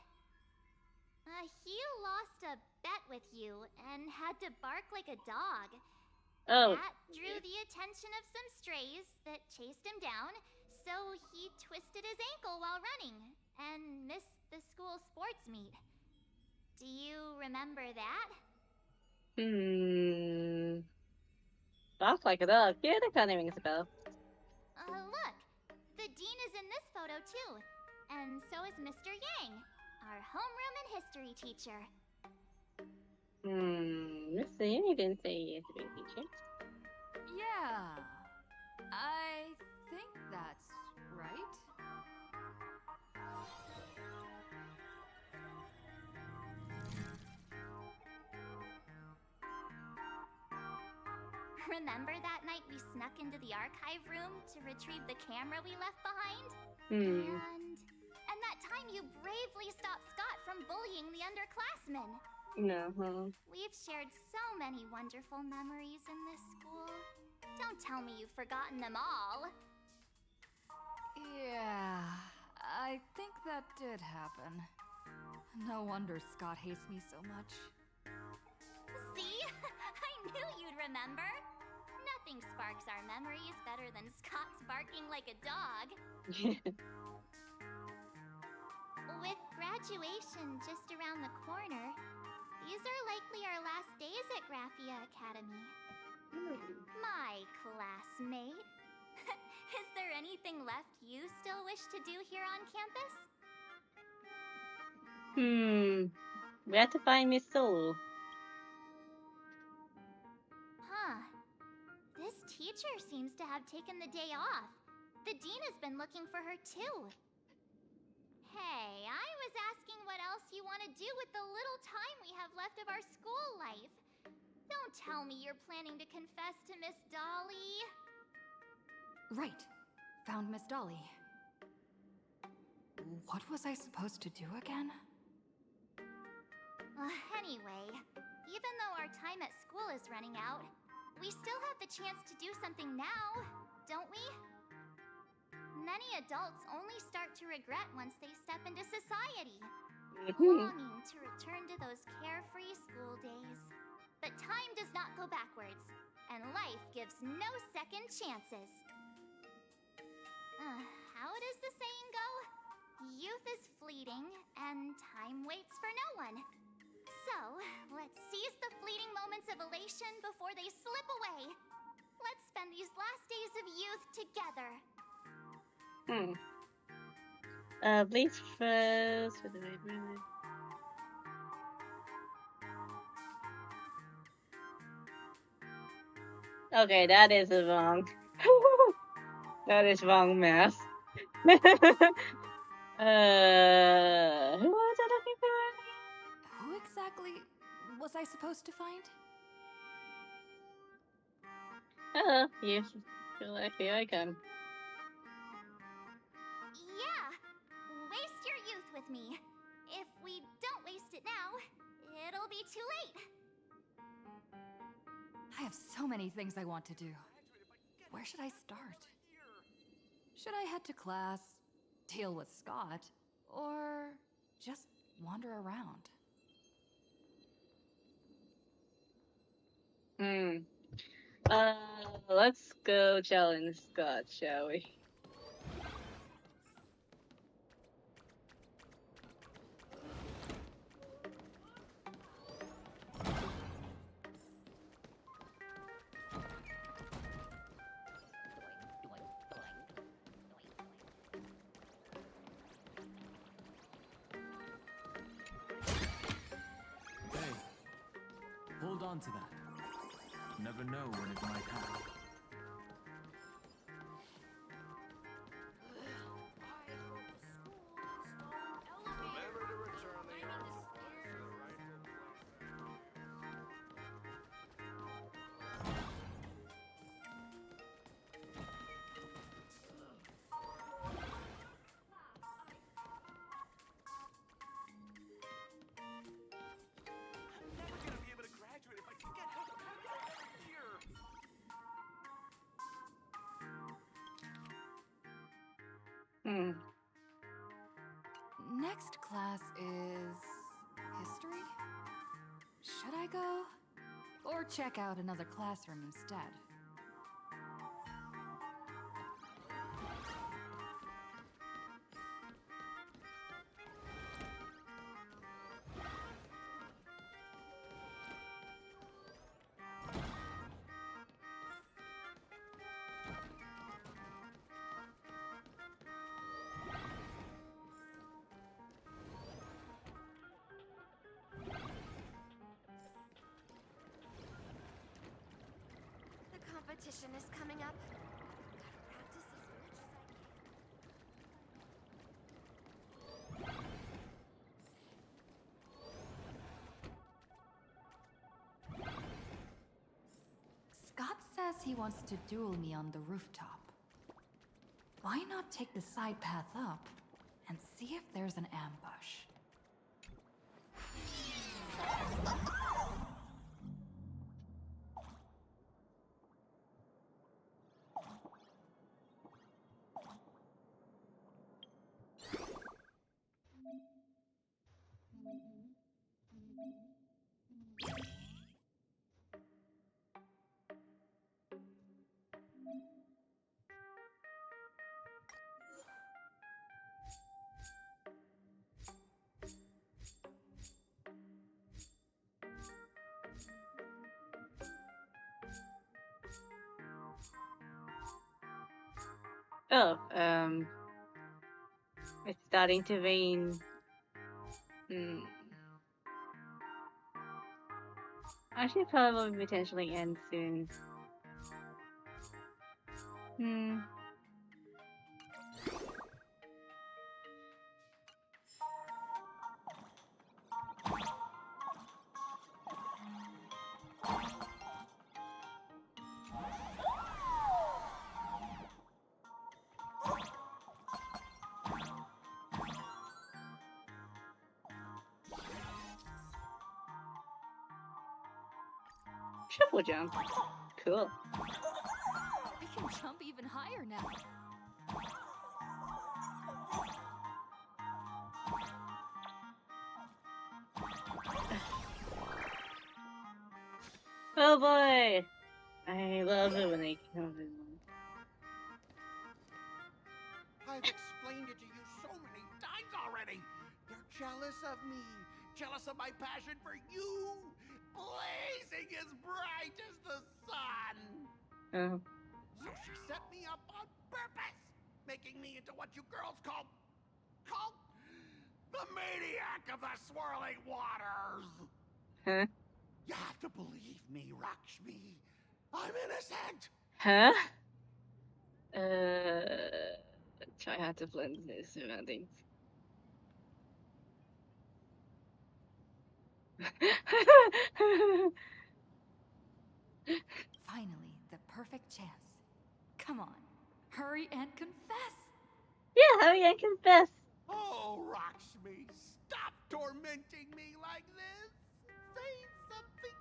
he lost a bet with you and had to bark like a dog. Oh. That drew the attention of some strays that chased him down, so he twisted his ankle while running and missed the school sports meet. Do you remember that? Bark like a dog. Yeah, that kind of rings a bell. Look! The dean is in this photo too. And so is Mr. Yang, our homeroom and history teacher. Mr. Yang didn't say he has to be a teacher. Yeah. I think that's right. Remember that night we snuck into the archive room to retrieve the camera we left behind? And that time you bravely stopped Scott from bullying the underclassmen. No. We've shared so many wonderful memories in this school. Don't tell me you've forgotten them all. Yeah, I think that did happen. No wonder Scott hates me so much. See? I knew you'd remember. Nothing sparks our memories better than Scott's barking like a dog. With graduation just around the corner, these are likely our last days at Graphia Academy. My classmate. Is there anything left you still wish to do here on campus? We have to find Miss Solo. This teacher seems to have taken the day off. The dean has been looking for her too. Hey, I was asking what else you want to do with the little time we have left of our school life. Don't tell me you're planning to confess to Miss Dolly. Right. Found Miss Dolly. What was I supposed to do again? Anyway, even though our time at school is running out, we still have the chance to do something now, don't we? Many adults only start to regret once they step into society, longing to return to those carefree school days. But time does not go backwards, and life gives no second chances. How does the saying go? Youth is fleeting, and time waits for no one. So, let's seize the fleeting moments of elation before they slip away. Let's spend these last days of youth together. Bleach first for the right moment. Okay, that is wrong. That is wrong math. Who was I looking for? Who exactly was I supposed to find? Hello, you. Here I come. Yeah, waste your youth with me. If we don't waste it now, it'll be too late. I have so many things I want to do. Where should I start? Should I head to class, deal with Scott, or just wander around? Let's go challenge Scott, shall we? Hey, hold on to that. Never know when it might happen. Remember to return Hmm. Next class is history? Should I go? Or check out another classroom instead? The competition is coming up. Gotta practice as much as I Scott says he wants to duel me on the rooftop. Why not take the side path up and see if there's an ambush? Oh, it's starting to rain. I should probably potentially end soon. Triple jump. Cool. I can jump even higher now. Oh boy! I love it when they come in. I've explained it to you so many times already. You're jealous of me. Jealous of my passion for you. Blazing as bright as the sun. Oh. So she set me up on purpose. Making me into what you girls call the maniac of the swirling waters. Huh? You have to believe me, Lakshmi. I'm innocent. Huh? Try hard to blend the surroundings. Finally, the perfect chance. Come on, hurry and confess. Yeah, hurry and confess. Oh, Lakshmi, stop tormenting me like this. Say something.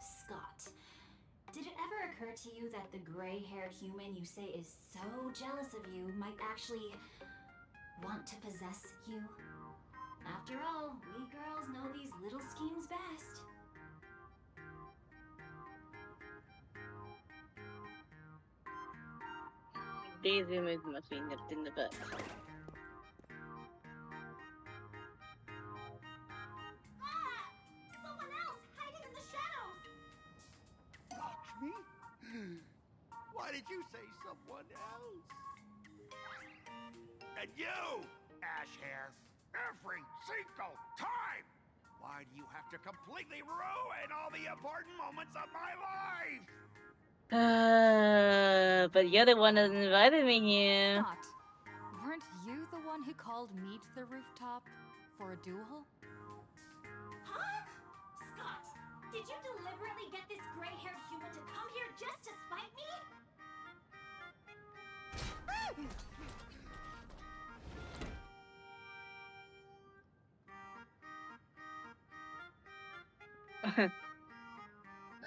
Scott, did it ever occur to you that the gray-haired human you say is so jealous of you might actually want to possess you? After all, we girls know these little schemes best. These rumors must be nipped in the bud. Someone else hiding in the shadows! Lakshmi? Why did you say someone else? And you, Ash Hair, every single time! Why do you have to completely ruin all the important moments of my life? But you're the one that invited me here. Scott, weren't you the one who called me to the rooftop for a duel? Huh? Scott, did you deliberately get this gray-haired human to come here just to spite me?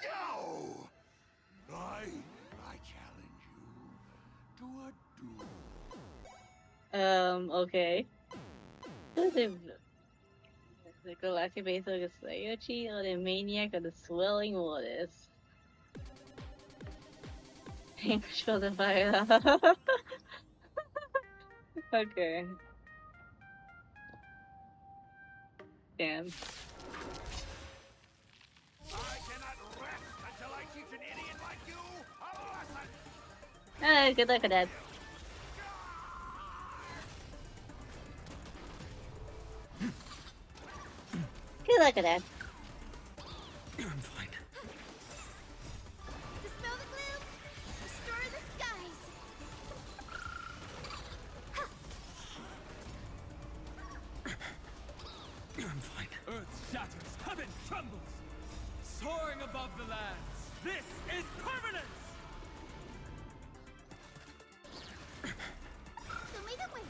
No! I challenge you to a duel. Okay. The galactic base of the Slayer Chief or the maniac of the swelling waters. English for the fire. Okay. Damn. I cannot rest until I teach an idiot like you a lesson. Good luck with that. Good luck with that. I'm fine. Dispel the gloom, restore the skies. I'm fine. Earth shatters, heaven trembles. Soaring above the lands. This is permanence! Show me the way.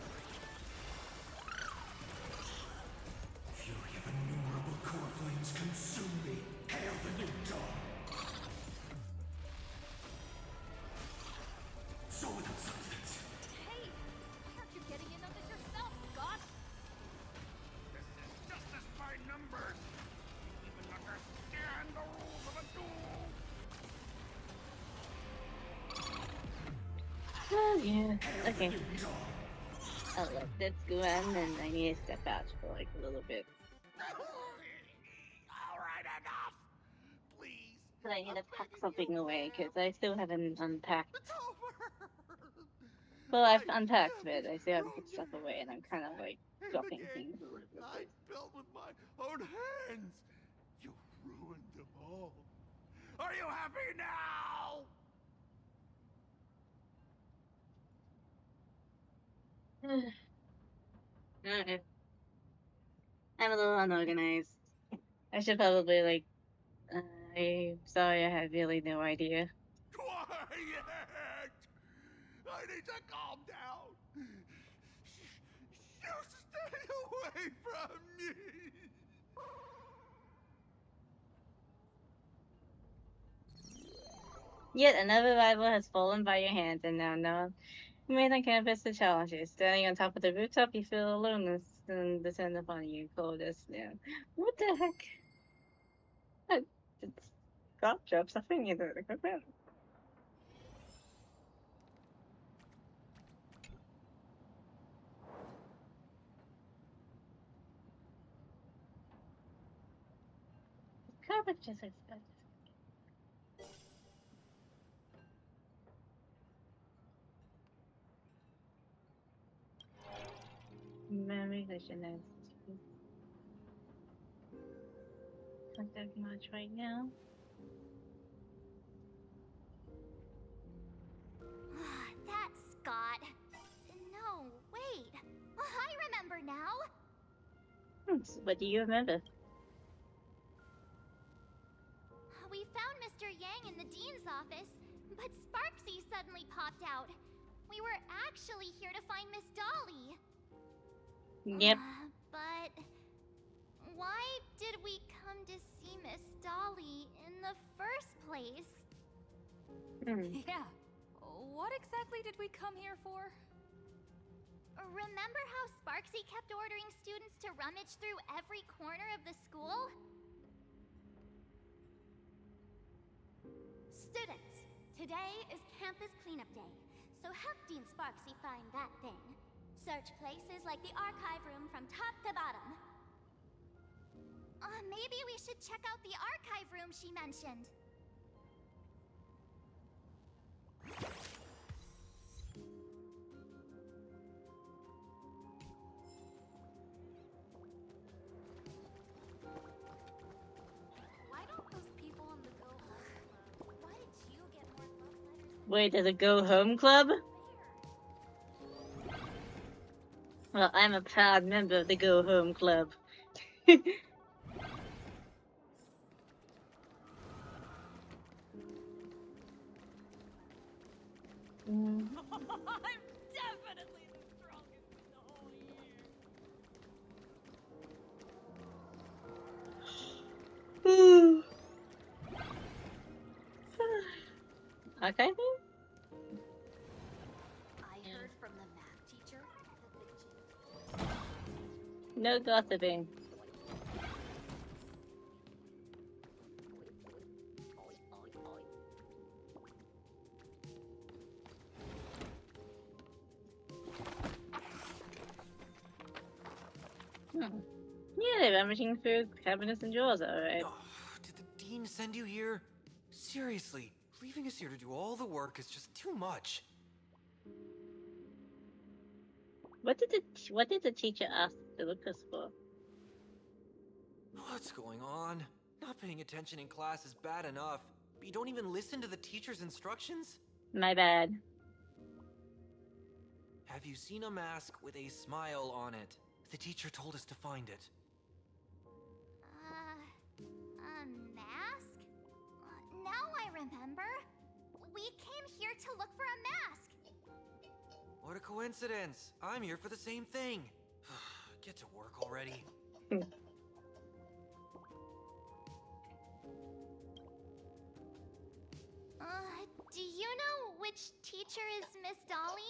Fury of innumerable core flames consume me. Hail the new dawn. So without substance. Hey, why aren't you getting in on this yourself, Scott? This is justice by numbers. You even understand the rules of a duel. Oh yeah. Okay. Oh look, let's go on, and I need to step out for like a little bit. All right, enough. Please. But I need to pack something away because I still haven't unpacked. It's over. Well, I've unpacked, but I still haven't put stuff away, and I'm kind of like And dropping the things. games I built with my own hands. You ruined them all. Are you happy now? Okay. I'm a little unorganized. I should probably like. I'm sorry, I have really no idea. Quiet! I need to calm down. You stay away from me. Yet another rival has fallen by your hands, and now no one remains on campus to challenge you. Standing on top of the rooftop, you feel alone and descend upon you, cold as snow. What the heck? It's drop something into the equipment. Comic just expected. Memory vision is contact much right now. That's Scott. No, wait. I remember now. What do you remember? We found Mr. Yang in the dean's office, but Sparksy suddenly popped out. We were actually here to find Miss Dolly. Yep. But why did we come to see Miss Dolly in the first place? Yeah. What exactly did we come here for? Remember how Sparksy kept ordering students to rummage through every corner of the school? Students, today is campus cleanup day, so help Dean Sparksy find that thing. Search places like the archive room from top to bottom. Maybe we should check out the archive room she mentioned. Why don't those people in the Go Home Club? Why did you get more love letters? Wait, there's a Go Home Club? Well, I'm a proud member of the Go Home Club. I'm definitely the strongest in the whole year. Okay. I heard from the math teacher that the No gossiping. Yeah, they're rummaging through cabinets and drawers, alright. Oh, did the dean send you here? Seriously, leaving us here to do all the work is just too much. What did the teacher ask to look us for? What's going on? Not paying attention in class is bad enough, but you don't even listen to the teacher's instructions? My bad. Have you seen a mask with a smile on it? The teacher told us to find it. A mask? Now I remember. We came here to look for a mask. What a coincidence! I'm here for the same thing. Get to work already. Do you know which teacher is Miss Dolly?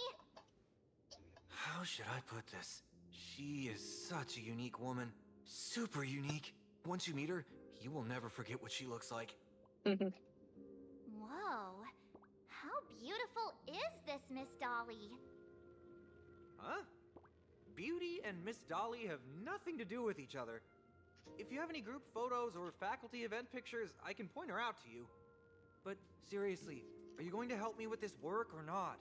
How should I put this? She is such a unique woman. Super unique. Once you meet her, you will never forget what she looks like. Whoa. How beautiful is this Miss Dolly? Huh? Beauty and Miss Dolly have nothing to do with each other. If you have any group photos or faculty event pictures, I can point her out to you. But seriously, are you going to help me with this work or not?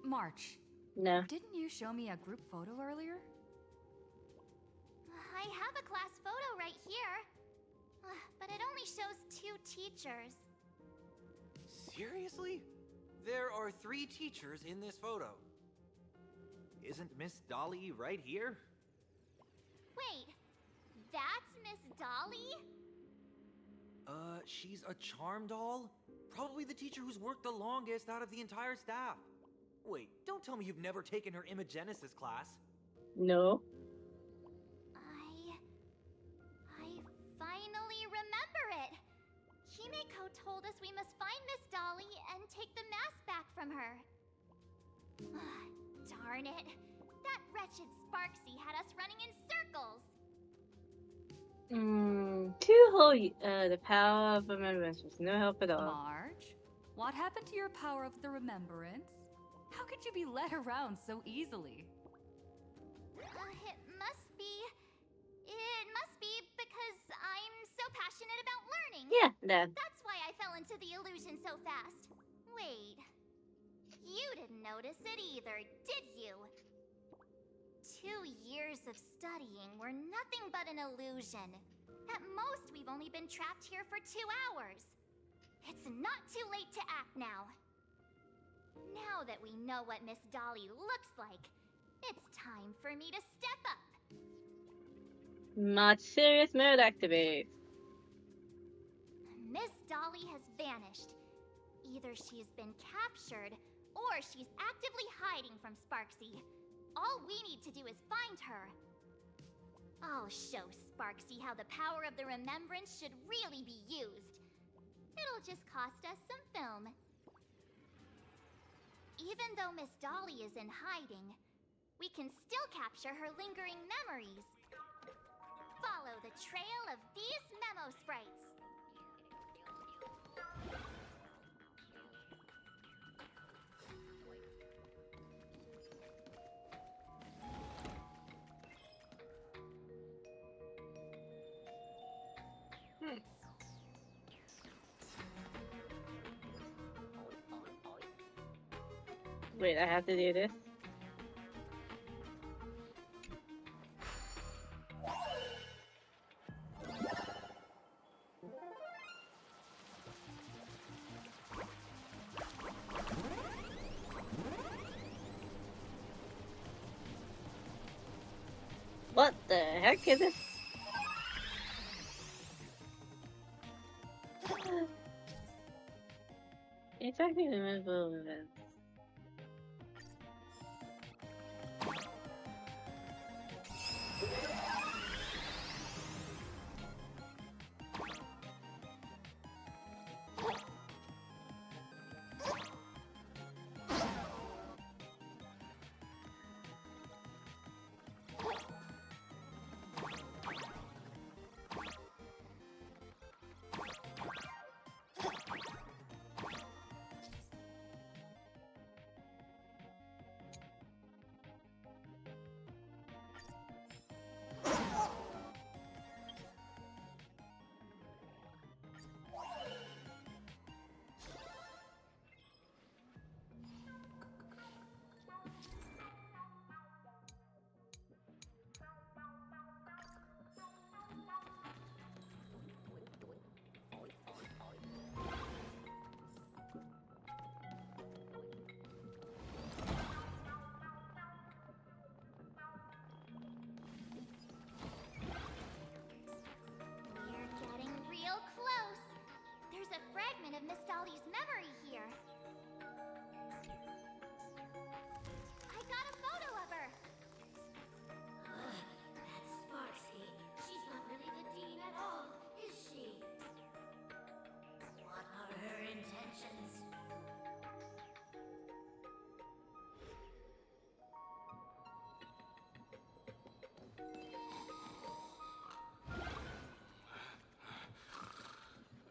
March. No. Didn't you show me a group photo earlier? I have a class photo right here. But it only shows 2 teachers. Seriously? There are 3 teachers in this photo. Isn't Miss Dolly right here? Wait, that's Miss Dolly? She's a charm doll? Probably the teacher who's worked the longest out of the entire staff. Wait, don't tell me you've never taken her Imagenesis class. No. I finally remember it. Himeko told us we must find Miss Dolly and take the mask back from her. Darn it. That wretched Sparksy had us running in circles. The power of remembrance was no help at all. March, what happened to your power of the remembrance? How could you be led around so easily? It must be because I'm so passionate about learning. Yeah, no. That's why I fell into the illusion so fast. Wait, you didn't notice it either, did you? 2 years of studying were nothing but an illusion. At most, we've only been trapped here for 2 hours. It's not too late to act now. Now that we know what Miss Dolly looks like, it's time for me to step up. Much serious mode activate. Miss Dolly has vanished. Either she's been captured, or she's actively hiding from Sparksy. All we need to do is find her. I'll show Sparksy how the power of the remembrance should really be used. It'll just cost us some film. Even though Miss Dolly is in hiding, we can still capture her lingering memories. Follow the trail of these memo sprites. Wait, I have to do this? What the heck is this? Exactly the middle of events.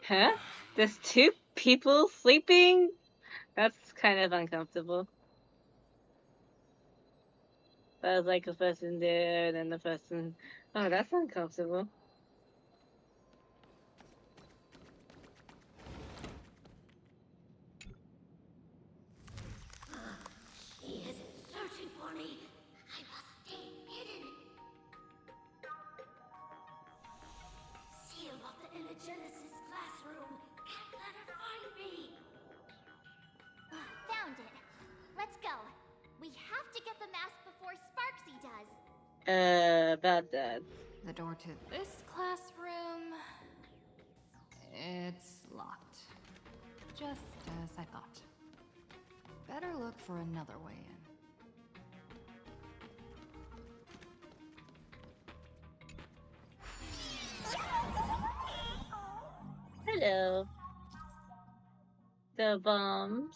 Huh? There's two people sleeping? That's kind of uncomfortable. That was like a person there, then the person. Oh, that's uncomfortable. He is searching for me. I must stay hidden. Seal off the Imagenesis classroom. Can't let her find me. Found it. Let's go. We have to get the mask before Sparksy does. About that. The door to this classroom... it's locked. Just as I thought. Better look for another way in. Hello. The bombs.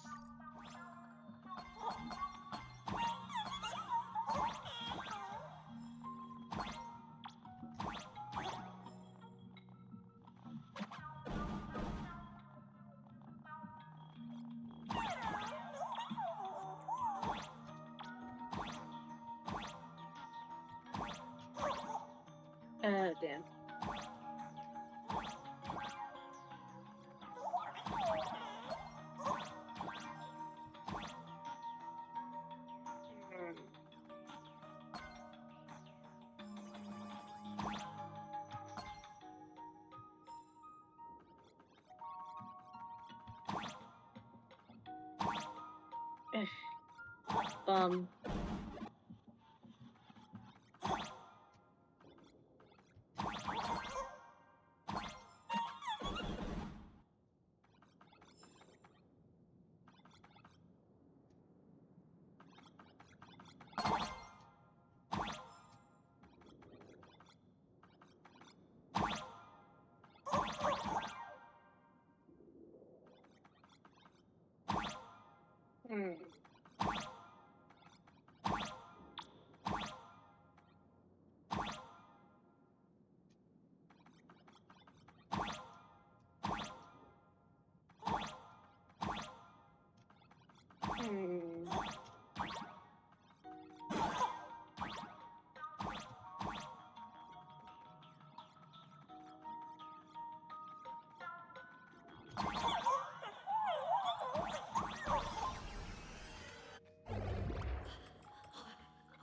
Oh, damn. Bomb. Hmm.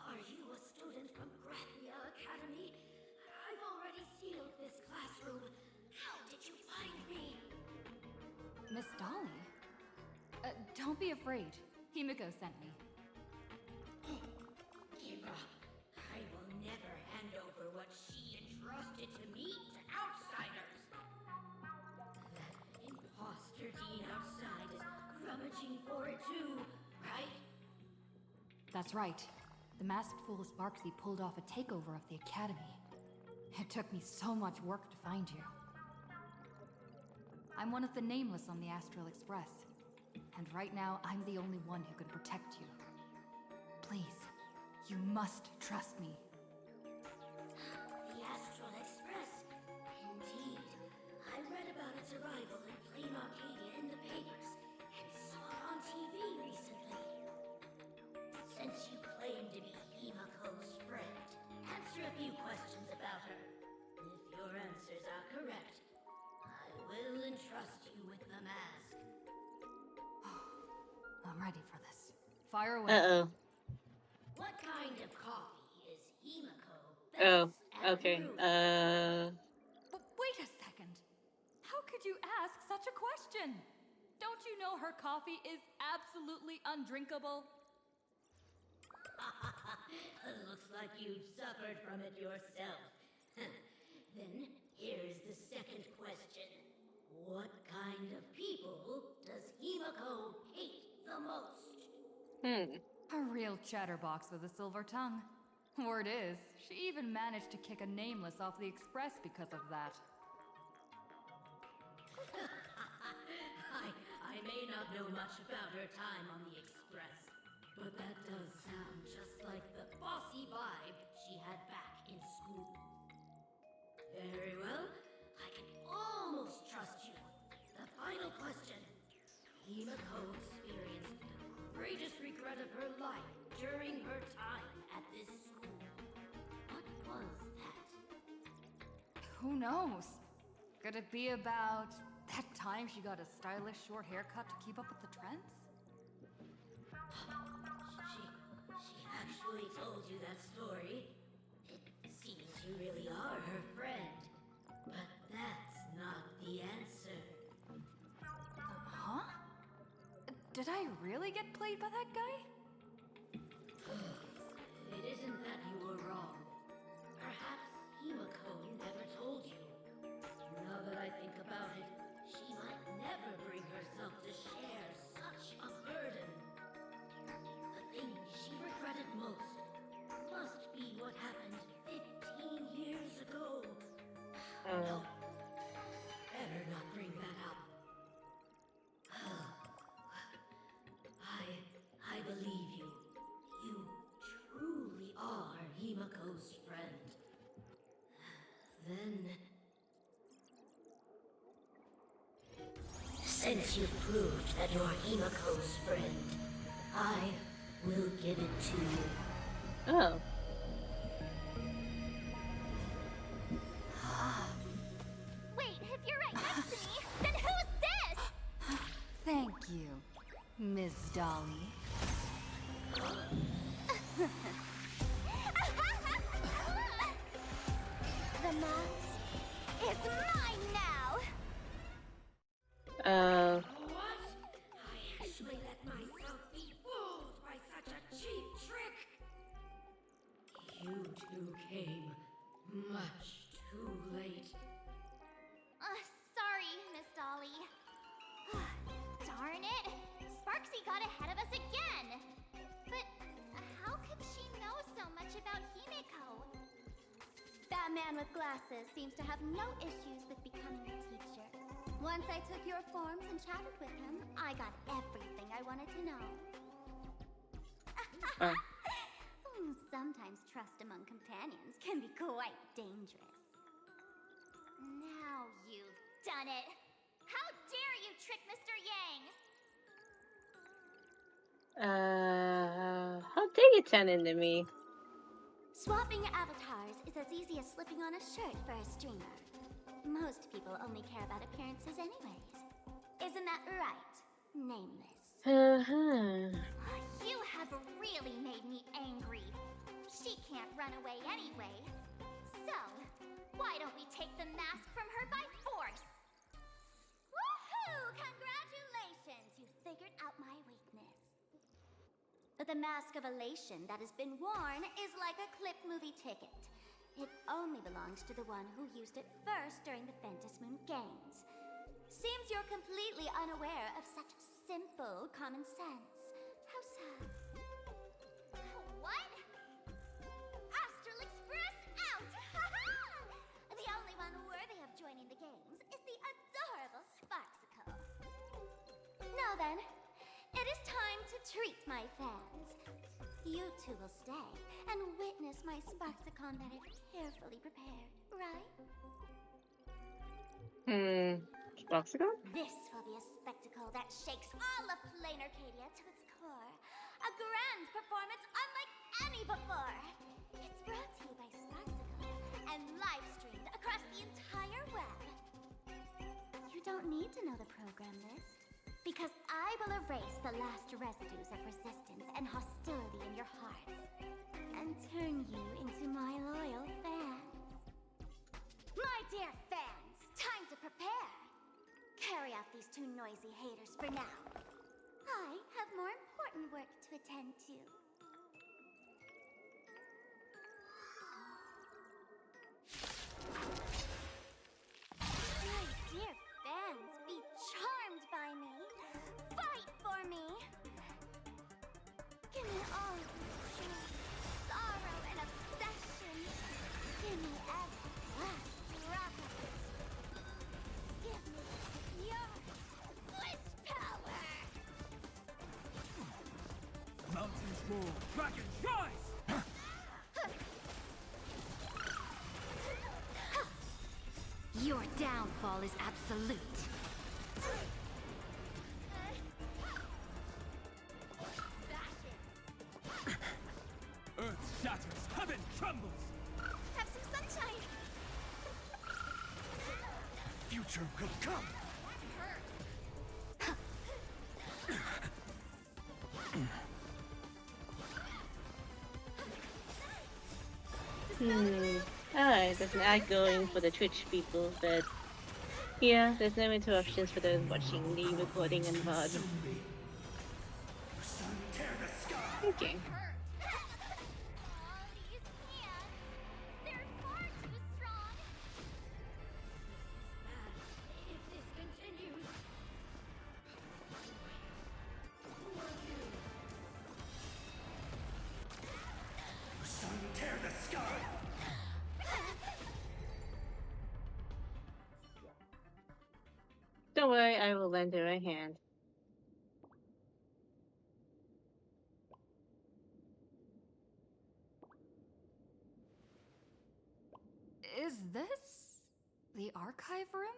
Are you a student from Grathia Academy? I've already sealed this classroom. How did you find me? Miss Dolly? Don't be afraid. Himiko sent me. Give up. I will never hand over what she entrusted to me to outsiders. That imposter dean outside is rummaging for it too, right? That's right. The masked fool Sparksy pulled off a takeover of the academy. It took me so much work to find you. I'm one of the nameless on the Astral Express. And right now, I'm the only one who can protect you. Please, you must trust me. The Astral Express. Indeed. I read about its arrival in Planaracadia in the papers and saw it on TV recently. Since you claim to be Himiko's friend, answer a few questions about her. If your answers are correct, I will entrust you with the mask. I'm ready for this. Fire away. Uh-oh. What kind of coffee is Himiko Oh, best at okay. brewing? Wait a second. How could you ask such a question? Don't you know her coffee is absolutely undrinkable? Looks like you've suffered from it yourself. Then here's the second question. What kind of people does Himiko hate the most? A real chatterbox with a silver tongue. Word is, she even managed to kick a nameless off the Express because of that. I may not know much about her time on the Express, but that does sound just like the bossy vibe she had back in school. Very well, I can almost trust you. Himiko experienced the greatest regret of her life during her time at this school. What was that? Who knows? Could it be about that time she got a stylish short haircut to keep up with the trends? She actually told you that story. It seems you really are her friend. But that's not the answer. Huh? Did I really get played by that guy? It isn't that you were wrong. Perhaps Himiko never told you. Now that I think about it, she might never bring herself to share such a burden. The thing she regretted most must be what happened 15 years ago. No, better not bring that up. I believe you. You truly are Himiko's friend. Then, since you've proved that you're Himiko's friend, I will give it to you. Oh. Wait, if you're right next to me, then who's this? Thank you, Miss Dolly. The mask is mine now. What? I actually let myself be fooled by such a cheap trick. You two came much too late. Sorry, Miss Dolly. Darn it! Sparksy got ahead of us again! But how could she know so much about Himiko? That man with glasses seems to have no issues with becoming a teacher. Once I took your forms and chatted with him, I got everything I wanted to know. Sometimes trust among companions can be quite dangerous. Now you've done it! How dare you trick Mr. Yang! How dare you turn into me? Swapping avatars is as easy as slipping on a shirt for a streamer. Most people only care about appearances anyways. Isn't that right, Nameless? You have really made me angry. She can't run away anyway. So, why don't we take the mask from her by force? Woohoo! Congratulations! You figured out my weakness. But the mask of elation that has been worn is like a clip movie ticket. It only belongs to the one who used it first during the Ventus Moon Games. Seems you're completely unaware of such simple common sense. How sad. What? Astral Express out! The only one worthy of joining the games is the adorable Sparksicle. Now then, it is time to treat my fans. You two will stay and witness my Sparksicon that I've carefully prepared, right? Sparksicle? This will be a spectacle that shakes all of Planaracadia to its core. A grand performance unlike any before. It's brought to you by Sparksicle and live streamed across the entire web. You don't need to know the program list, because I will erase the last residues of resistance and hostility in your hearts and turn you into my loyal fans. My dear fans, time to prepare. Carry off these two noisy haters for now. I have more important work to attend to. My dear fans, be charmed by me. Fight for me. Give me all of your joy, sorrow, and obsession. Give me every last drop of it. Give me your wish power. Mountains roar, dragons rise! Your downfall is absolute. future will come. Alright, there's an ad going for the Twitch people, but yeah, there's no interruptions for those watching the recording in VOD. Okay. Don't worry, I will lend her a hand. Is this the archive room?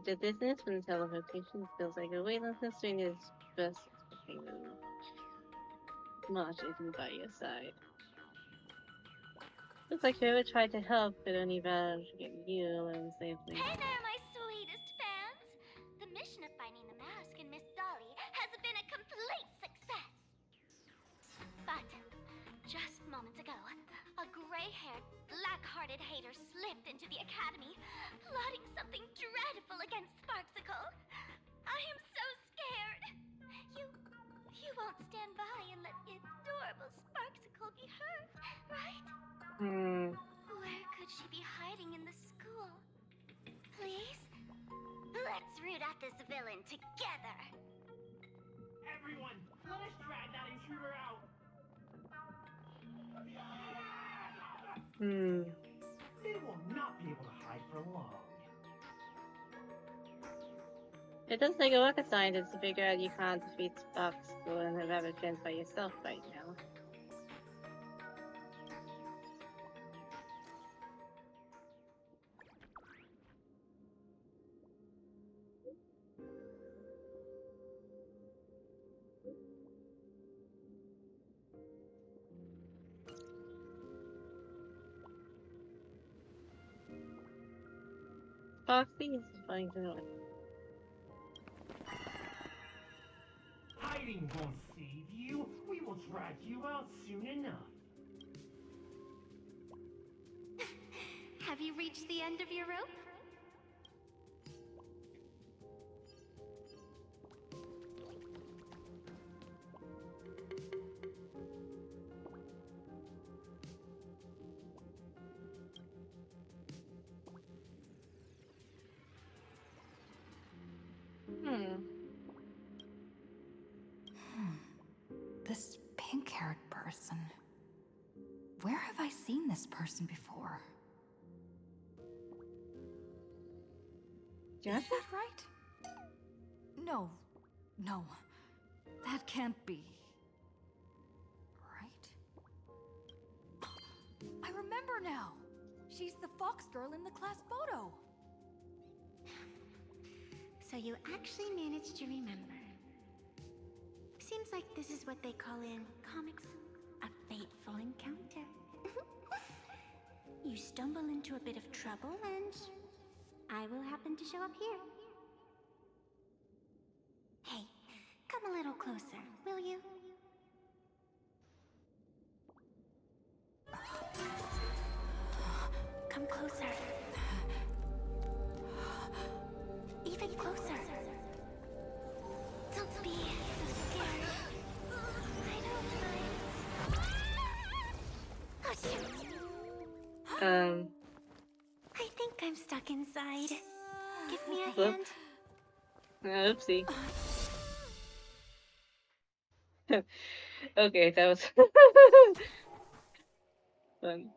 The distance from the teleportation feels like a weightlessness between his best March isn't by your side. Looks like whoever tried to help could only manage to get you alone safely. Hey there, my sweetest fans! The mission of finding the mask and Miss Dolly has been a complete success. But just moments ago, a gray-haired, black-hearted hater slipped into the academy, plotting something dreadful against Sparksicle. I am so scared. You won't stand by and let the adorable Sparksicle be hurt, right? Where could she be hiding in the school? Please? Let's root out this villain together! Everyone, let us drag that intruder out! They will not be able to hide for long. It does take a rocket scientist to figure out you can't defeat Sparksicle and have Rabbit fans by yourself right now. Foxy is fine to know. Hiding won't save you. We will drag you out soon enough. Have you reached the end of your rope? This pink-haired person. Where have I seen this person before? Is that right? No. No. That can't be. Right? I remember now! She's the fox girl in the class photo! So you actually managed to remember. Seems like this is what they call in comics a fateful encounter. You stumble into a bit of trouble and I will happen to show up here. Hey, come a little closer, will you? Come closer. Even closer. Don't be so scared. I don't mind. Oh, shoot. I think I'm stuck inside. Give me a hand. Oopsie. Okay, that was fun.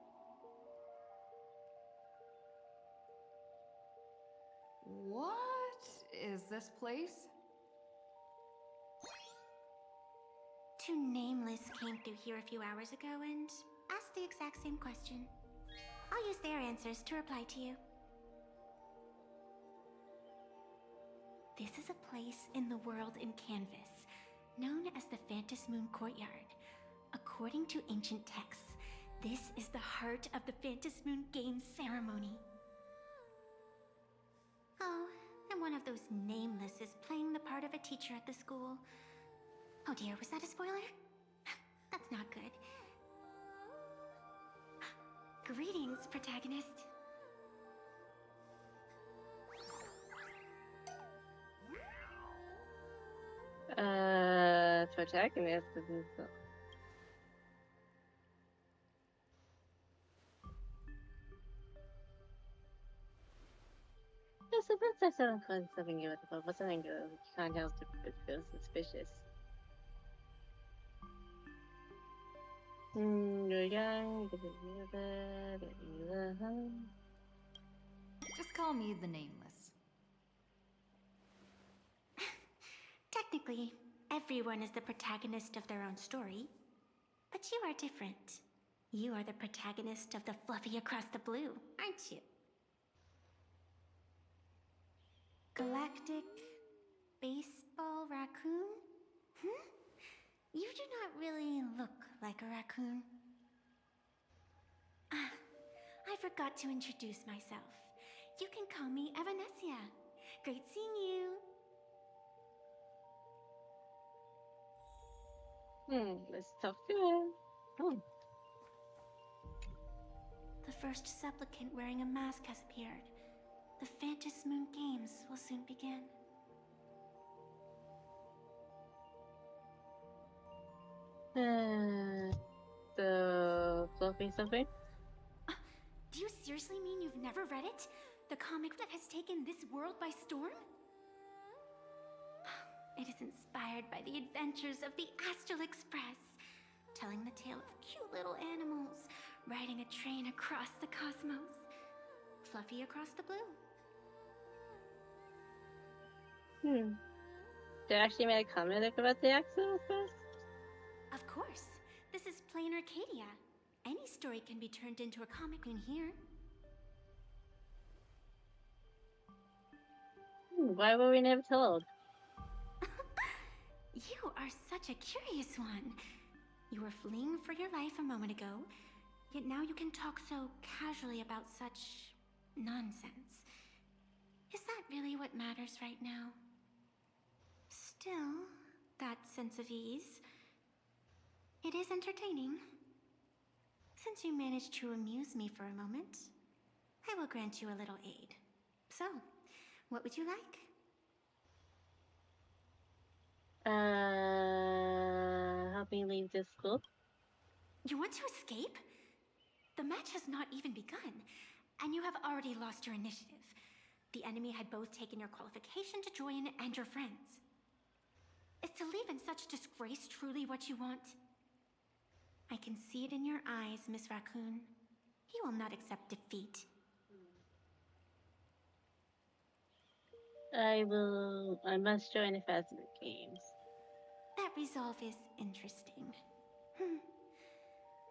What is this place? Two nameless came through here a few hours ago and asked the exact same question. I'll use their answers to reply to you. This is a place in the world in Canvas, known as the Phantom Moon Courtyard. According to ancient texts, this is the heart of the Phantom Moon Games ceremony. one of those nameless is playing the part of a teacher at the school. Oh dear, was that a spoiler? That's not good. Greetings, protagonist. Protagonist isn't so. Yeah, sometimes I sound calling something good, but what's something good? You can't help it feels suspicious. You're young, Just call me the Nameless. Technically, everyone is the protagonist of their own story. But you are different. You are the protagonist of the Fluffy Across the Blue, aren't you? Galactic baseball raccoon? You do not really look like a raccoon. I forgot to introduce myself. You can call me Evanessia. Great seeing you. Let's talk to him. The first supplicant wearing a mask has appeared. The Phantom Moon Games will soon begin. So, Fluffy something? Do you seriously mean you've never read it? The comic that has taken this world by storm? It is inspired by the adventures of the Astral Express, telling the tale of cute little animals riding a train across the cosmos. Fluffy Across the Blue. They actually made a comic about the Astral Express? Of course. This is Planaracadia. Any story can be turned into a comic in here. Why were we never told? You are such a curious one. You were fleeing for your life a moment ago, yet now you can talk so casually about such nonsense. Is that really what matters right now? Still, that sense of ease, it is entertaining. Since you managed to amuse me for a moment, I will grant you a little aid. So, what would you like? Help me leave this school? You want to escape? The match has not even begun, and you have already lost your initiative. The enemy had both taken your qualification to join and your friends. Is to leave in such disgrace truly what you want? I can see it in your eyes, Miss Raccoon. You will not accept defeat. I must join the Phasma Games. That resolve is interesting.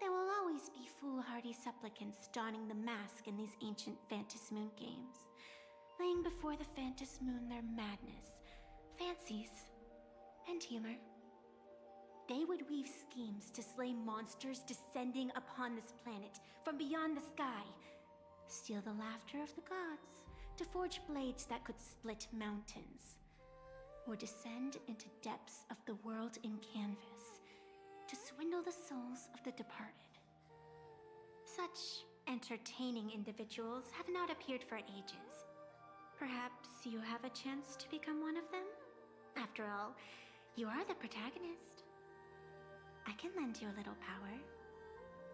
There will always be foolhardy supplicants donning the mask in these ancient Phantom Moon Games, laying before the Phantom Moon their madness, fancies, and humor. They would weave schemes to slay monsters descending upon this planet from beyond the sky, steal the laughter of the gods to forge blades that could split mountains, or descend into depths of the world in canvas to swindle the souls of the departed. Such entertaining individuals have not appeared for ages. Perhaps you have a chance to become one of them? After all, you are the protagonist. I can lend you a little power,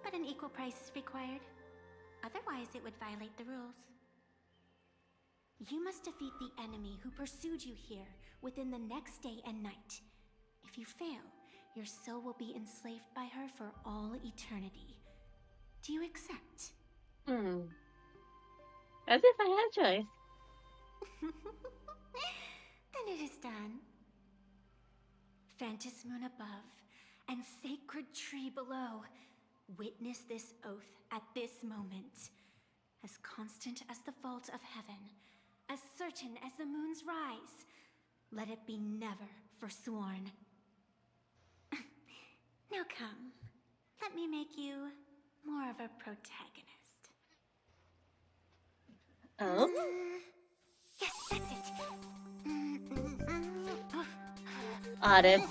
but an equal price is required. Otherwise, it would violate the rules. You must defeat the enemy who pursued you here within the next day and night. If you fail, your soul will be enslaved by her for all eternity. Do you accept? As if I had a choice. Then it is done. Phantom Moon above and sacred tree below, witness this oath at this moment. As constant as the vault of heaven, as certain as the moon's rise, let it be never forsworn. Now come, let me make you more of a protagonist. Oh? Yes, that's it. Autumn.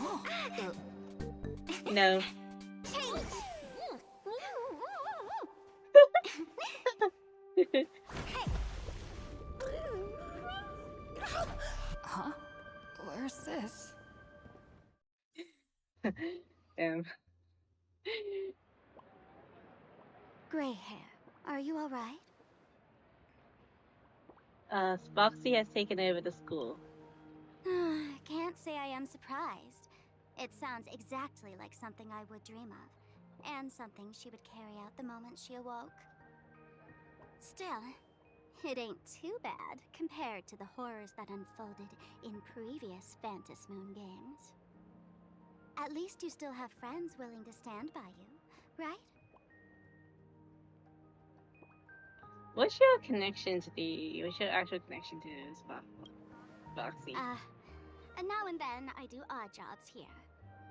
No. Huh? Where's this? Gray hair, are you alright? Spoxy has taken over the school. Can't say I am surprised. It sounds exactly like something I would dream of, and something she would carry out the moment she awoke. Still, it ain't too bad compared to the horrors that unfolded in previous Phantom Moon games. At least you still have friends willing to stand by you, right? What's your connection to what's your actual connection to Spoxy? And now and then I do odd jobs here.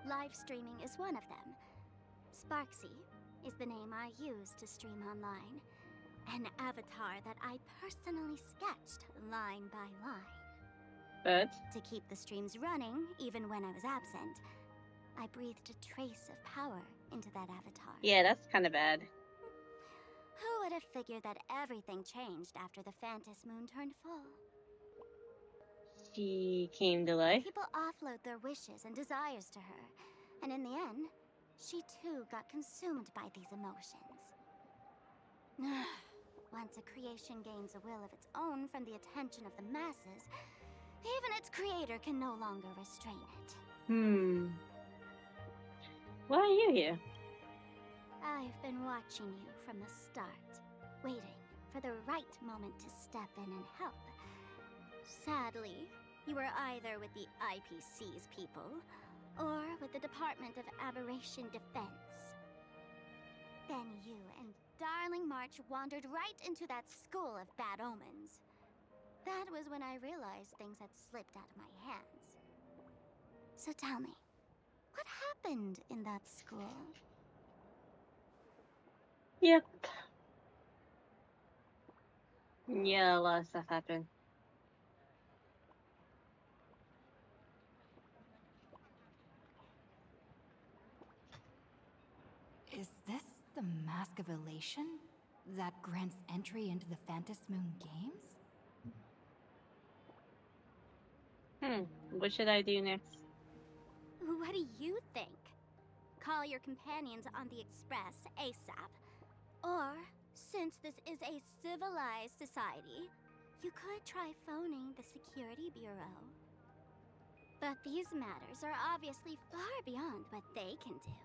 Live streaming is one of them. Sparksy is the name I use to stream online. An avatar that I personally sketched line by line. But to keep the streams running, even when I was absent, I breathed a trace of power into that avatar. Yeah, that's kind of bad. Who would have figured that everything changed after the Phantom Moon turned full? She came to life. People offload their wishes and desires to her, and in the end, she too got consumed by these emotions. Once a creation gains a will of its own from the attention of the masses, even its creator can no longer restrain it. Why are you here? I've been watching you from the start, waiting for the right moment to step in and help. Sadly, you were either with the IPC's people, or with the Department of Aberration Defense. Then you and Darling March wandered right into that school of bad omens. That was when I realized things had slipped out of my hands. So tell me, what happened in that school? Yep. Yeah, a lot of stuff happened. Is this the Mask of Elation that grants entry into the Phantom Moon games? What should I do next? What do you think? Call your companions on the Express ASAP. Or, since this is a civilized society, you could try phoning the Security Bureau. But these matters are obviously far beyond what they can do.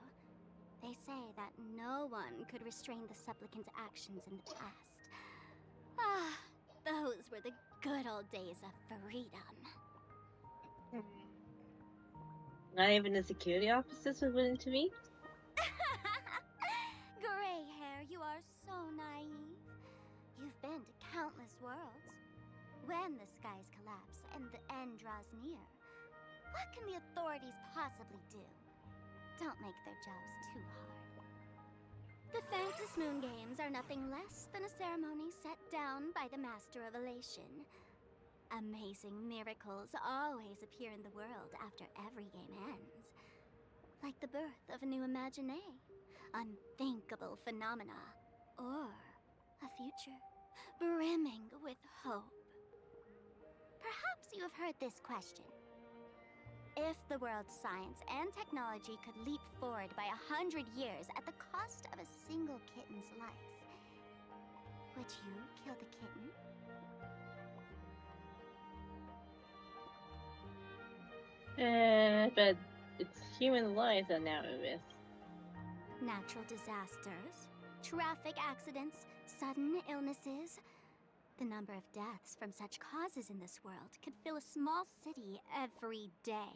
They say that no one could restrain the supplicant's actions in the past. Those were the good old days of freedom. Not even the security officers were willing to meet? Gray hair, you are so naive. You've been to countless worlds. When the skies collapse and the end draws near, what can the authorities possibly do? Don't make their jobs too hard. The Phantom Moon Games are nothing less than a ceremony set down by the Master of Elation. Amazing miracles always appear in the world after every game ends. Like the birth of a new imaginée, unthinkable phenomena, or a future brimming with hope. Perhaps you have heard this question. If the world's science and technology could leap forward by 100 years at the cost of a single kitten's life, would you kill the kitten? But it's human lives are now at risk. Natural disasters, traffic accidents, sudden illnesses. The number of deaths from such causes in this world could fill a small city every day.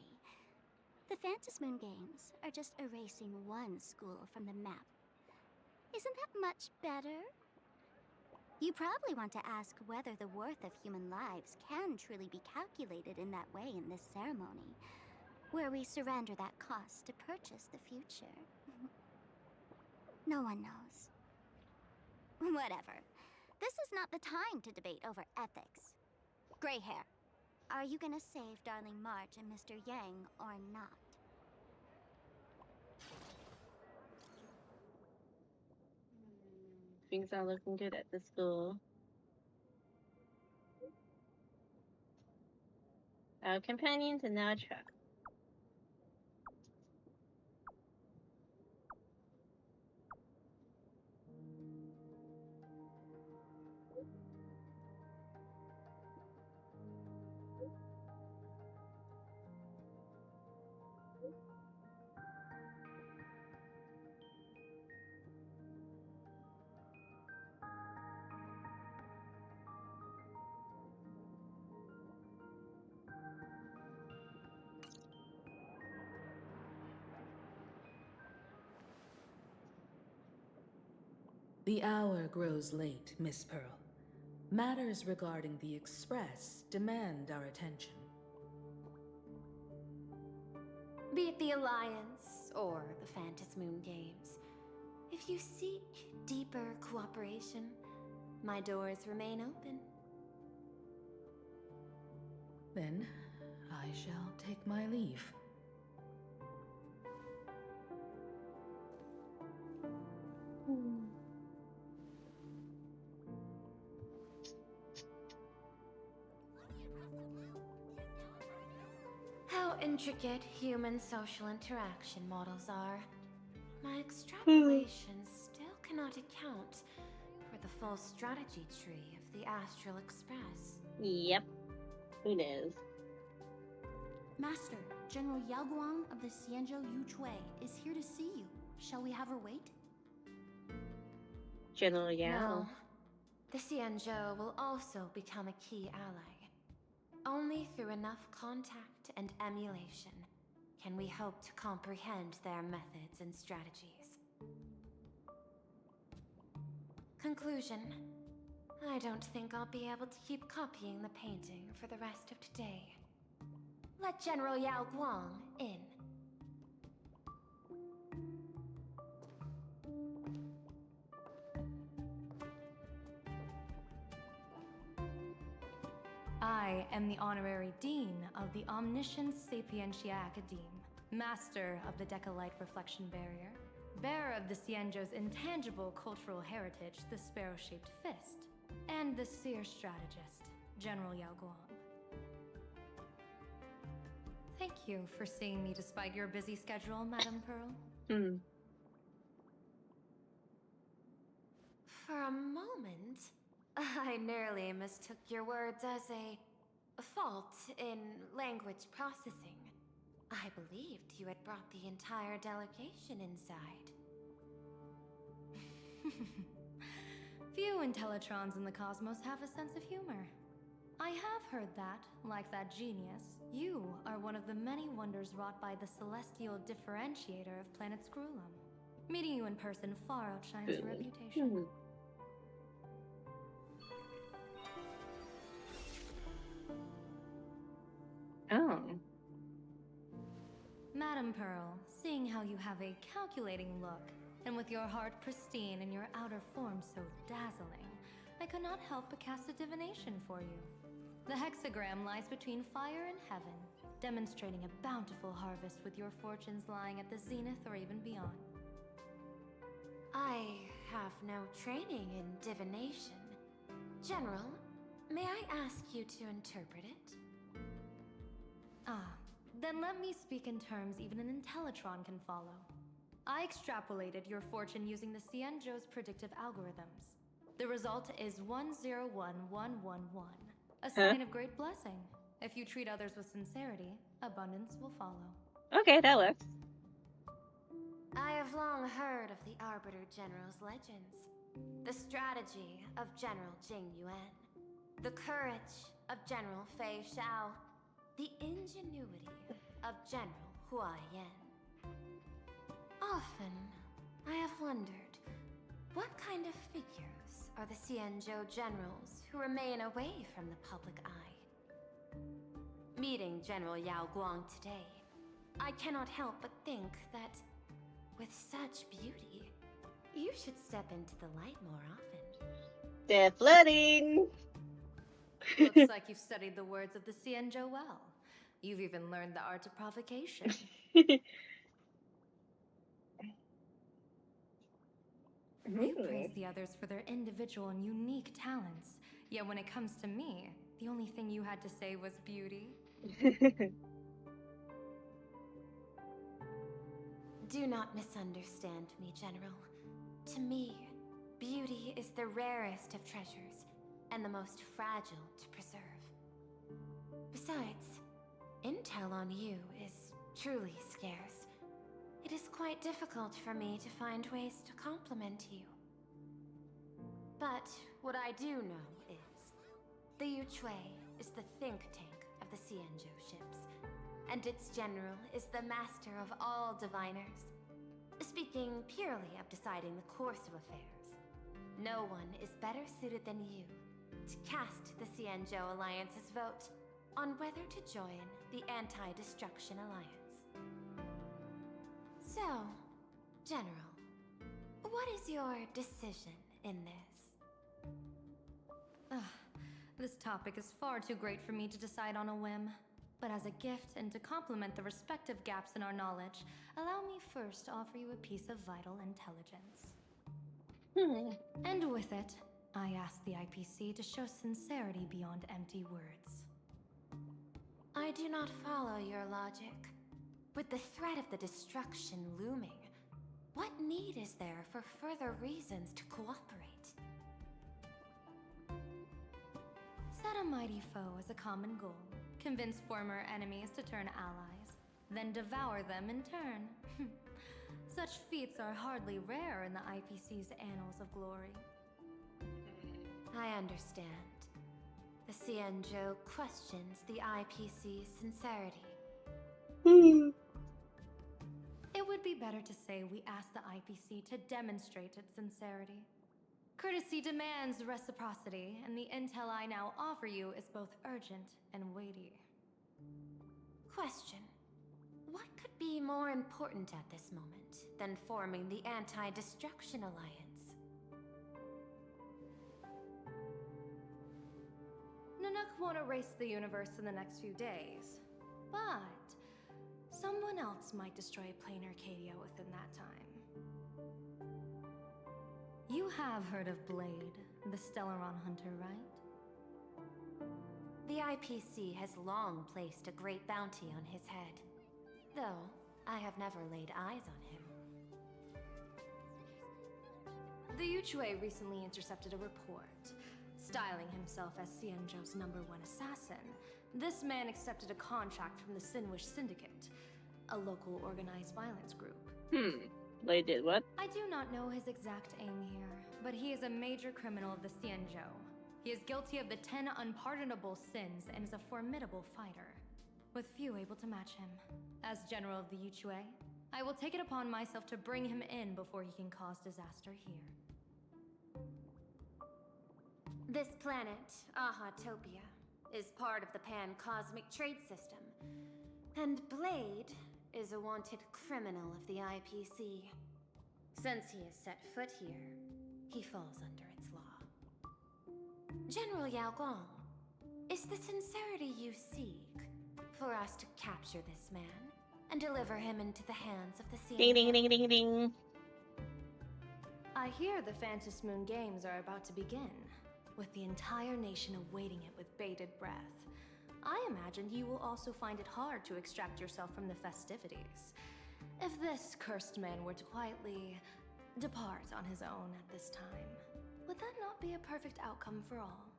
The Phantom Moon Games are just erasing one school from the map. Isn't that much better? You probably want to ask whether the worth of human lives can truly be calculated in that way in this ceremony, where we surrender that cost to purchase the future. No one knows. Whatever. This is not the time to debate over ethics. Gray hair, Are you gonna save Darling March and Mr. Yang or not? Things are looking good at the school. Our companions and now trap. The hour grows late, Miss Pearl. Matters regarding the Express demand our attention. Be it the Alliance or the Phantasmoon Games, if you seek deeper cooperation, my doors remain open. Then I shall take my leave. How intricate human social interaction models are. My extrapolations still cannot account for the full strategy tree of the Astral Express. Yep, who knows? Master, General Yao Guang of the Xianzhou Yuchui is here to see you. Shall we have her wait? General Yao. No. The Xianzhou will also become a key ally. Only through enough contact and emulation can we hope to comprehend their methods and strategies. Conclusion. I don't think I'll be able to keep copying the painting for the rest of today. Let General Yao Guang in. I am the Honorary Dean of the Omniscience Sapientia Academe, Master of the Decalite Reflection Barrier, bearer of the Xianzhou's intangible cultural heritage, the Sparrow-Shaped Fist, and the Seer Strategist, General Yao Guang. Thank you for seeing me despite your busy schedule, Madame Pearl. For a moment, I nearly mistook your words as a fault in language processing. I believed you had brought the entire delegation inside. Few Intellitrons in the cosmos have a sense of humor. I have heard that, like that genius, you are one of the many wonders wrought by the celestial differentiator of planet Scrulum. Meeting you in person far outshines your reputation. Oh. Madame Pearl, seeing how you have a calculating look, and with your heart pristine and your outer form so dazzling, I could not help but cast a divination for you. The hexagram lies between fire and heaven, demonstrating a bountiful harvest with your fortunes lying at the zenith or even beyond. I have no training in divination. General, may I ask you to interpret it? Then let me speak in terms even an Intellitron can follow. I extrapolated your fortune using the Xianzhou's predictive algorithms. The result is 101111, a sign of great blessing. If you treat others with sincerity, abundance will follow. Okay, that works. I have long heard of the Arbiter General's legends. The strategy of General Jing Yuan. The courage of General Fei Xiao. The ingenuity of General Hua Yan. Often, I have wondered, what kind of figures are the Xianzhou generals who remain away from the public eye? Meeting General Yao Guang today, I cannot help but think that, with such beauty, you should step into the light more often. They're flooding! Looks like you've studied the words of the Cienjo well. You've even learned the art of provocation. You praise the others for their individual and unique talents. Yet when it comes to me, the only thing you had to say was beauty. Do not misunderstand me, General. To me, beauty is the rarest of treasures, and the most fragile to preserve. Besides, intel on you is truly scarce. It is quite difficult for me to find ways to compliment you. But what I do know is, the Yuchue is the think tank of the Cienjo ships, and its general is the master of all diviners. Speaking purely of deciding the course of affairs, no one is better suited than you to cast the Cienjo Alliance's vote on whether to join the Anti-Destruction Alliance. So, General, what is your decision in this? This topic is far too great for me to decide on a whim. But as a gift and to complement the respective gaps in our knowledge, allow me first to offer you a piece of vital intelligence. And with it, I ask the IPC to show sincerity beyond empty words. I do not follow your logic. With the threat of the destruction looming, what need is there for further reasons to cooperate? Set a mighty foe as a common goal. Convince former enemies to turn allies, then devour them in turn. Such feats are hardly rare in the IPC's annals of glory. I understand. The Cienjo questions the IPC's sincerity. It would be better to say we ask the IPC to demonstrate its sincerity. Courtesy demands reciprocity, and the intel I now offer you is both urgent and weighty. Question. What could be more important at this moment than forming the Anti-Destruction Alliance? Nanook won't erase the universe in the next few days, but someone else might destroy Planaracadia within that time. You have heard of Blade, the Stellaron hunter, right? The IPC has long placed a great bounty on his head, though I have never laid eyes on him. The Yuchue recently intercepted a report. Styling himself as Cienjo's #1 assassin, this man accepted a contract from the Sinwish Syndicate, a local organized violence group. They did what? I do not know his exact aim here, but he is a major criminal of the Cienjo. He is guilty of the 10 unpardonable sins and is a formidable fighter, with few able to match him. As General of the Yuchue, I will take it upon myself to bring him in before he can cause disaster here. This planet, Ahatopia, is part of the pan-cosmic trade system, and Blade is a wanted criminal of the IPC. Since he has set foot here, he falls under its law. General Yao Gong, is the sincerity you seek for us to capture this man and deliver him into the hands of the Cienjo? Ding ding ding ding ding. I hear the Phantom Moon Games are about to begin, with the entire nation awaiting it with bated breath. I imagine you will also find it hard to extract yourself from the festivities. If this cursed man were to quietly depart on his own at this time, would that not be a perfect outcome for all?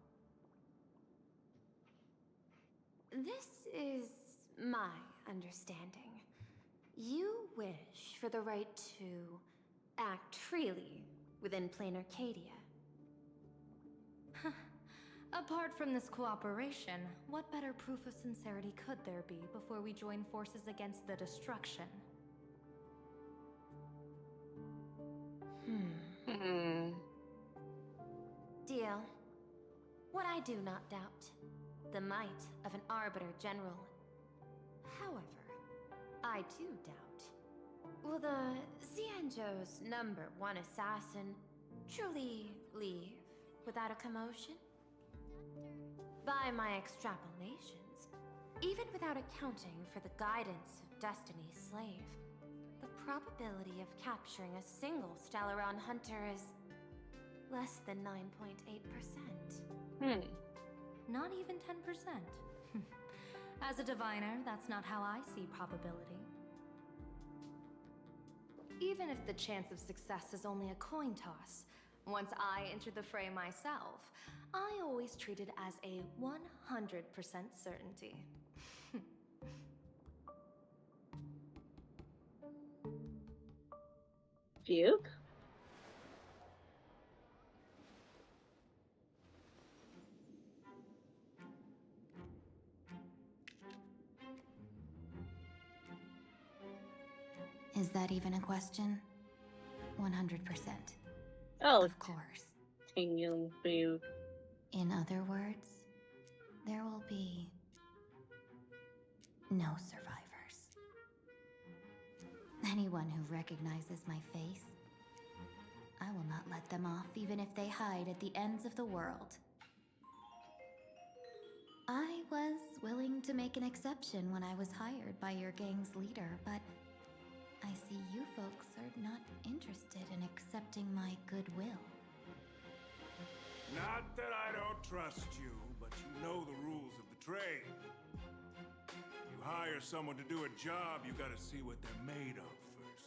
This is my understanding. You wish for the right to act freely within Planaracadia. Apart from this cooperation, what better proof of sincerity could there be before we join forces against the destruction? Deal. What I do not doubt, the might of an Arbiter General. However, I do doubt, will the Cienjo's #1 assassin truly leave without a commotion? By my extrapolations, even without accounting for the guidance of Destiny's slave, the probability of capturing a single Stellaron hunter is less than 9.8%. Not even 10%. As a diviner, that's not how I see probability. Even if the chance of success is only a coin toss, once I enter the fray myself, I always treat it as a 100% certainty. Fuke? Is that even a question? 100%. Oh, of course. Fuke. In other words, there will be no survivors. Anyone who recognizes my face, I will not let them off even if they hide at the ends of the world. I was willing to make an exception when I was hired by your gang's leader, but I see you folks are not interested in accepting my goodwill. Not that I don't trust you, but you know the rules of the trade. You hire someone to do a job, you gotta see what they're made of first.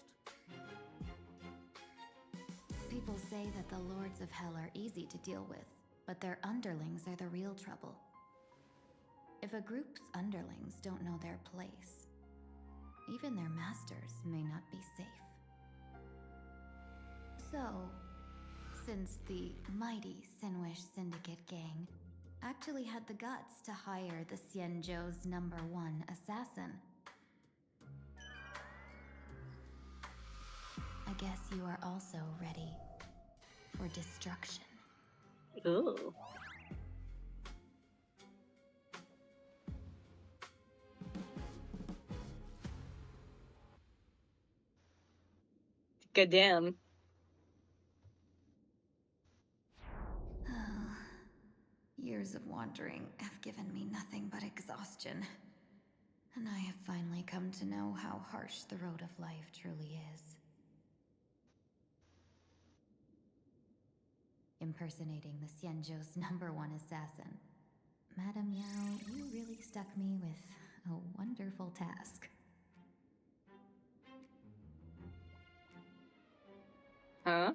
People say that the Lords of Hell are easy to deal with, but their underlings are the real trouble. If a group's underlings don't know their place, even their masters may not be safe. So, since the mighty Sinwish Syndicate gang actually had the guts to hire the Xianzhou's #1 assassin, I guess you are also ready for destruction. Ooh. Goddamn. Years of wandering have given me nothing but exhaustion. And I have finally come to know how harsh the road of life truly is. Impersonating the Xianzhou's #1 assassin. Madame Yao, you really stuck me with a wonderful task. Huh?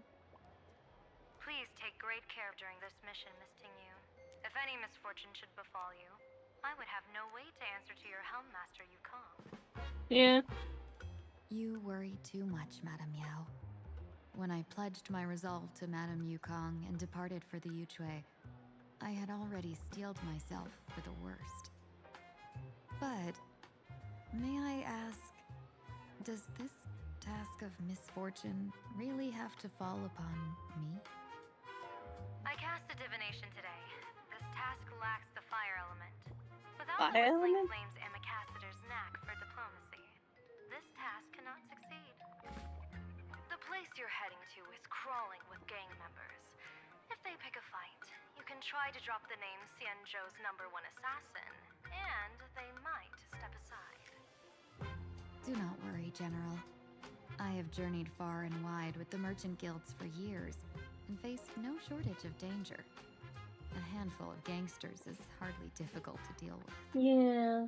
Please take great care during this mission, Miss Tingyu. If any misfortune should befall you, I would have no way to answer to your Helmmaster Yukong. Yeah. You worry too much, Madame Yao. When I pledged my resolve to Madame Yukong and departed for the Yuchue, I had already steeled myself for the worst. But, may I ask, does this task of misfortune really have to fall upon me? I cast a divination today. This task lacks the fire element. Without Fire the whistling element? flames ambassador's knack for diplomacy, this task cannot succeed. The place you're heading to is crawling with gang members. If they pick a fight, you can try to drop the name Xianzhou's #1 assassin, and they might step aside. Do not worry, General. I have journeyed far and wide with the merchant guilds for years and faced no shortage of danger. A handful of gangsters is hardly difficult to deal with. Yeah.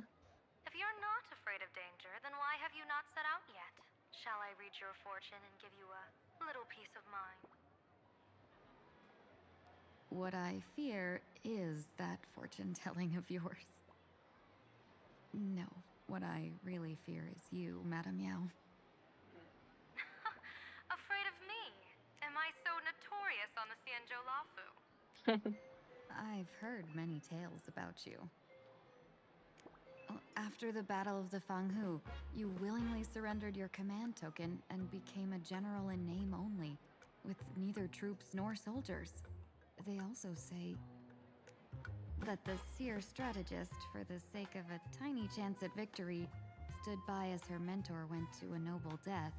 If you're not afraid of danger, then why have you not set out yet? Shall I read your fortune and give you a little peace of mind? What I fear is that fortune-telling of yours. No, what I really fear is you, Madame Yao. Afraid of me? Am I so notorious on the Xianzhou Lafu? I've heard many tales about you. After the Battle of the Fanghu, you willingly surrendered your command token and became a general in name only, with neither troops nor soldiers. They also say that the seer strategist, for the sake of a tiny chance at victory, stood by as her mentor went to a noble death,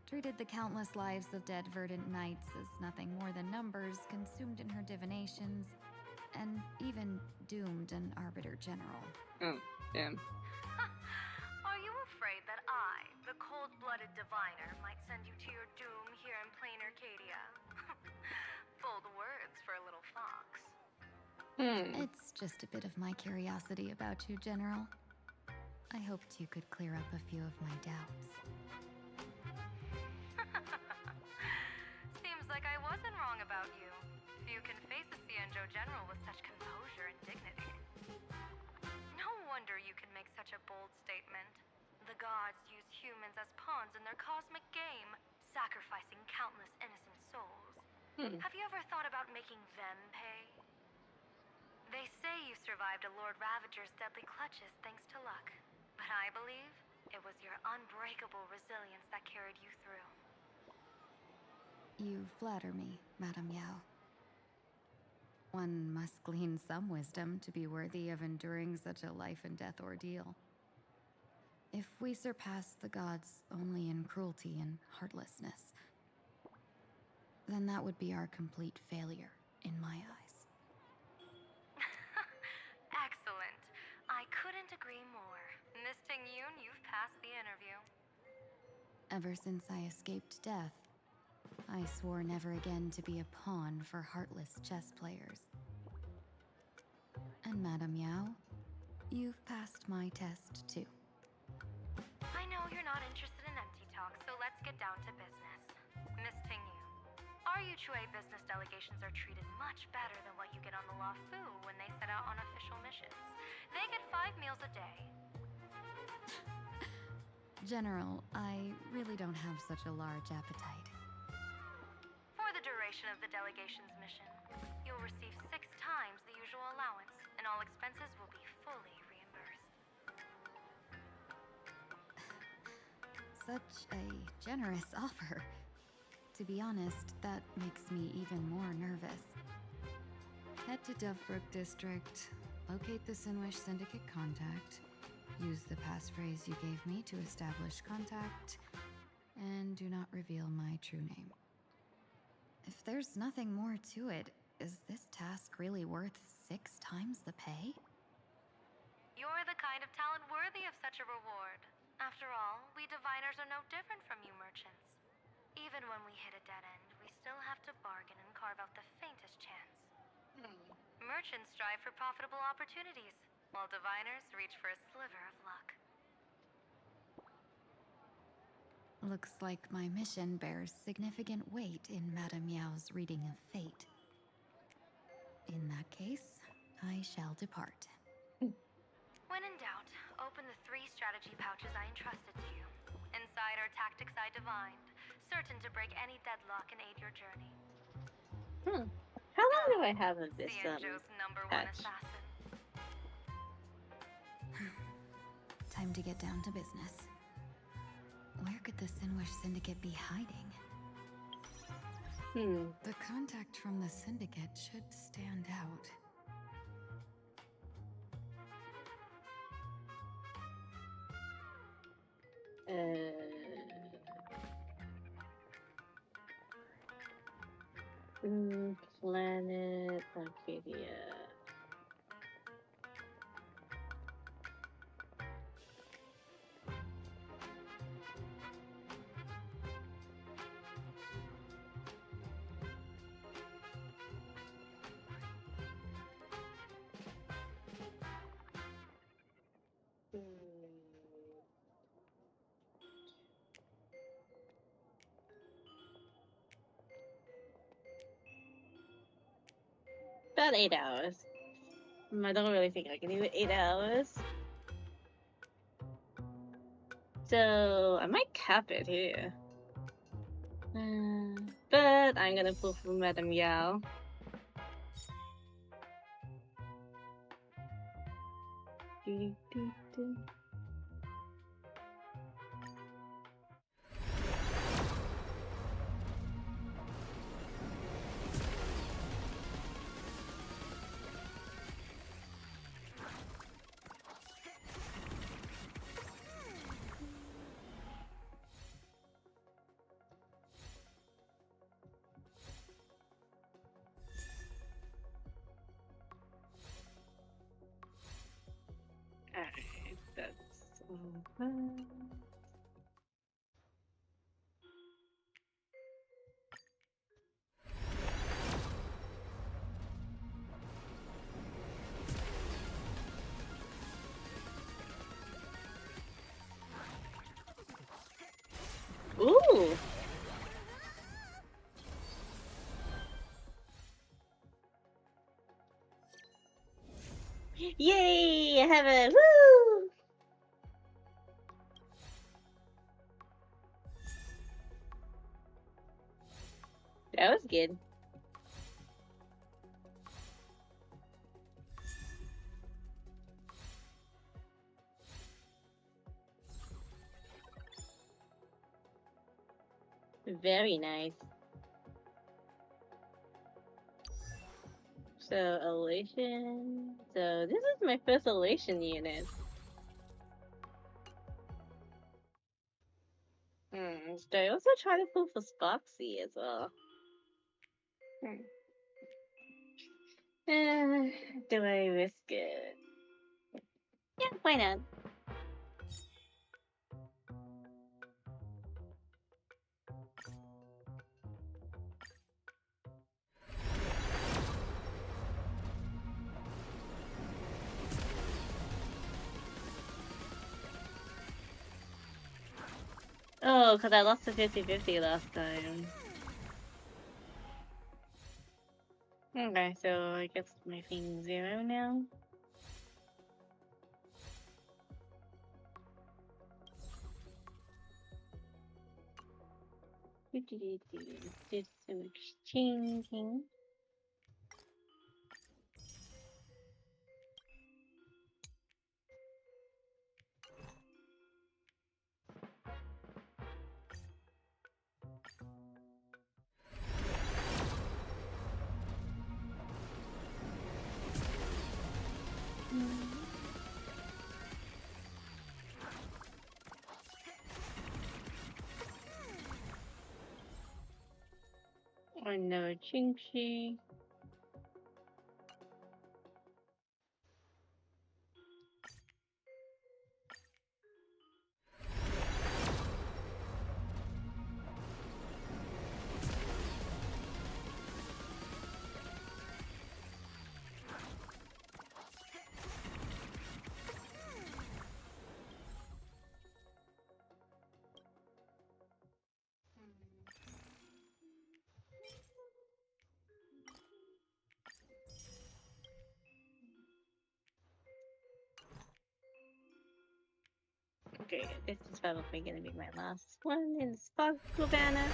treated the countless lives of dead verdant knights as nothing more than numbers consumed in her divinations, and even doomed an Arbiter General. Oh, damn. Are you afraid that I, the cold-blooded diviner, might send you to your doom here in Planaracadia? Bold words for a little fox. It's just a bit of my curiosity about you, General. I hoped you could clear up a few of my doubts. Seems like I wasn't wrong about you. Few can face a Cienjo General with such composure and dignity. No wonder you can make such a bold statement. The gods use humans as pawns in their cosmic game, sacrificing countless innocent souls. Have you ever thought about making them pay? They say you survived a Lord Ravager's deadly clutches thanks to luck. But I believe it was your unbreakable resilience that carried you through. You flatter me, Madame Yao. One must glean some wisdom to be worthy of enduring such a life-and-death ordeal. If we surpass the gods only in cruelty and heartlessness, then that would be our complete failure, in my eyes. Excellent. I couldn't agree more. Miss Ting-Yoon, you've passed the interview. Ever since I escaped death, I swore never again to be a pawn for heartless chess players. And Madame Yao, you've passed my test too. I know you're not interested in empty talk, so let's get down to business. Miss Ting-Yoon, our Yuchue business delegations are treated much better than what you get on the Luofu when they set out on official missions. They get 5 meals a day. General, I really don't have such a large appetite. For the duration of the delegation's mission, you'll receive 6 times the usual allowance, and all expenses will be fully reimbursed. Such a generous offer. To be honest, that makes me even more nervous. Head to Dovebrook District, locate the Sinwish Syndicate contact, use the passphrase you gave me to establish contact, and do not reveal my true name. If there's nothing more to it, is this task really worth 6 times the pay? You're the kind of talent worthy of such a reward. After all, we diviners are no different from you merchants. Even when we hit a dead end, we still have to bargain and carve out the faintest chance. Merchants strive for profitable opportunities, while diviners reach for a sliver of luck. Looks like my mission bears significant weight in Madame Yao's reading of fate. In that case, I shall depart. When in doubt, open the 3 strategy pouches I entrusted to you. Inside are tactics I divined, certain to break any deadlock and aid your journey. How long do I have of this Cienjo's #1 patch? assassin. Time to get down to business. Where could the Sinwish Syndicate be hiding? The contact from the Syndicate should stand out. Planaracadia. About 8 hours. I don't really think I can do 8 hours. So I might cap it here. But I'm gonna pull for Madame Yao. Ooh. Yay! I have a woo! That was good. Very nice. So, elation. So, this is my first elation unit. So I also try to pull for Spoxy as well. Do I risk it? Yeah, why not? Oh, because I lost to 50-50 last time. Okay, so I guess my thing's 0 now. Did some exchanging. Another Chinchi. Okay, this is probably gonna be my last one in Sparkle Banner.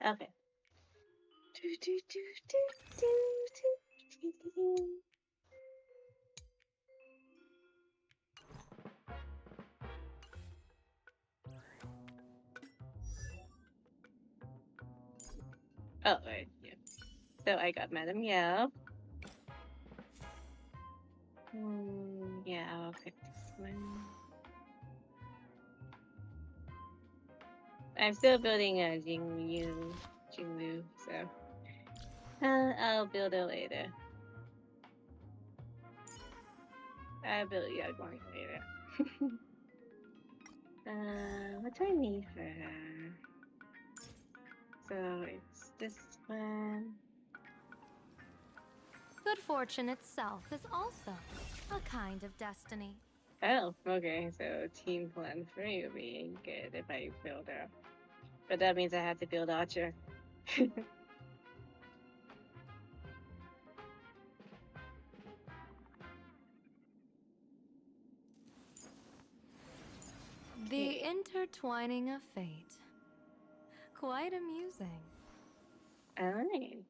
Okay. Oh, right, yeah. So I got Madam Yao. Yeah, I'll pick this one. I'm still building a Jinglu, so I'll build it later. I'll build Yagwang later. What do I need for her? So it's this one. Good fortune itself is also a kind of destiny. Oh, okay, so team plan 3 would be good if I build her. But that means I have to build Archer. The intertwining of fate. Quite amusing. Alright.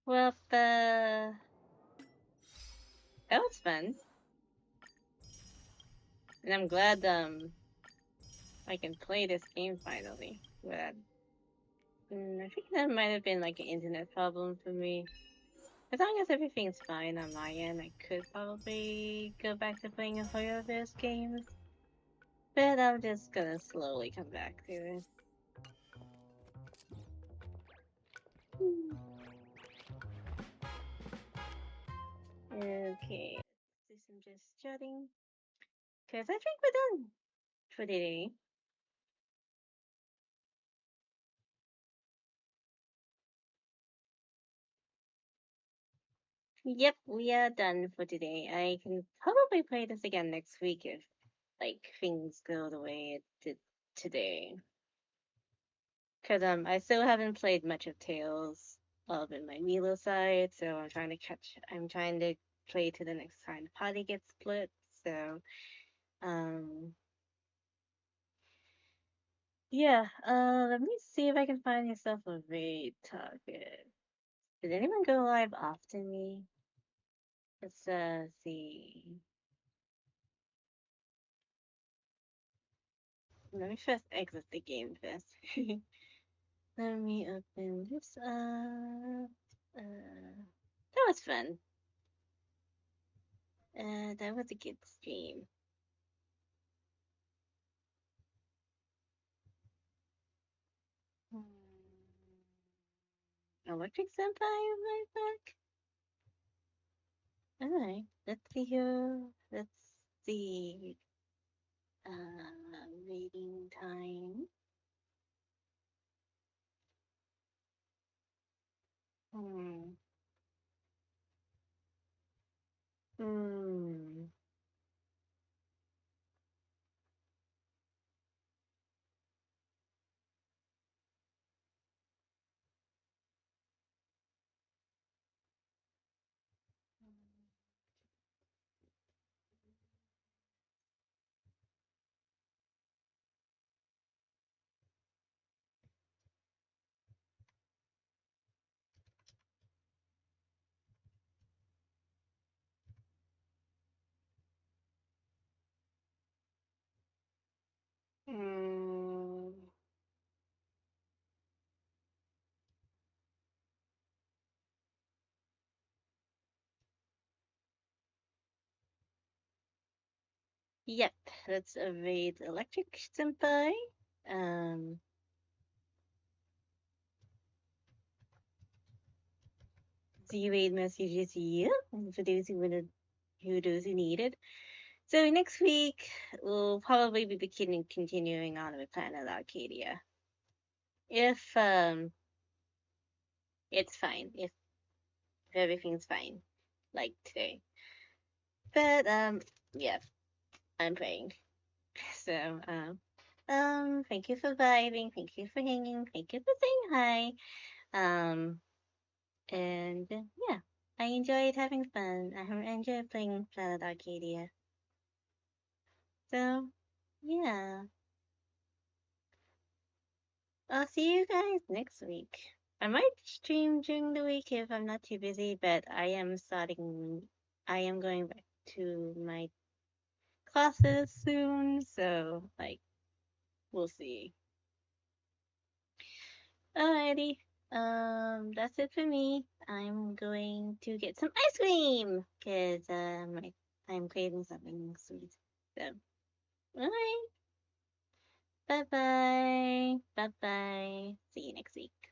Well, that was fun. And I'm glad I can play this game finally. But I think that might have been like an internet problem for me. As long as everything's fine on my end, I could probably go back to playing a Horrorverse games. But I'm just gonna slowly come back to it. Okay, let's do some just chatting. Because I think we're done for today. Yep, we are done for today. I can probably play this again next week if like things go the way it did today. Cause I still haven't played much of Tales of in my Milo side, so I'm trying to play to the next time the party gets split. So um yeah, let me see if I can find yourself a raid target. Did anyone go live after me? Let's see. Let me first exit the game first. Let me open this up. That was fun. That was a good stream. Electric Senpai right back? Alright, let's see here. Let's see. Reading time. Hmm. Hmm. Hmm. Yep, let's evade Electric Senpai. Um, Z-Raid messages you for those who need it. So next week we'll probably be continuing on with Planet Arcadia. If it's fine. If everything's fine. Like today. But yeah, I'm praying. So thank you for vibing, thank you for hanging, thank you for saying hi. And yeah, I enjoyed having fun. I enjoyed playing Planet Arcadia. So yeah, I'll see you guys next week. I might stream during the week if I'm not too busy, but I am going back to my classes soon, so like we'll see. Alrighty. That's it for me. I'm going to get some ice cream because I'm craving something sweet. So, alright. Bye bye. Bye bye. See you next week.